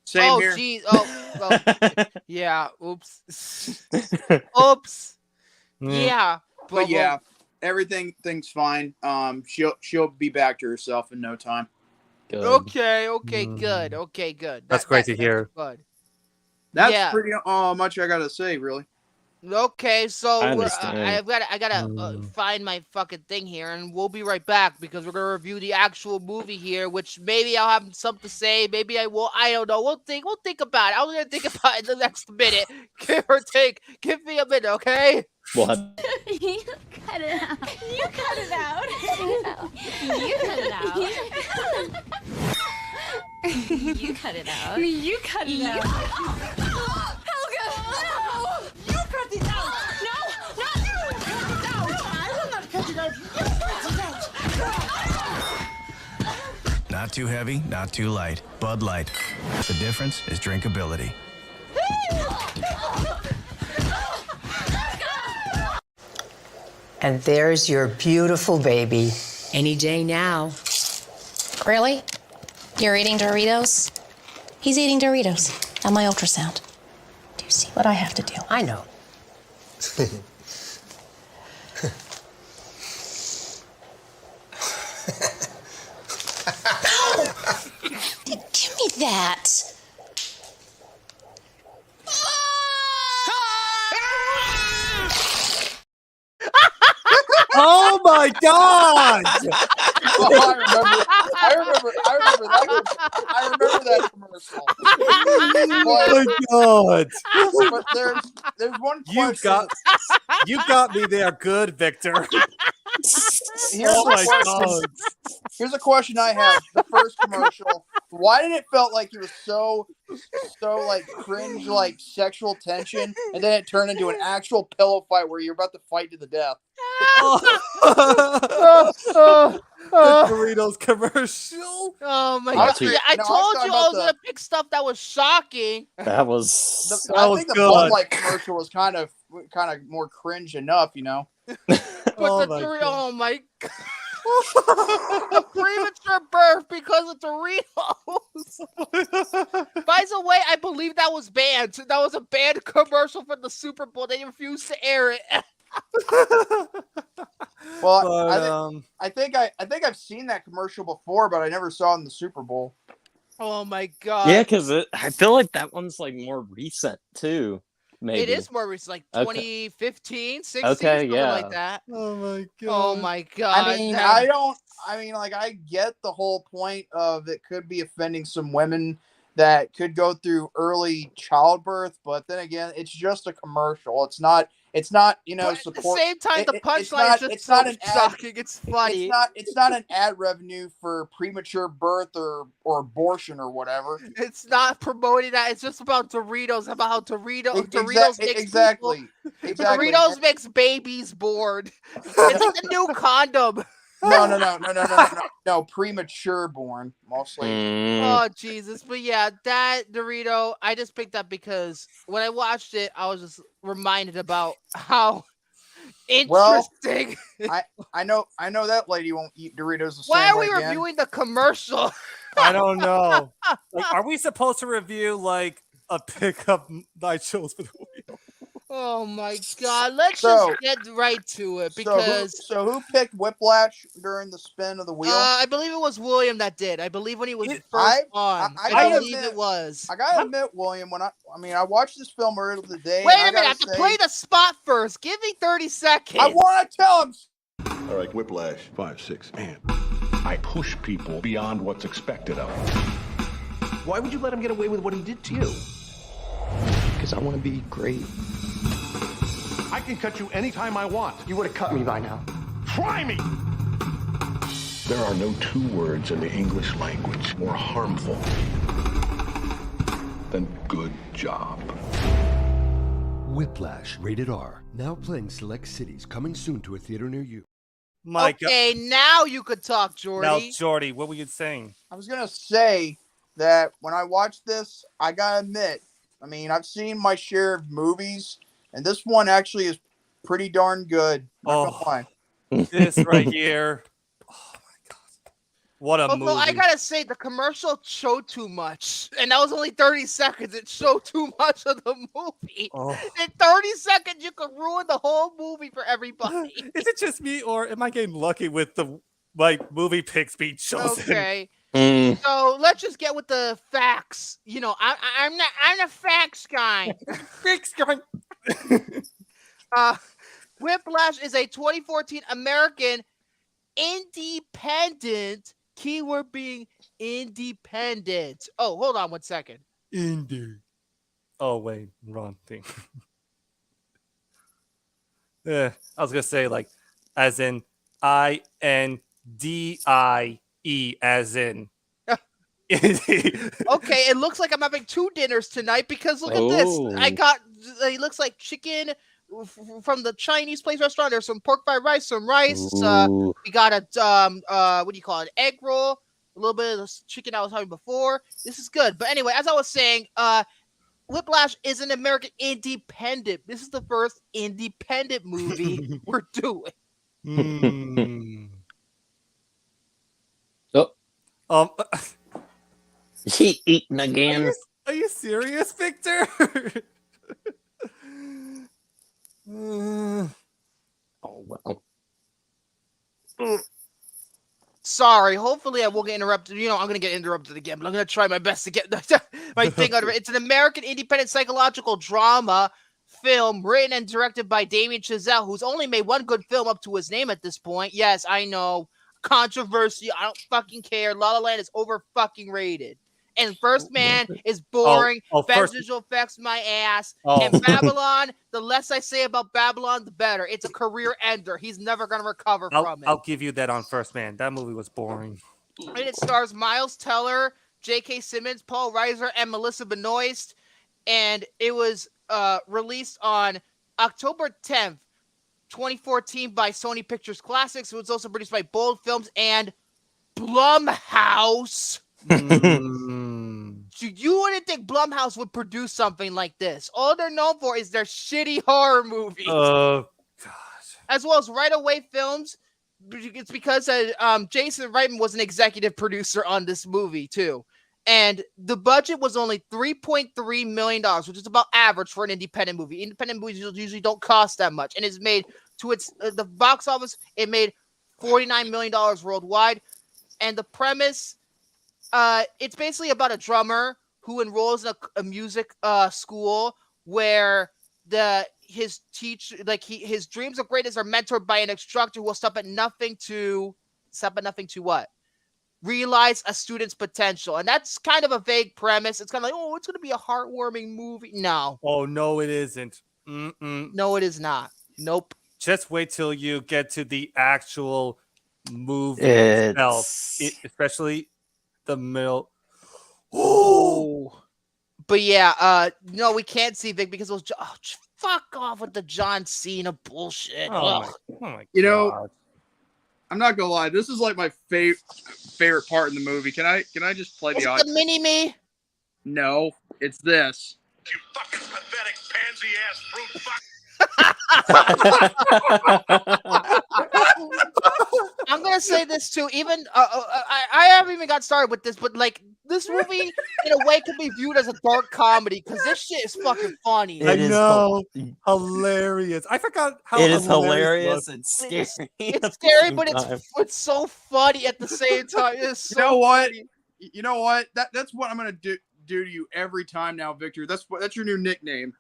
Same here. Geez. Oh, yeah. Oops. Oops. Yeah. But yeah, everything's fine. She'll be back to herself in no time. Good. Okay, good. Okay, good. That's great to hear. Good. That's pretty much I gotta say, really. Okay, so I understand. I gotta find my fucking thing here, and we'll be right back because we're gonna review the actual movie here. Which maybe I'll have something to say, maybe I will. I don't know. We'll think about it. I'm gonna think about it in the next minute, give or take. Give me a minute, okay? What? You cut it out. You cut it out. You cut it out. You cut it out. You cut it out. Helga, no! You cut it out. No, not you. Cut it out. I will not cut it out. You cut it out. Not too heavy, not too light. Bud Light. The difference is drinkability. And there's your beautiful baby. Any day now. Really? You're eating Doritos? He's eating Doritos on my ultrasound. Do you see what I have to do? I know. Give me that. my god! I remember that commercial. Oh my god! But there's one question. You got me there, good, Victor. Here's a question I have. The first commercial. Why did it felt like it was so like cringe, like sexual tension, and then it turned into an actual pillow fight where you're about to fight to the death? The Doritos commercial. Oh my god! I told you I was gonna pick stuff that was shocking. That was. I think the Bud Light commercial was kind of more cringe enough, you know. Oh my god! The premature birth because of Doritos. By the way, I believe that was banned. That was a banned commercial for the Super Bowl. They refused to air it. Well, I think I've seen that commercial before, but I never saw it in the Super Bowl. Oh my god! Yeah, because I feel like that one's like more recent too. Maybe. It is more recent, like 2015, 16, okay, something yeah. like that. Oh my god! Oh my god! I mean, like, I get the whole point of it could be offending some women that could go through early childbirth, but then again, it's just a commercial. It's not, you know, but at the same time, the punchline is just so shocking. It's funny. It's not an ad revenue for premature birth or abortion or whatever. It's not promoting that. It's just about Doritos. About how Doritos makes exactly. Doritos makes babies born. It's like the new condom. No, premature born mostly. Oh Jesus! But yeah, that Dorito, I just picked up because when I watched it, I was just reminded about how interesting. Well, I know that lady won't eat Doritos the Why same are we way again. reviewing the commercial? I don't know. Like, are we supposed to review like a pickup night shows for the wheel? Oh my god! Let's just get right to it because. So who picked Whiplash during the spin of the wheel? I believe it was William that did. I believe when he was first on. I believe it was. I gotta admit, William, I watched this film earlier today. Wait a minute! I have to play the spot first. Give me 30 seconds. I want to tell him. All right, Whiplash, 5, 6, and I push people beyond what's expected of them. Why would you let him get away with what he did to you? Because I want to be great. I can cut you anytime I want. You would have cut me by now. Try me! There are no two words in the English language more harmful than good job. Whiplash, rated R. Now playing select cities. Coming soon to a theater near you. Okay, now you could talk, Jordy. Now, Jordy, what were you saying? I was gonna say that when I watched this, I gotta admit, I mean, I've seen my share of movies, and this one actually is pretty darn good. Not gonna lie. This right here. Oh my god. What a movie. I gotta say, the commercial showed too much. And that was only 30 seconds. It showed too much of the movie. In 30 seconds, you could ruin the whole movie for everybody. Is it just me, or am I getting lucky with the movie picks being chosen? Okay. So let's just get with the facts. You know, I'm a facts guy. Facts guy. Whiplash is a 2014 American independent, keyword being independent. Oh, hold on 1 second. Indie. Oh, wait, wrong thing. I was going to say, like, as in INDIE, as in. Okay, it looks like I'm having 2 dinners tonight because look at this. I got, it looks like chicken from the Chinese place restaurant. There's some pork fried rice, some rice. We got a what do you call it? Egg roll, a little bit of the chicken I was having before. This is good. But anyway, as I was saying, Whiplash is an American independent. This is the first independent movie we're doing. He eating again. Are you serious, Victor? Oh well. Sorry. Hopefully, I won't get interrupted. You know, I'm gonna get interrupted again, but I'm gonna try my best to get my thing out of it. It's an American independent psychological drama film written and directed by Damien Chazelle, who's only made one good film up to his name at this point. Yes, I know. Controversy. I don't fucking care. La La Land is over fucking rated. And First Man is boring. Best visual effects, my ass. And Babylon, the less I say about Babylon, the better. It's a career ender. He's never going to recover from it. I'll give you that on First Man. That movie was boring. And it stars Miles Teller, J.K. Simmons, Paul Reiser, and Melissa Benoist. And it was released on October 10th, 2014 by Sony Pictures Classics. It was also produced by Bold Films and Blumhouse. You wouldn't think Blumhouse would produce something like this. All they're known for is their shitty horror movies. Oh, God. As well as Right Away Films. It's because Jason Reitman was an executive producer on this movie, too. And the budget was only $3.3 million, which is about average for an independent movie. Independent movies usually don't cost that much. And it's made to the box office, it made $49 million worldwide. And the premise, it's basically about a drummer who enrolls in a music school where his dreams of greatness are mentored by an instructor who will stop at nothing to what? Realize a student's potential. And that's kind of a vague premise. It's kind of like, oh, it's going to be a heartwarming movie. No. Oh, no, it isn't. No, it is not. Nope. Just wait till you get to the actual movie itself, especially the middle. Oh. But yeah, no, we can't see Vic because it was fuck off with the John Cena bullshit. Oh my you know, God. I'm not gonna lie. This is like my favorite part in the movie. Can I just play the audio? The mini-me? No, it's this. You fucking pathetic pansy ass fruit fuck. I'm gonna say this too. Even I haven't even got started with this, but like this movie in a way can be viewed as a dark comedy because this shit is fucking funny. I know, hilarious. I forgot how it is hilarious and scary. It's scary, but it's so funny at the same time. It's so you know what? funny. You know what? That's what I'm gonna do to you every time now, Victor. That's your new nickname.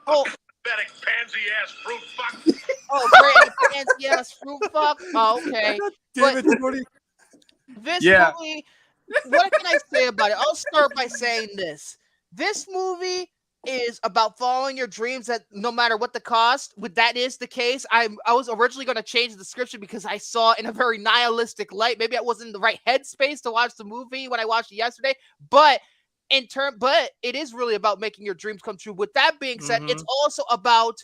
Oh. Pathetic pansy ass fruit fuck. Oh, great pansy ass fruit fuck. Oh, okay. But this movie, what can I say about it? I'll start by saying this. This movie is about following your dreams that no matter what the cost. That is the case. I was originally going to change the description because I saw it in a very nihilistic light. Maybe I wasn't in the right headspace to watch the movie when I watched it yesterday. But it is really about making your dreams come true. With that being said, it's also about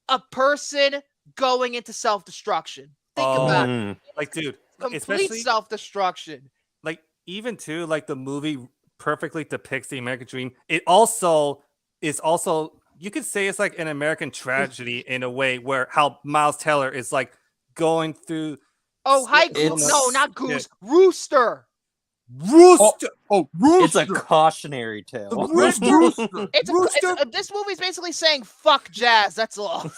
a person going into self-destruction. Think about it. Like, dude, complete self-destruction. Like, even too, like the movie perfectly depicts the American dream. It also is you could say it's like an American tragedy in a way where how Miles Teller is like going through. Oh, hi, Goose. No, not Goose. Yeah. Rooster. Rooster. It's a cautionary tale. Rooster. This movie's basically saying fuck jazz. That's all.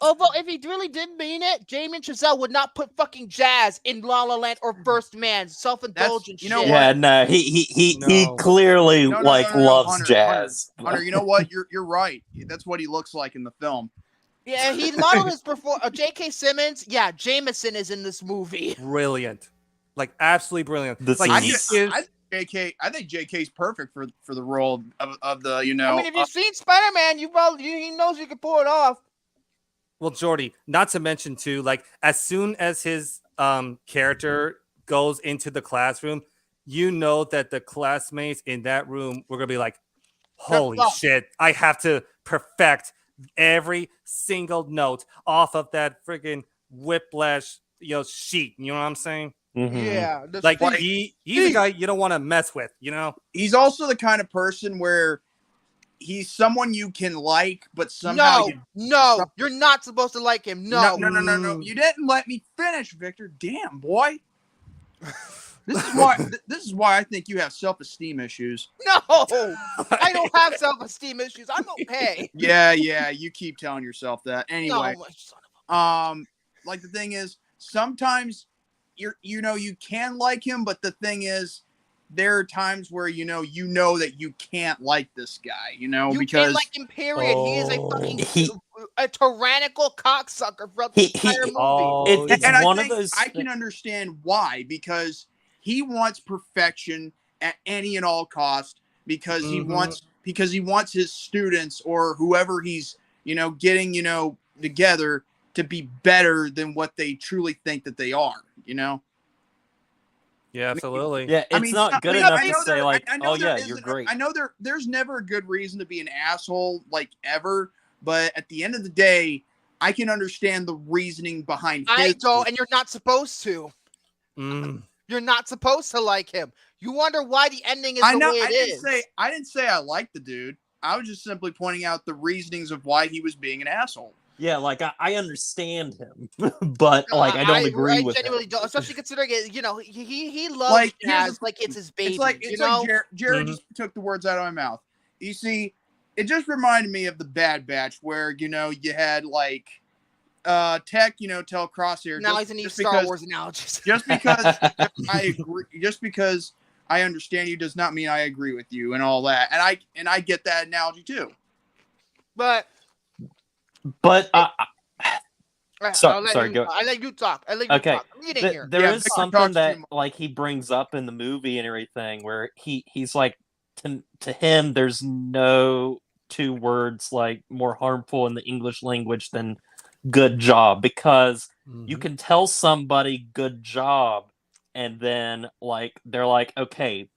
Although if he really did mean it, Damien Chazelle would not put fucking jazz in La La Land or First Man. Self-indulgent shit. Yeah, no, he clearly loves Hunter, jazz. Hunter, you know what? You're right. That's what he looks like in the film. Yeah, he modeled his J.K. Simmons. Yeah, Jameson is in this movie. Brilliant. Like absolutely brilliant. I think JK's perfect for the role of the, you know. I mean, if you've seen Spider-Man, he knows you can pull it off. Well, Jordy, not to mention too, like as soon as his character goes into the classroom, you know that the classmates in that room were gonna be like, holy shit, I have to perfect every single note off of that friggin' Whiplash, sheet. You know what I'm saying? Mm-hmm. Yeah, like he's a guy you don't want to mess with, you know. He's also the kind of person where he's someone you can like, but somehow you're not supposed to like him. No. You didn't let me finish, Victor. Damn, boy. This is why I think you have self-esteem issues. No, I don't have self-esteem issues. I'm okay. Yeah, you keep telling yourself that. Anyway, like the thing is, sometimes you can like him, but the thing is, there are times where you know that you can't like this guy, You because can't like him. Period. He is a fucking a tyrannical cocksucker throughout the entire movie. And I can understand why, because he wants perfection at any and all cost, because he wants his students or whoever he's getting together to be better than what they truly think that they are. Yeah, absolutely. Yeah, it's not good enough to say like, oh yeah, you're great. I know there's never a good reason to be an asshole, like, ever, but at the end of the day, I can understand the reasoning behind his. I don't, and you're not supposed to. You're not supposed to like him. You wonder why the ending is the way it is. I didn't say I liked the dude. I was just simply pointing out the reasonings of why he was being an asshole. Yeah, like I understand him, but like I don't agree with genuinely him. don't, especially considering it. He loves jazz like it's his baby. It's like Jared just took the words out of my mouth. You see, it just reminded me of the Bad Batch, where you had like Tech, tell Crosshair. Now he's in these Star Wars analogies. Just because I agree, just because I understand you does not mean I agree with you and all that. And I get that analogy too. But sorry, go. I let you talk. I'm eating here. There is something that like he brings up in the movie and everything where he's like to him there's no two words like more harmful in the English language than good job, because you can tell somebody good job and then like they're like, okay,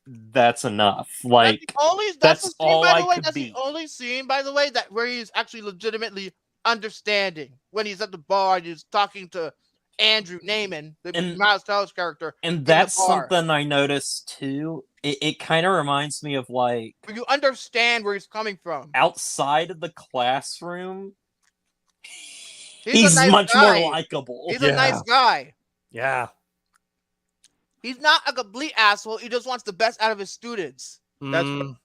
that's enough. Like that's all I could be. That's the only scene, by the way, that where he's actually legitimately understanding, when he's at the bar and he's talking to Andrew Naaman, Miles Teller's character. And that's something I noticed too. It kind of reminds me of like you understand where he's coming from. Outside of the classroom, he's nice much guy. more likable. He's a nice guy. Yeah. He's not a complete asshole. He just wants the best out of his students. That's what,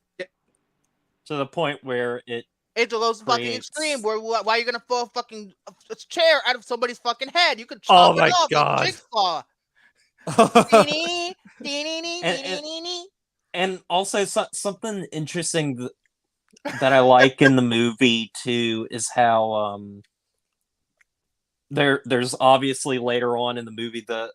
to the point where it's the most fucking extreme. Where why are you gonna throw a chair out of somebody's fucking head? You could chop it off like Jigsaw. And also something interesting that I like in the movie too is how there's obviously later on in the movie the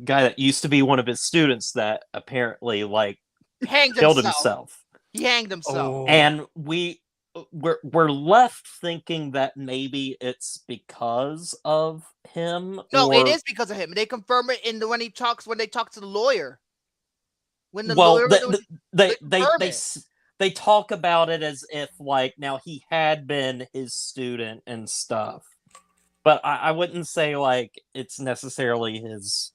guy that used to be one of his students that apparently like killed himself. He hanged himself. And we're left thinking that maybe it's because of him. No, it is because of him. They confirm it when they talk to the lawyer. When the lawyer they talk about it as if like now he had been his student and stuff. But I wouldn't say like it's necessarily his.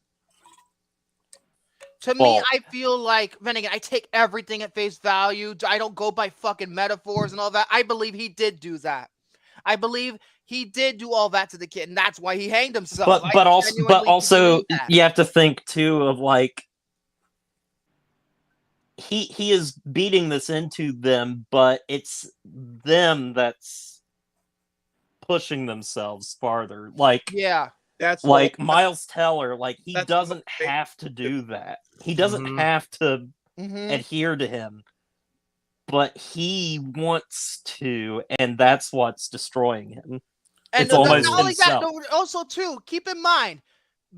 To me, I feel like, then again, I take everything at face value. I don't go by fucking metaphors and all that. I believe he did do that. I believe he did do all that to the kid, and that's why he hanged himself. But also, you have to think too of like he is beating this into them, but it's them that's pushing themselves farther. Like that's like Miles Teller, like he doesn't have to do that. He doesn't have to adhere to him, but he wants to, and that's what's destroying him. And it's almost not only himself. that, also too, keep in mind,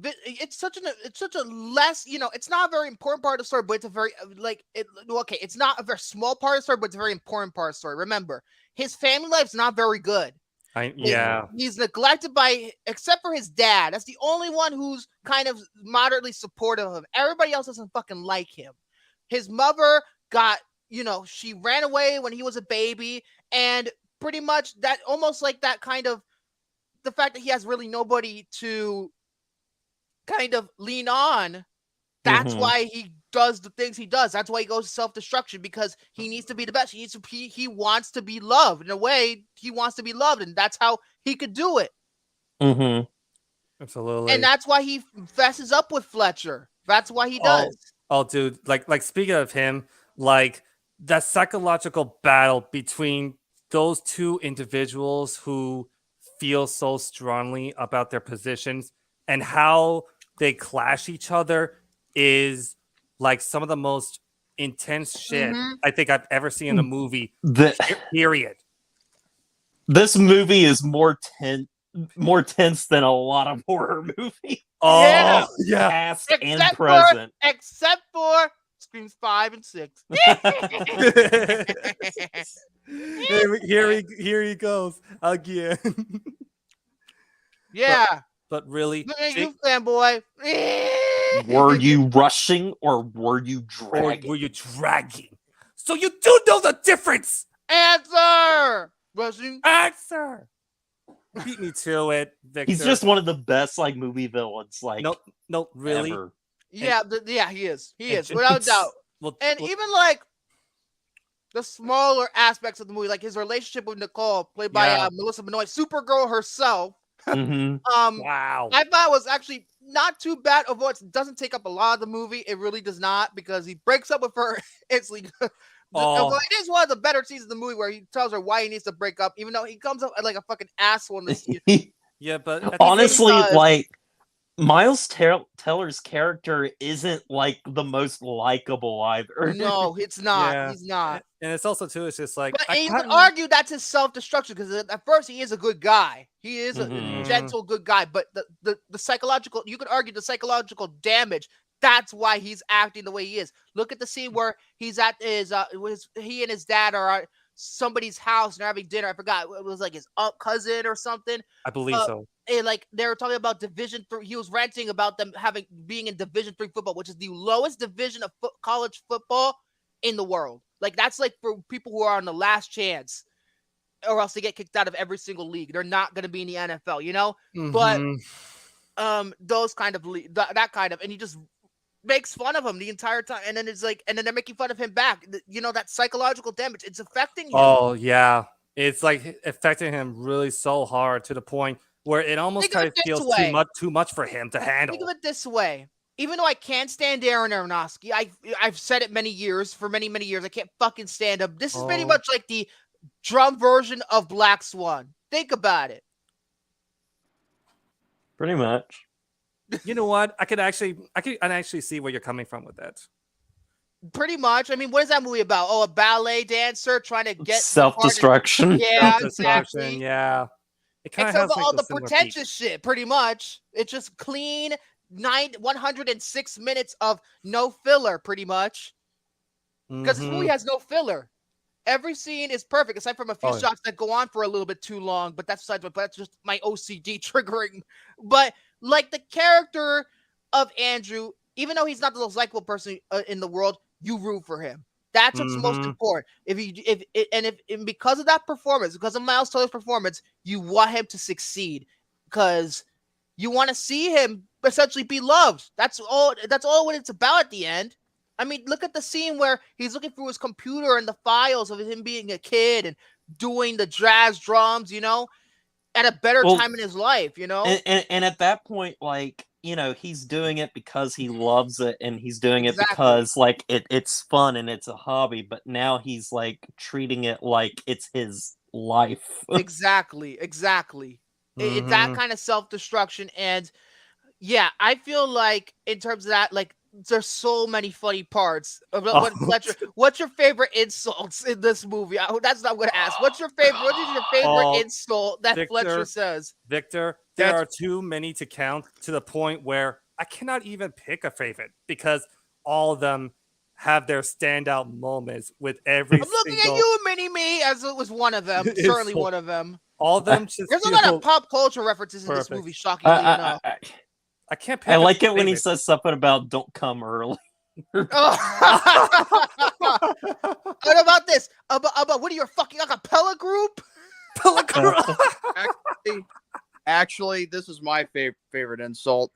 it's such a less, it's not a very important part of the story, but it's a very it's not a very small part of the story, but it's a very important part of the story. Remember, his family life's not very good. He's neglected except for his dad. That's the only one who's kind of moderately supportive of him. Everybody else doesn't fucking like him. His mother got, she ran away when he was a baby, and pretty much that almost like that kind of the fact that he has really nobody to kind of lean on. That's why he does the things he does. That's why he goes to self-destruction, because he needs to be the best. He wants to be loved. In a way, he wants to be loved, and that's how he could do it. Absolutely. And that's why he fesses up with Fletcher. That's why he does. Oh, dude, like speaking of him, like that psychological battle between those two individuals who feel so strongly about their positions, and how they clash each other is like some of the most intense shit I think I've ever seen in a movie. Period. This movie is more tense than a lot of horror movies. Oh, yeah. Past and present. Except for Screams 5 and 6. Here he goes again. Yeah. But really, look at you, fanboy. Were you rushing or were you dragging? So you do know the difference. Answer. Rushing. Answer. Beat me to it, Victor. He's just one of the best like movie villains. Like no, really. Ever. Yeah, he is. He is, without doubt. Even like the smaller aspects of the movie, like his relationship with Nicole, played by Melissa Benoist, Supergirl herself. Wow. I thought it was actually not too bad. Although it doesn't take up a lot of the movie, it really does not, because he breaks up with her instantly. Although it is one of the better scenes of the movie where he tells her why he needs to break up, even though he comes up like a fucking asshole in this scene. Yeah, but honestly, like Miles Teller's character isn't like the most likable either. No, it's not. Yeah. He's not. And it's also too, it's just like, but you could argue that's his self-destruction, because at first he is a good guy. He is a gentle, good guy. But the psychological, you could argue the psychological damage. That's why he's acting the way he is. Look at the scene where he's at he and his dad are at somebody's house and they're having dinner. I forgot, it was like his cousin or something. I believe so. And like they were talking about Division 3. He was ranting about them being in Division 3 football, which is the lowest division of college football in the world. Like that's like for people who are on the last chance, or else they get kicked out of every single league. They're not going to be in the NFL, you know. But those kind of that kind of, and he just makes fun of him the entire time, and then it's like, and then they're making fun of him back. You know, that psychological damage, it's affecting him. Oh yeah, it's like affecting him really so hard to the point where it almost kind of feels too much for him to handle. Think of it this way: even though I can't stand Darren Aronofsky, I've said it many years, for many years, I can't fucking stand him. This is pretty much like the drum version of Black Swan. Think about it. Pretty much. You know what? I can actually see where you're coming from with that. Pretty much. I mean, what is that movie about? Oh, a ballet dancer trying to get self-destruction. Yeah, exactly. Yeah. It kind of has like all the pretentious shit. Pretty much, it's just clean 106 minutes of no filler. Pretty much, because this movie has no filler. Every scene is perfect, aside from a few shots that go on for a little bit too long. But that's just my OCD triggering. But like the character of Andrew, even though he's not the most likable person in the world, you root for him. That's what's most important. If because of that performance, because of Miles Teller's performance, you want him to succeed, because you want to see him essentially be loved. That's all what it's about at the end. I mean, look at the scene where he's looking through his computer and the files of him being a kid and doing the jazz drums, you know, at a better time in his life, you know? And at that point, like, you know, he's doing it because he loves it, and he's doing it because, like, it's fun and it's a hobby, but now he's, like, treating it like it's his life. Exactly. It's that kind of self-destruction, and, yeah, I feel like, in terms of that, like, there's so many funny parts. What's your favorite insults in this movie? That's not what I'm going to ask. What is your favorite insult that Fletcher says? Victor, there are too many to count, to the point where I cannot even pick a favorite, because all of them have their standout moments with every I'm looking at you, Mini-Me, as it was one of them. Certainly one of them. All of them just There's a lot of pop culture references in this movie, shockingly enough. I can't pick I like it when he says something about "don't come early." What about this? About what are your fucking acapella group? Actually, this is my favorite insult.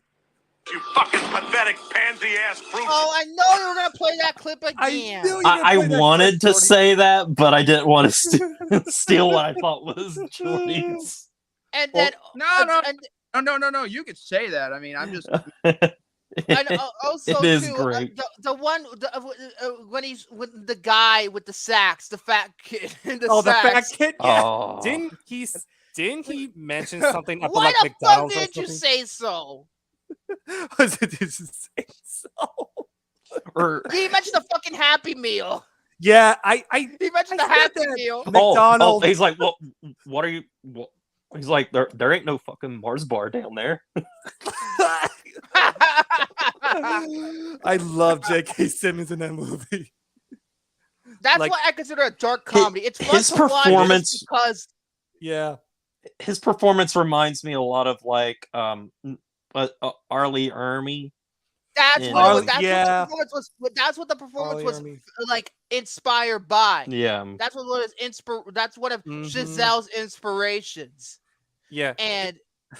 You fucking pathetic pansy ass fruit. Oh, I know you were gonna play that clip again. I wanted to say that, but I didn't want to steal what I thought was Julie's. And then No. You could say that. I mean, I'm just. And also, it is too, great. The one when he's with the guy with the sax, the fat kid. The fat kid. Yeah. Oh. Didn't he mention something about Why like the fuck McDonald's? did you say so? Was it just say so? Or he mentioned the fucking Happy Meal. Yeah, He mentioned the Happy Meal. McDonald's. He's like, what are you? What? He's like, there ain't no fucking Mars bar down there. I love J.K. Simmons in that movie. That's Like, what I consider a dark comedy. It's fun his to watch performance- just because yeah, His performance reminds me a lot of like Arlie Ermy. that's in- what it was. That's what the performance was like inspired by. Yeah. That's what was that's one of Mhm. Chazelle's inspirations. Yeah. And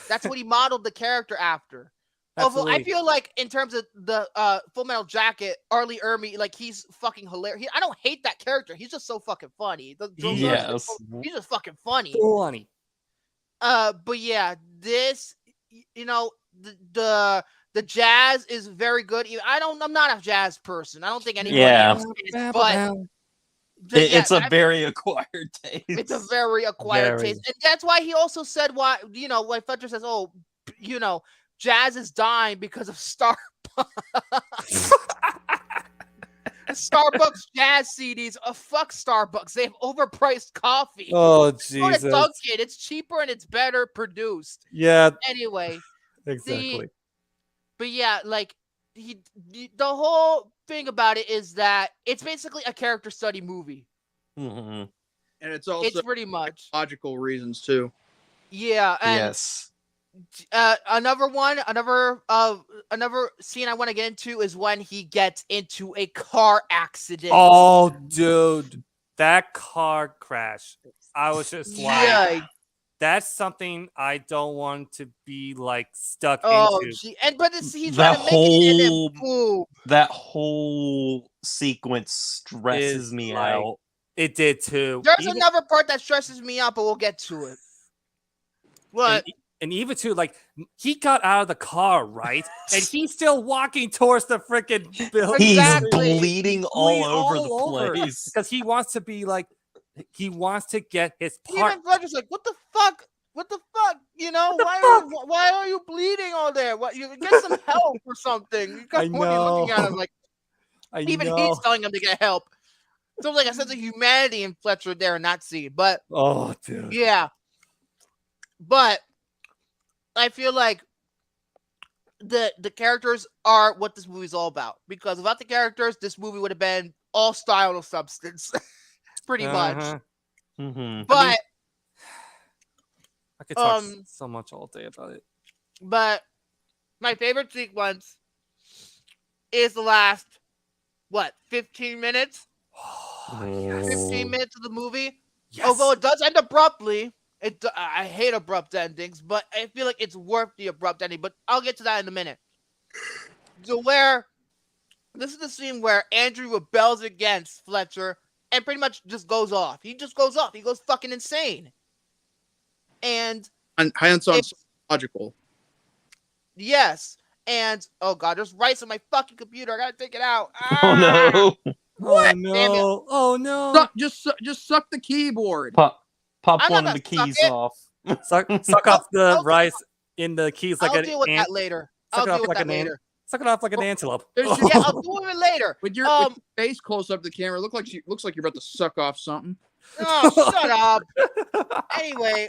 that's what he modeled the character after. Although I Absolutely. feel like in terms of the Full Metal Jacket, Arlie Ermy, like he's fucking hilarious. I don't hate that character. He's just so fucking funny. Yes. He's just fucking funny. Funny. But yeah, this, you know, the jazz is very good. I'm not a jazz person. I don't think anybody else is, but It's a very acquired taste. it's a very acquired Very. taste, and that's why he also said why, you know, when Fletcher says, "Oh, you know, jazz is dying because of Starbucks." Starbucks jazz CDs. Fuck Starbucks. They have overpriced coffee. Oh, Go to Jesus. Dunkin'. It's cheaper and it's better produced. Yeah. Anyway, Exactly. but yeah, like the whole thing about it is that it's basically a character study movie. Mm-hmm. And it's also It's pretty much logical reasons too. yeah. And Yes. another scene I want to get into is when he gets into a car accident. Oh, dude, that car crash. I was just like, that's something I don't want to be like stuck into. Gee. But he's That trying to make it, and then boom. That whole sequence stresses me like- out. It did too. There's another part that stresses me out, but we'll get to it. What? And even too, like he got out of the car, right? And he's still walking towards the freaking building. He's bleeding all over the place. Because he wants to be like, he wants to get his Even part. Fletcher's like, what the fuck? What the fuck? You know, why are you bleeding all there? What, you get some help or something. You got Morty looking at him like, even he's telling him to get help. So like a sense of humanity in Fletcher there in that scene. But Oh, dude. yeah. But I feel like the characters are what this movie's all about. Because without the characters, this movie would have been all style or substance. Pretty much. Mm-hmm. But I could talk so much all day about it. But my favorite sequence is the last 15 minutes? 15 minutes of the movie. Yes. Although it does end abruptly. I hate abrupt endings, but I feel like it's worth the abrupt ending. But I'll get to that in a minute. So this is the scene where Andrew rebels against Fletcher and pretty much just goes off. He just goes off. He goes fucking insane. And hence on logical. Yes. And oh god, there's rice on my fucking computer. I gotta take it out. Oh no! Oh no! Oh no! Just suck the keyboard. Pop I'm one not of the gonna keys suck it. off. Suck off the rice in the keys like I'll an deal with that later. I'll Suck it off deal with like that an later. Suck it off like an antelope. Yeah, I'll deal with it later. With your face close up to the camera, looks like you're about to suck off something. Oh, shut up. Anyway,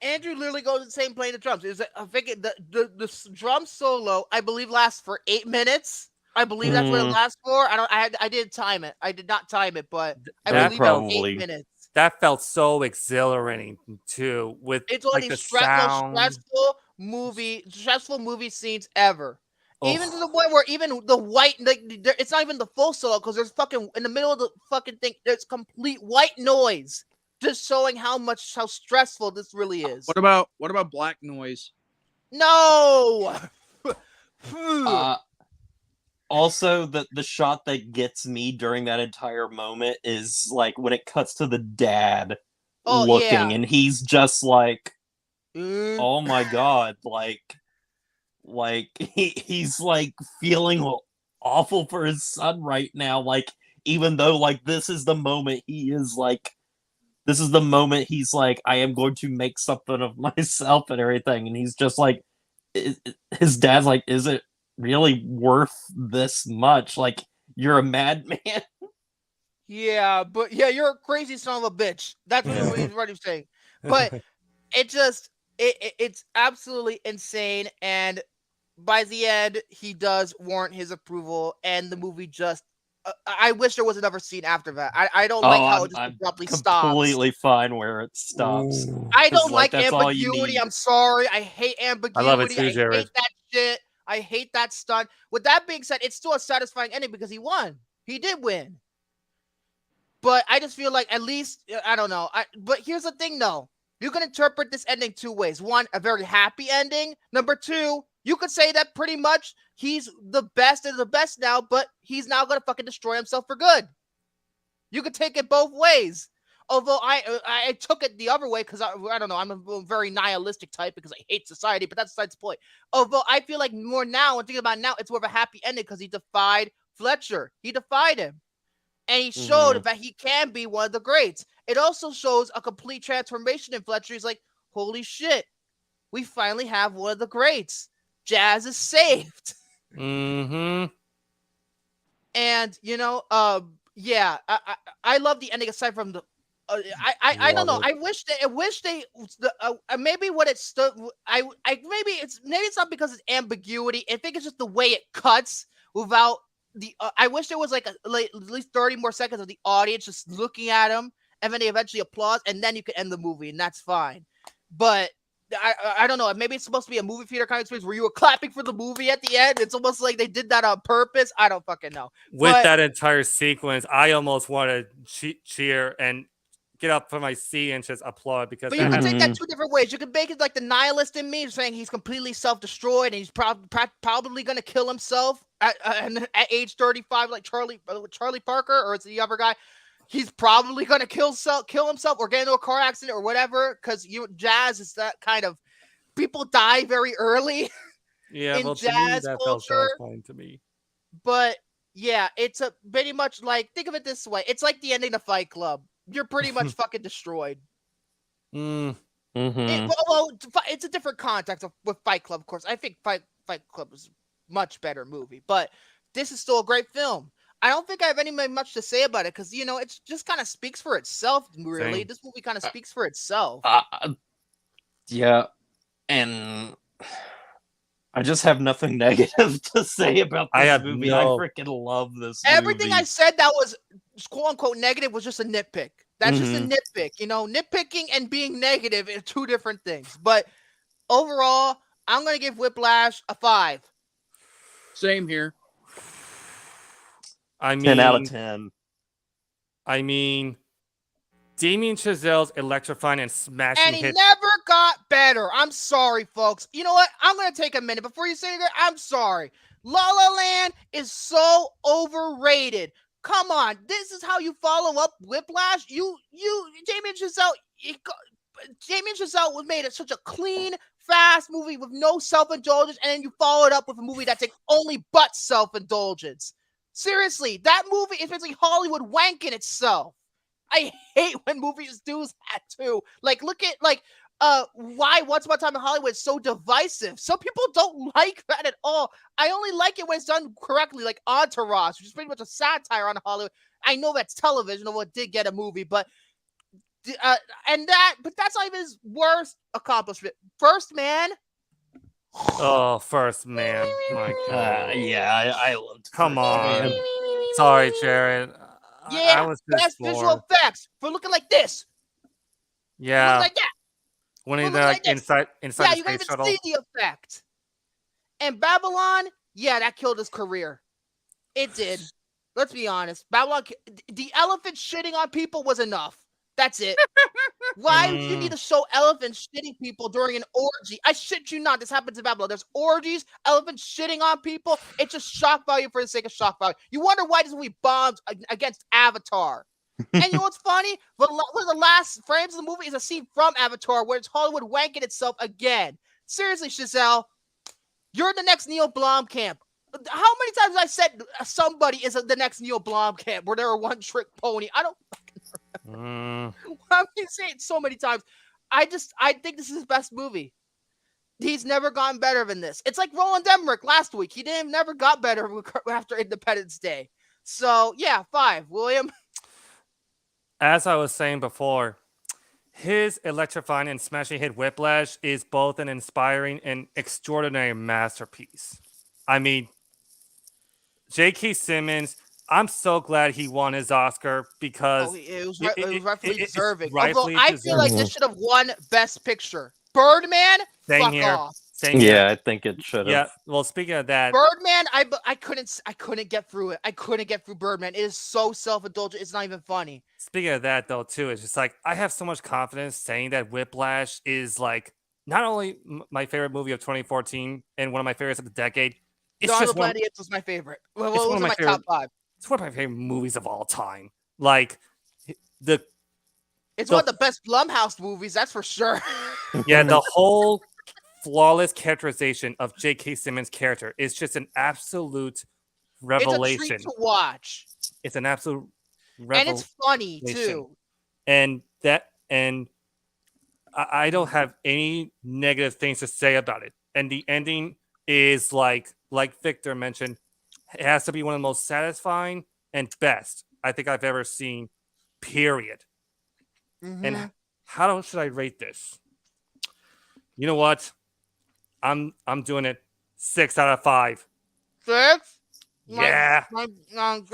Andrew literally goes insane playing the drums. I think the drum solo, I believe, lasts for 8 minutes. I believe that's what it lasts for. I didn't time it. I did not time it, but I believe it was 8 minutes. That felt so exhilarating too. With It's one like of the the sound. stressful movie scenes ever. Even to the point where even the white, it's not even the full solo because there's fucking in the middle of the fucking thing. There's complete white noise, just showing how stressful this really is. What about black noise? No. Also, the shot that gets me during that entire moment is like when it cuts to the dad looking, and he's just like, "Oh my god!" Like he's like feeling awful for his son right now. Like even though like this is the moment he's like, I am going to make something of myself and everything, and he's just like his dad's like, is it really worth this much? Like, you're a madman. Yeah, but yeah, you're a crazy son of a bitch. That's what he's saying. But it's absolutely insane. And by the end, he does warrant his approval, and the movie just. I wish there was another scene after that. I don't like how it just abruptly stops. Completely fine where it stops. I don't like ambiguity. I'm sorry. I hate ambiguity. I love it too, Jared. I hate that shit. I hate that stunt. With that being said, it's still a satisfying ending because he won. He did win. But I just feel like at least, I don't know. But here's the thing, though. You can interpret this ending two ways. One, a very happy ending. Number two, you could say that pretty much he's the best of the best now, but he's now going to fucking destroy himself for good. You could take it both ways. Although I took it the other way because I don't know, I'm a very nihilistic type because I hate society, but that's besides the point. Although I feel like more now, and thinking about it now, it's more of a happy ending because he defied Fletcher. He defied him. And he showed that he can be one of the greats. It also shows a complete transformation in Fletcher. He's like, holy shit, we finally have one of the greats. Jazz is saved. Mm-hmm. And, you know, yeah, I love the ending aside from the I don't know. I wish they maybe what it stood. Maybe it's not because it's ambiguity. I think it's just the way it cuts without the. I wish there was like at least 30 more seconds of the audience just looking at him, and then they eventually applause, and then you can end the movie, and that's fine. But I don't know. Maybe it's supposed to be a movie theater kind of experience where you were clapping for the movie at the end. It's almost like they did that on purpose. I don't fucking know. With that entire sequence, I almost want to cheer and get up from my seat and just applaud because. But you can take that two different ways. You can make it like the nihilist in me saying he's completely self-destroyed and he's probably going to kill himself at age 35, like Charlie Parker, or it's the other guy. He's probably going to kill himself or get into a car accident or whatever, because jazz is that kind of people die very early. Yeah, in well, jazz to me, that culture. felt satisfying to me. But yeah, it's a pretty much like, think of it this way: it's like the ending of Fight Club. You're pretty much fucking destroyed. Mm. Well, it's a different context with Fight Club, of course. I think Fight Club is a much better movie, but this is still a great film. I don't think I have much to say about it because, you know, it just kind of speaks for itself, really. Same. This movie kind of speaks for itself. Yeah, and I just have nothing negative to say about this movie. I freaking love this movie. Everything I said that was quote-unquote negative was just a nitpick. That's just a nitpick. You know, nitpicking and being negative are two different things. But overall, I'm going to give Whiplash a 5. Same here. I mean, 10 out of 10. I mean, Damien Chazelle's electrifying and smashing and he hits. never got better. I'm sorry, folks. You know what? I'm going to take a minute before you say that. I'm sorry. La La Land is so overrated. Come on. This is how you follow up Whiplash? Damien Chazelle was made such a clean, fast movie with no self-indulgence, and then you followed up with a movie that takes only but self-indulgence. Seriously, that movie is basically Hollywood wanking itself. I hate when movies do that too. Like, look at why Once Upon a Time in Hollywood is so divisive. Some people don't like that at all. I only like it when it's done correctly, like Entourage, which is pretty much a satire on Hollywood. I know that's television, although it did get a movie, but that's not even his worst accomplishment. First Man. Oh, First Man. My God. Yeah, I loved. Come on. Sorry, Jared. Yeah, I was best visual effects for looking like this. Yeah. Looking like that. When he's like inside yeah, the you can space even shuttle. see the effect. And Babylon, yeah, that killed his career. It did. Let's be honest. Babylon, the elephant shitting on people was enough. That's it. Why do you need to show elephants shitting people during an orgy? I shit you not. This happens in Babylon. There's orgies, elephants shitting on people. It's just shock value for the sake of shock value. You wonder why this movie bombed against Avatar. And you know what's funny? One of the last frames of the movie is a scene from Avatar where it's Hollywood wanking itself again. Seriously, Chazelle, you're the next Neil Blomkamp. How many times have I said somebody is the next Neil Blomkamp where they're a one-trick pony? I don't fucking remember. I've been saying it so many times. I think this is his best movie. He's never gotten better than this. It's like Roland Emmerich last week. He never got better after Independence Day. So yeah, 5. William. As I was saying before, his electrifying and smashing hit Whiplash is both an inspiring and extraordinary masterpiece. I mean, J.K. Simmons, I'm so glad he won his Oscar because it was rightfully deserving. Rightfully Although I feel like this should have won Best Picture. Birdman, fuck off. Yeah, I think it should have. Yeah, well, speaking of that, Birdman, I couldn't get through it. I couldn't get through Birdman. It is so self-indulgent. It's not even funny. Speaking of that, though, too, it's just like I have so much confidence saying that Whiplash is like not only my favorite movie of 2014 and one of my favorites of the decade. It's Dawn of just the Planet Apes was my favorite. Well, it's it one was of my favorite, top 5. It's one of my favorite movies of all time. Like it's one of the best Blumhouse movies, that's for sure. Yeah, the whole flawless characterization of J.K. Simmons' character is just an absolute revelation. It's a treat to watch. It's an absolute revelation. And it's funny too. And I don't have any negative things to say about it. And the ending is like Victor mentioned, it has to be one of the most satisfying and best I think I've ever seen, period. Mm-hmm. And how should I rate this? You know what? I'm doing it 6 out of 5. 6? Yeah. Great. I'm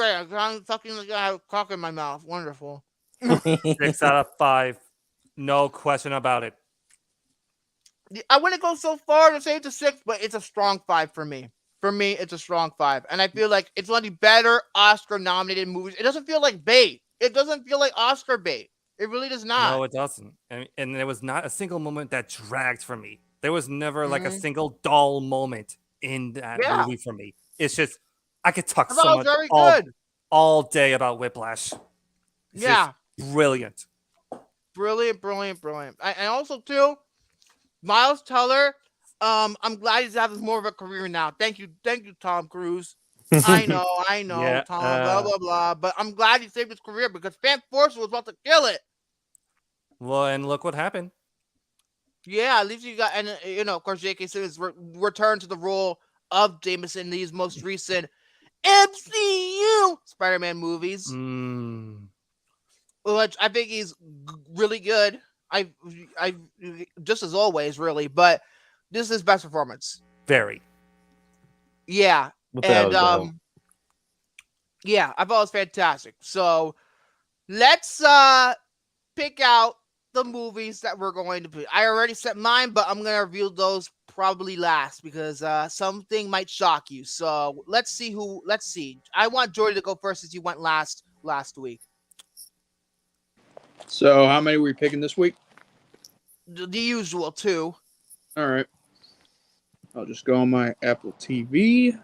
fucking like I have a cock in my mouth. Wonderful. 6 out of 5. No question about it. I wouldn't go so far to say it's a 6, but it's a strong 5 for me. For me, it's a strong 5. And I feel like it's one of the better Oscar-nominated movies. It doesn't feel like bait. It doesn't feel like Oscar bait. It really does not. No, it doesn't. And there was not a single moment that dragged for me. There was never like a single dull moment in that movie for me. It's just, I could talk so much all day about Whiplash. It's just brilliant. Brilliant. And also, too, Miles Teller, I'm glad he's having more of a career now. Thank you, Tom Cruise. I know, Yeah, Tom, blah, blah, blah. But I'm glad he saved his career because Fan Force was about to kill it. Well, and look what happened. Yeah, at least you got, and of course, J.K. Simmons returned to the role of Jameson in these most recent MCU Spider-Man movies. Which I think he's really good. I just as always, really, but this is his best performance. Very. Yeah. And yeah, I thought it was fantastic. So let's pick out the movies that we're going to put. I already set mine, but I'm gonna reveal those probably last because something might shock you. So let's see. I want Jordy to go first since you went last week. So how many were we picking this week? The usual 2. All right. I'll just go on my Apple TV.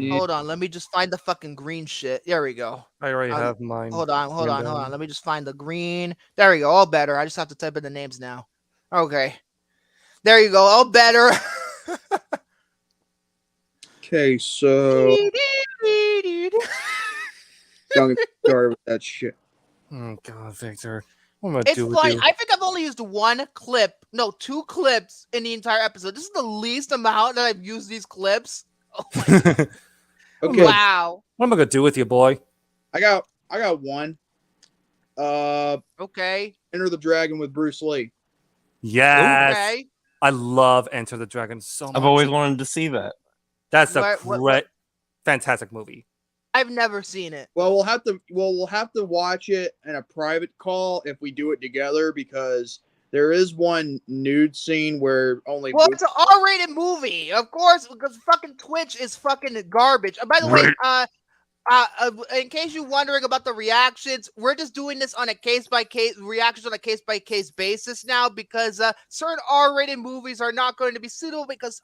Hold on, let me just find the fucking green shit. There we go. I already have mine. Hold on. Let me just find the green. There we go. All better. I just have to type in the names now. Okay. There you go. All better. Okay, so don't get started with that shit. Oh God, Victor. What am I It's doing? fine. I think I've only used 2 clips in the entire episode. This is the least amount that I've used these clips. Oh my God. Okay. Wow. What am I gonna do with you, boy? I got one. Okay. Enter the Dragon with Bruce Lee. Yes. Okay. I love Enter the Dragon so much. I've always wanted to see that. That's a fantastic movie. I've never seen it. Well, we'll have to watch it in a private call if we do it together because there is one nude scene where only. Well, it's an R-rated movie, of course, because fucking Twitch is fucking garbage. By the way, in case you're wondering about the reactions, we're just doing this on a case-by-case reactions on a case-by-case basis now because certain R-rated movies are not going to be suitable because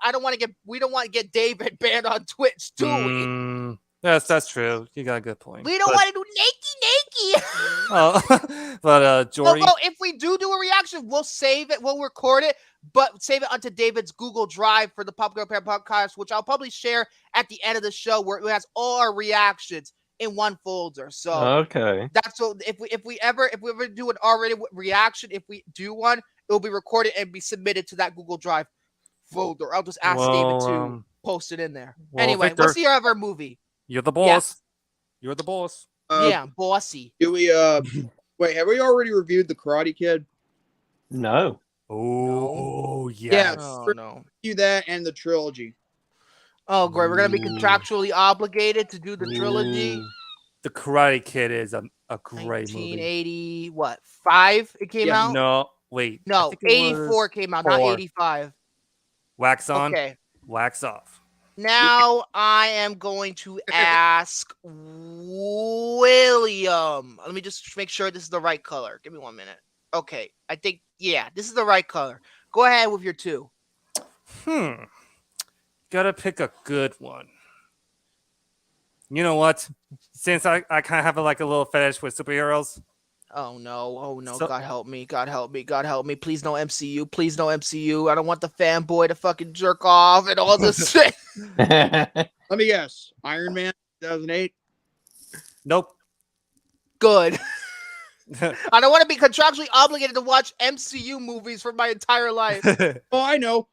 we don't want to get David banned on Twitch, do we? Yes, that's true. You got a good point. We don't want to do naked. But Jordy. Well, if we do a reaction, we'll save it. We'll record it, but save it onto David's Google Drive for the Pop Girl Pair podcast, which I'll probably share at the end of the show, where it has all our reactions in one folder. So okay, that's what if we ever do an R-rated reaction, if we do one, it will be recorded and be submitted to that Google Drive folder. I'll just ask David to post it in there. Anyway, Victor, what's your other movie? You're the boss. Yes. You're the boss. Yeah, bossy. Do we wait, have we already reviewed The Karate Kid? No. Oh, Yeah. Oh, no. Do that and the trilogy. Oh, great. We're going to be contractually obligated to do the trilogy. The Karate Kid is a great movie. 1980, what, 5 it came out? No, wait. No, 84 came out, not 85. Wax on, Okay. wax off. Now I am going to ask William. Let me just make sure this is the right color. Give me 1 minute. Okay, I think, yeah, this is the right color. Go ahead with your 2. Gotta pick a good one. You know what? Since I kind of have a little fetish with superheroes. Oh no, so, God help me, God help me, God help me. Please no MCU, please no MCU. I don't want the fanboy to fucking jerk off and all this shit. Let me guess. Iron Man 2008? Nope. Good. I don't want to be contractually obligated to watch MCU movies for my entire life. Oh, I know.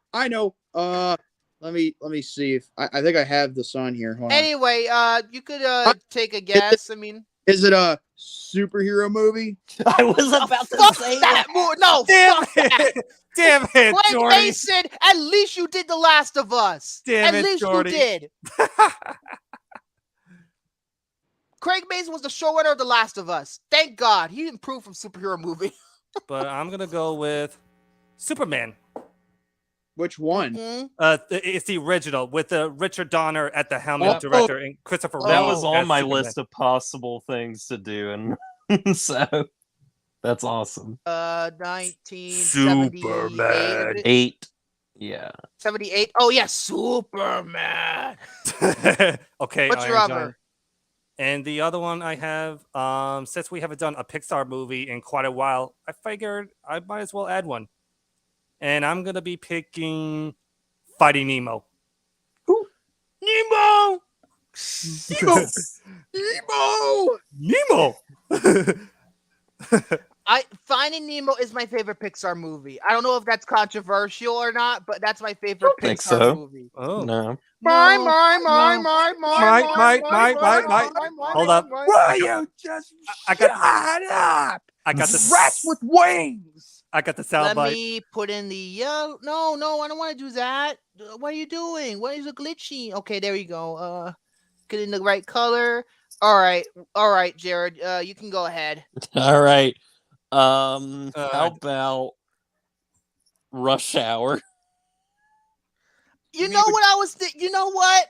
Let me see if I think I have this on here. Hold on. Anyway, you could take a guess. I mean, is it a superhero movie? I was about to say that. No, damn fuck that. Damn it, Craig Jordy. Mason, at least you did The Last of Us. Damn at it, least Jordy. you did. Craig Mason was the showrunner of The Last of Us. Thank God. He improved from superhero movie. But I'm going to go with Superman. Which one? It's the original with Richard Donner at the helm, director, and Christopher Reeve. That was on as my Superman. list of possible things to do, and so that's awesome. 1978. 8. Yeah. 78. Oh yeah, Superman. Okay. What's your other? And the other one I have, since we haven't done a Pixar movie in quite a while, I figured I might as well add one. And I'm going to be picking Finding Nemo. Ooh. Nemo! Nemo! Finding Nemo is my favorite Pixar movie. I don't know if that's controversial or not, but that's my favorite Pixar movie. Oh. No. My. Hold up. Will you just shut up? I got the rats with wings. I got the sound Let bite. me put in the yellow. No, I don't want to do that. What are you doing? What is it glitchy? Okay, there you go. Get in the right color. All right, Jared. You can go ahead. All right. How about Rush Hour? You know what I was you know what?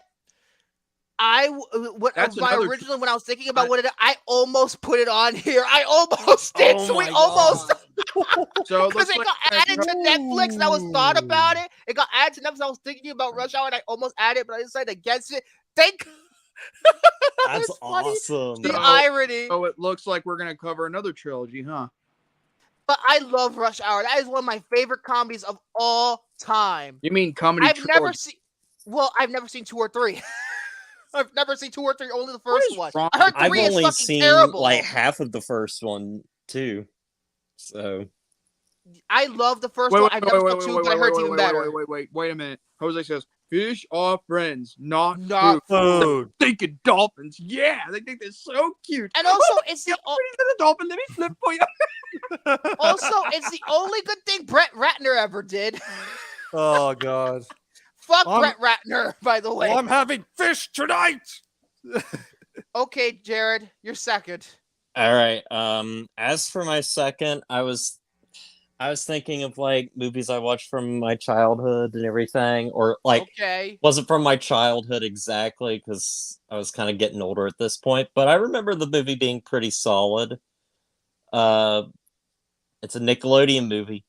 Originally when I was thinking about I almost put it on here. I almost did. So we almost so because it got added to Netflix and I was thought about it. It got added to Netflix. I was thinking about Rush Hour and I almost added it, but I decided against it. That's awesome. The irony. So it looks like we're gonna cover another trilogy, huh? But I love Rush Hour. That is one of my favorite comedies of all time. You mean comedy? I've never seen 2 or 3. I've never seen 2 or 3. Only the first one. I heard 3 is fucking seen terrible. like half of the first one too. So I love the first one. I've never seen 2, but I heard it's even better. Wait a minute. Jose says fish are friends, not food. Thinking dolphins. Yeah, they think they're so cute. And also, it's the dolphin. Let me flip for you. Also, it's the only good thing Brett Ratner ever did. Oh God. Fuck Brett Ratner, by the way. I'm having fish tonight. Okay, Jared, you're second. all right. As for my second, I was thinking of like movies I watched from my childhood and everything, or like wasn't from my childhood exactly because I was kind of getting older at this point. But I remember the movie being pretty solid. It's a Nickelodeon movie.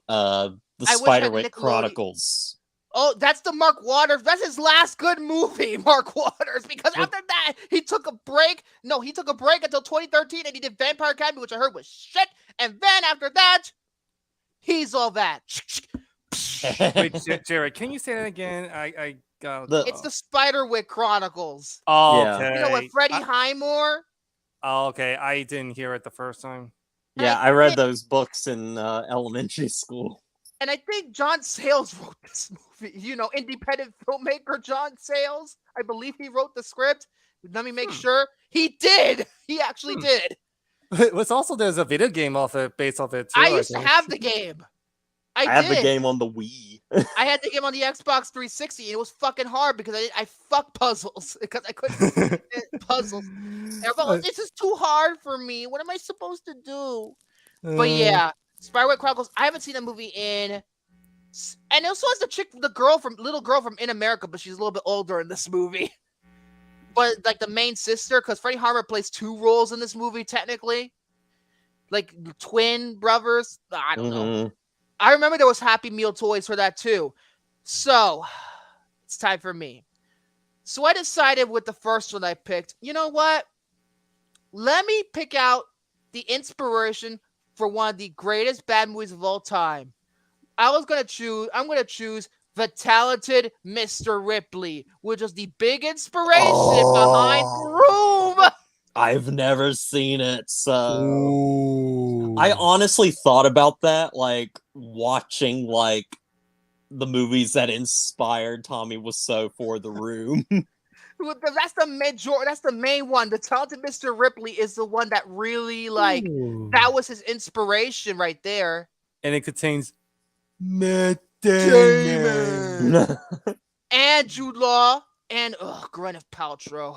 The Spiderwick Chronicles. Oh, that's the Mark Waters. That's his last good movie, Mark Waters. Because after that, he took a break. No, he took a break until 2013, and he did Vampire Academy, which I heard was shit. And then after that, he's all that. Wait, Jared, can you say that again? I got it's the Spiderwick Chronicles. Oh, okay. You know, with Freddie Highmore. Oh, okay. I didn't hear it the first time. Yeah, I read those books in elementary school. And I think John Sayles wrote this movie. Independent filmmaker John Sayles. I believe he wrote the script. Let me make sure. He did. He actually did. There's a video game based off it too. I used to have the game. I had the did. game on the Wii. I had the game on the Xbox 360, and it was fucking hard because I fuck puzzles because I couldn't puzzles. And I thought, this is too hard for me. What am I supposed to do? But yeah, Spiderweb Chronicles. I haven't seen that movie and it also has the little girl from In America, but she's a little bit older in this movie. But like the main sister, because Freddie Harmer plays 2 roles in this movie technically, like twin brothers. I don't know. I remember there was Happy Meal toys for that too. So it's time for me. So I decided with the first one I picked, you know what? Let me pick out the inspiration for one of the greatest bad movies of all time. I'm going to choose The Talented Mr. Ripley, which is the big inspiration behind The Room. I've never seen it, so I honestly thought about that, like watching like the movies that inspired Tommy Wiseau for The Room. That's the main one. The Talented Mr. Ripley is the one that really that was his inspiration right there. And it contains Matt Damon and Jude Law and Gwyneth Paltrow.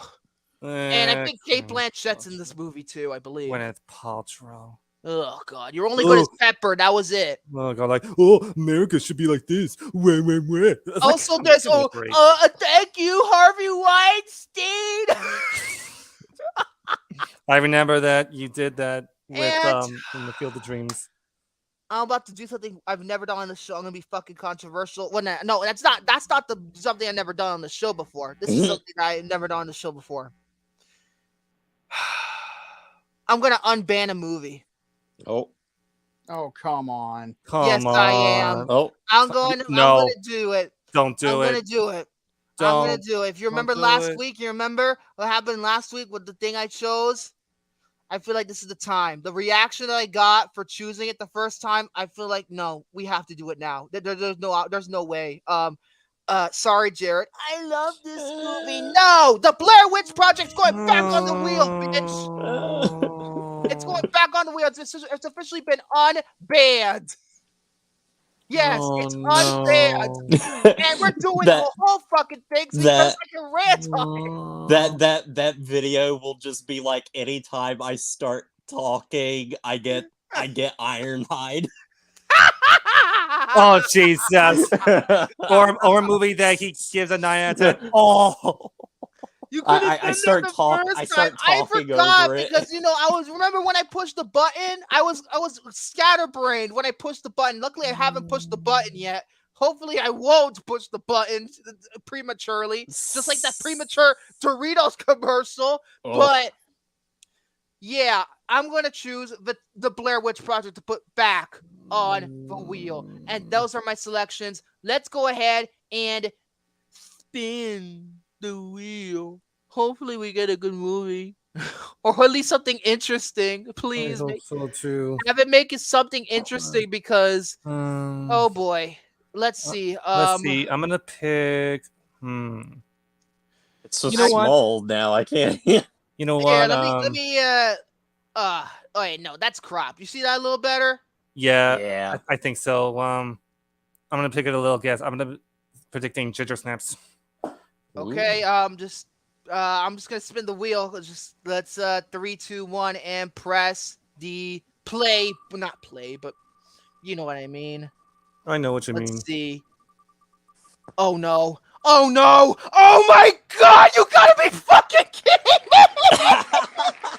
And I think Kate Blanchett's in this movie too, I believe. Gwyneth Paltrow. Oh God, you're only good as Pepper. That was it. Oh God, America should be like this. Also, there's thank you, Harvey Weinstein. I remember that you did that with in the Field of Dreams. I'm about to do something I've never done on the show. I'm gonna be fucking controversial. Well, no, that's not something I've never done on the show before. This is something I've never done on the show before. I'm gonna unban a movie. Oh, come on. Yes, I am. Oh, I'm gonna do it. Don't do it. I'm gonna do it. I'm gonna do it. If you remember last week, you remember what happened last week with the thing I chose? I feel like this is the time. The reaction that I got for choosing it the first time, I feel like no, we have to do it now. There's no way. Sorry, Jared. I love this movie. No, the Blair Witch Project's going back on the wheel, bitch. It's going back on the wheel. It's officially been unbanned. Yes, it's unbanned. And we're doing the whole fucking thing because I can rant on it. That video will just be like anytime I start talking, I get Ironhide. Oh Jesus! or a movie that he gives a 9 out of 10. Oh, I start talking over it because remember when I pushed the button, I was scatterbrained when I pushed the button. Luckily, I haven't pushed the button yet. Hopefully, I won't push the button prematurely, just like that premature Doritos commercial. Oh. But yeah, I'm gonna choose the Blair Witch Project to put back on the wheel, and those are my selections. Let's go ahead and spin the wheel. Hopefully we get a good movie or at least something interesting. Please I hope so too. Have it make it something interesting because oh boy, let's see. I'm gonna pick it's so small now I can't. You know what? Let me oh wait, no, that's crop. You see that a little better? Yeah. I think so. I'm gonna pick it a little guess. I'm gonna predicting Ginger Snaps. Okay, I'm just gonna spin the wheel. Let's 3, 2, 1 and press the play. Not play, but you know what I mean. I know what you mean. Let's see. Oh no! Oh no! Oh my God! You gotta be fucking kidding me!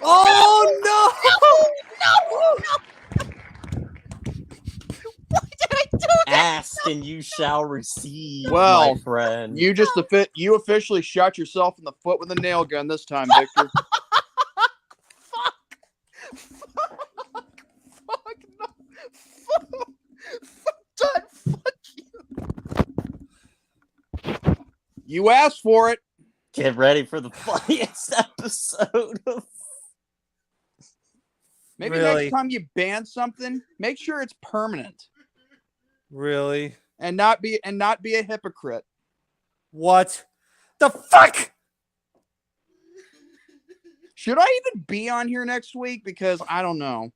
Oh no! No! Why did I do that? Ask and you shall receive, well, my friend. You officially shot yourself in the foot with a nail gun this time, Victor. You asked for it. Get ready for the funniest episode of... Maybe next time you ban something, make sure it's permanent. Really? And not be a hypocrite. What the fuck? Should I even be on here next week? Because I don't know.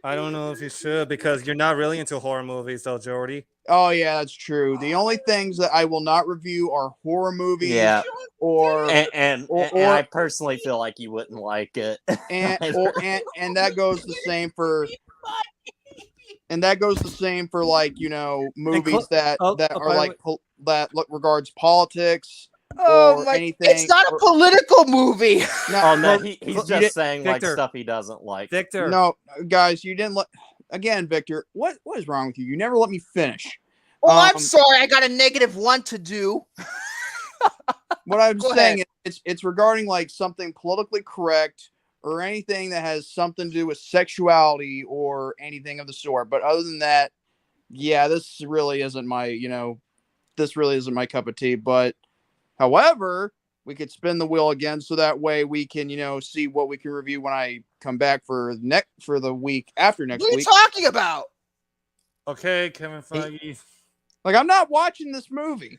I don't know if you should, because you're not really into horror movies, though, Jordy. Oh yeah, that's true. The only things that I will not review are horror movies. Yeah. Or and I personally feel like you wouldn't like it. and that goes the same for. And that goes the same for, like, you know, movies that are like that regards politics or anything. It's not a political movie. No, he's just saying Victor, like stuff he doesn't like. Victor, no, guys, you didn't let. Again, Victor, what is wrong with you? You never let me finish. Oh, I'm sorry. I got a -1 to do. What I'm saying is, it's regarding like something politically correct, or anything that has something to do with sexuality or anything of the sort. But other than that, yeah, this really isn't my, this really isn't my cup of tea. But however, we could spin the wheel again, so that way we can, see what we can review when I come back for the week after next week. What are you talking about? Okay, Kevin Feige. Like, I'm not watching this movie.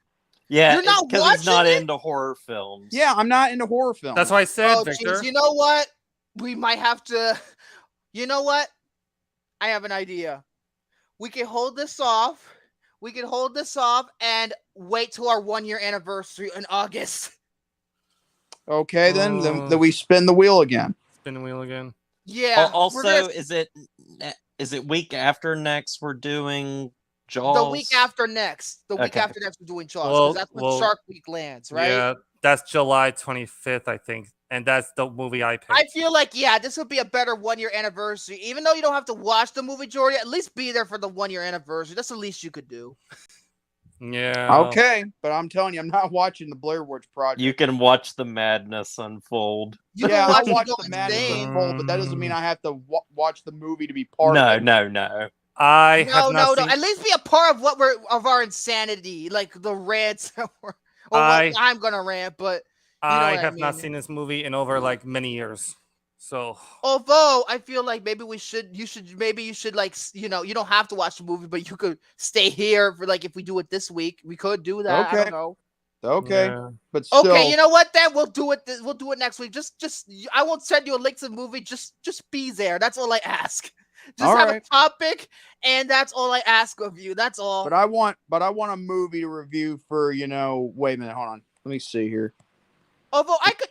Yeah, you're not because he's not into horror films. Yeah, I'm not into horror films. That's why I said, Victor. Geez, you know what? We might have to. You know what? I have an idea. We can hold this off. And wait till our 1-year anniversary in August. Okay, then we spin the wheel again. Spin the wheel again. Yeah. Also, is it week after next we're doing Jaws? The week after next. The week after next we're doing Jaws. Because that's when Shark Week lands, right? Yeah, that's July 25th, I think. And that's the movie I picked. I feel like, this would be a better 1-year anniversary. Even though you don't have to watch the movie, Jordy, at least be there for the 1-year anniversary. That's the least you could do. Yeah. Okay, but I'm telling you, I'm not watching the Blair Witch Project. You can watch the madness unfold. I'll watch the madness unfold, but that doesn't mean I have to watch the movie to be part of it. No. No. At least be a part of our insanity, like the rants. I'm gonna rant, but I have not seen this movie in over like many years. So although I feel like maybe you should like, you don't have to watch the movie, but you could stay here for, like, if we do it this week, we could do that. Okay. I don't know. Okay. Yeah. But still... Okay, you know what then? We'll do it next week. Just I won't send you a link to the movie. Just be there. That's all I ask. Just have a topic, and that's all I ask of you. That's all. But I want a movie to review for, wait a minute, hold on. Let me see here. Although I could,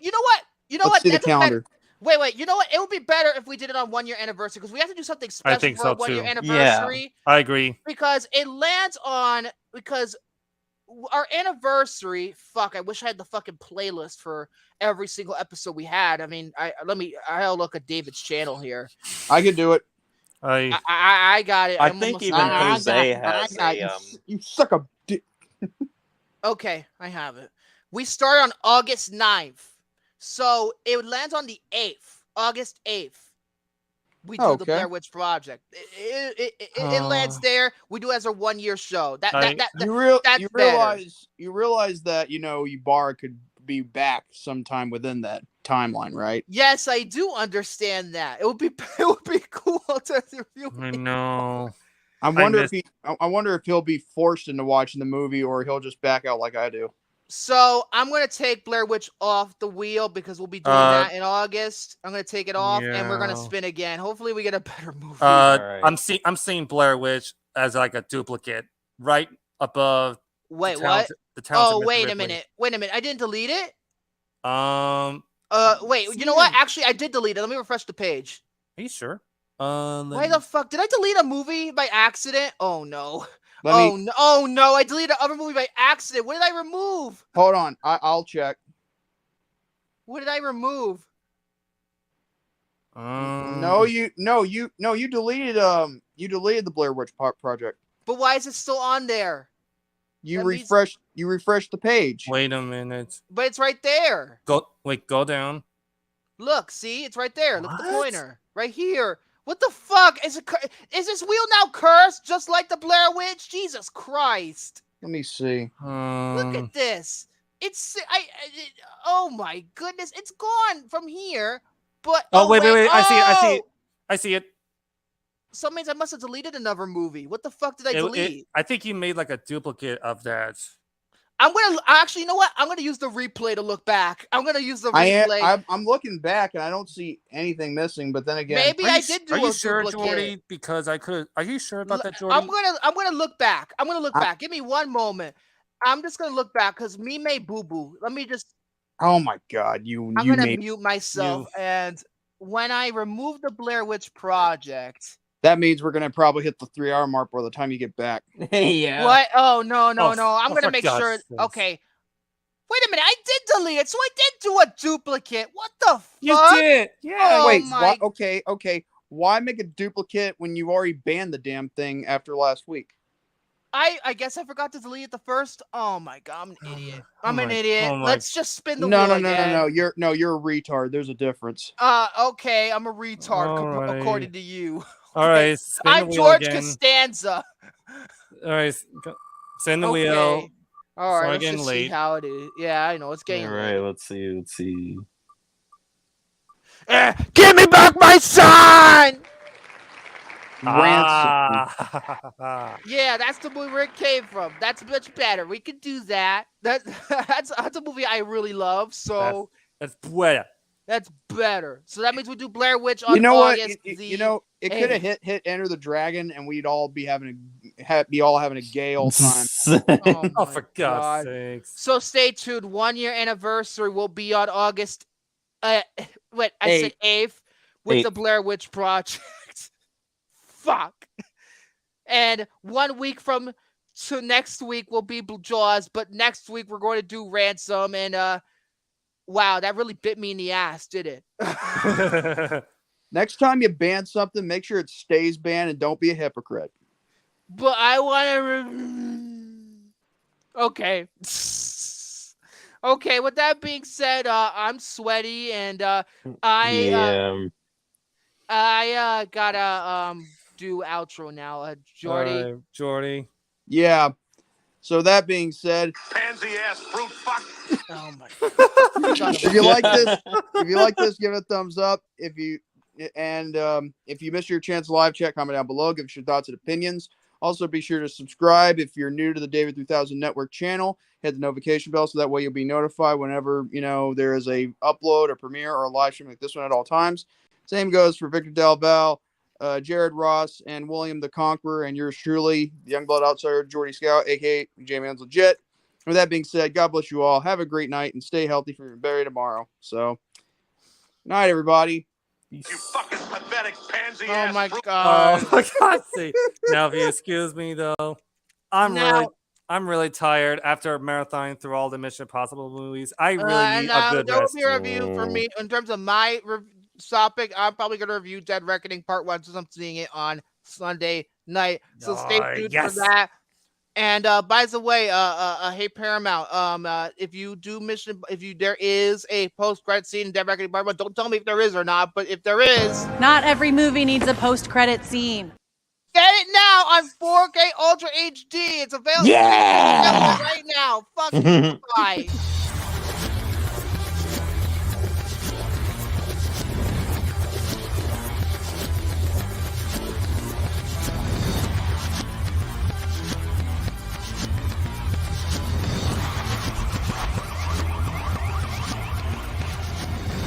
Let's see the calendar. Wait, you know what? It would be better if we did it on 1-year anniversary, because we have to do something special for our 1-year anniversary. Yeah, I agree. Because it lands on, our anniversary, I wish I had the fucking playlist for every single episode we had. I mean, I'll look at David's channel here. I can do it. I got it. I think even Jose has you suck a dick. Okay, I have it. We start on August 9th. So it lands on the 8th, August 8th. We do the Blair Witch Project. It lands there. We do it as a 1-year show. You realize that, Ybarra could be back sometime within that timeline, right? Yes, I do understand that. It would be cool to review. I know. I wonder if he'll be forced into watching the movie, or he'll just back out like I do. So I'm gonna take Blair Witch off the wheel, because we'll be doing that in August. I'm gonna take it off, and we're gonna spin again. Hopefully, we get a better movie. Right. I'm seeing Blair Witch as like a duplicate right above. Wait, what? Wait a minute. I didn't delete it. Wait. You know what? Actually, I did delete it. Let me refresh the page. Are you sure? Why the fuck did I delete a movie by accident? Oh no. Oh no! I deleted another movie by accident. What did I remove? Hold on, I'll check. What did I remove? No, you deleted the Blair Witch Project. But why is it still on there? You refreshed the page. Wait a minute. But it's right there. Go down. Look, see, it's right there. Look at the pointer right here. What the fuck? Is this wheel now cursed, just like the Blair Witch? Jesus Christ! Let me see. Look at this. Oh my goodness! It's gone from here. But wait! I see it. So means I must have deleted another movie. What the fuck did I delete? I think you made like a duplicate of that. I'm gonna actually, you know what? I'm gonna use the replay to look back. I'm gonna use the replay. I'm looking back and I don't see anything missing. But then again, maybe I did do a Are you sure, duplicate. Jordy? Because I could. Are you sure about that, Jordy? I'm gonna look back. I'm gonna look back. Give me one moment. I'm just gonna look back because me may boo boo. Let me just. Oh my God, I'm gonna mute myself, and when I remove the Blair Witch Project. That means we're gonna probably hit the 3-hour mark by the time you get back. Yeah. What? Oh no! I'm gonna make sure. Okay. Wait a minute! I did delete it, so I did do a duplicate. What the fuck? You did. Yeah. Oh, Wait. my... Okay. Why make a duplicate when you already banned the damn thing after last week? I guess I forgot to delete it the first. Oh my God! I'm an idiot. I'm an idiot. Let's just spin the wheel again. No. You're a retard. There's a difference. Okay. I'm a retard according to you. All right. I'm George Costanza. All right. Spin the wheel. All right. Let's just see how it is. Yeah, I know it's getting. All right. Let's see. Give me back my son. Ransom. Yeah, that's the movie where it came from. That's much better. We could do that. That's a movie I really love. So that's better. That's better. So that means we do Blair Witch on August. What? It could have hit Enter the Dragon, and we'd all be having a gay old time. Oh for God's sakes! So stay tuned. 1 year anniversary will be on August. Said 8th with the Blair Witch Project. Fuck. And 1 week from to next week will be Jaws, but next week we're going to do Ransom. And wow, that really bit me in the ass, did it? Next time you ban something, make sure it stays banned and don't be a hypocrite. But I want to. Okay. Okay. With that being said, I'm sweaty and I gotta do outro now. Jordy. Jordy. Yeah. So that being said, pansy ass fruit fuck. Oh my. If you like this, give it a thumbs up. If you miss your chance live chat, comment down below. Give us your thoughts and opinions. Also, be sure to subscribe if you're new to the David 3000 Network channel. Hit the notification bell so that way you'll be notified whenever there is a upload, a premiere, or a live stream like this one at all times. Same goes for Victor Del Val, Jared Ross, and William the Conqueror, and yours truly, the Youngblood Outsider, Jordy Scout, aka J-Man's Legit. With that being said, God bless you all. Have a great night and stay healthy for your berry tomorrow. So, night, everybody. You fucking pathetic pansy ass. Oh my fruit. God. Oh, for God's sake. Now, if you excuse me, though, I'm really tired after marathoning through all the Mission Impossible movies. I really need a good rest. There will be a review for me in terms of my topic. I'm probably going to review Dead Reckoning Part 1 since I'm seeing it on Sunday night. So stay tuned for that. And by the way, hey Paramount, if there is a post-credit scene in Dead Reckoning Part 1, don't tell me if there is or not, but if there is, not every movie needs a post-credit scene. Get it now on 4K Ultra HD. It's available right now. Fuck. Bye.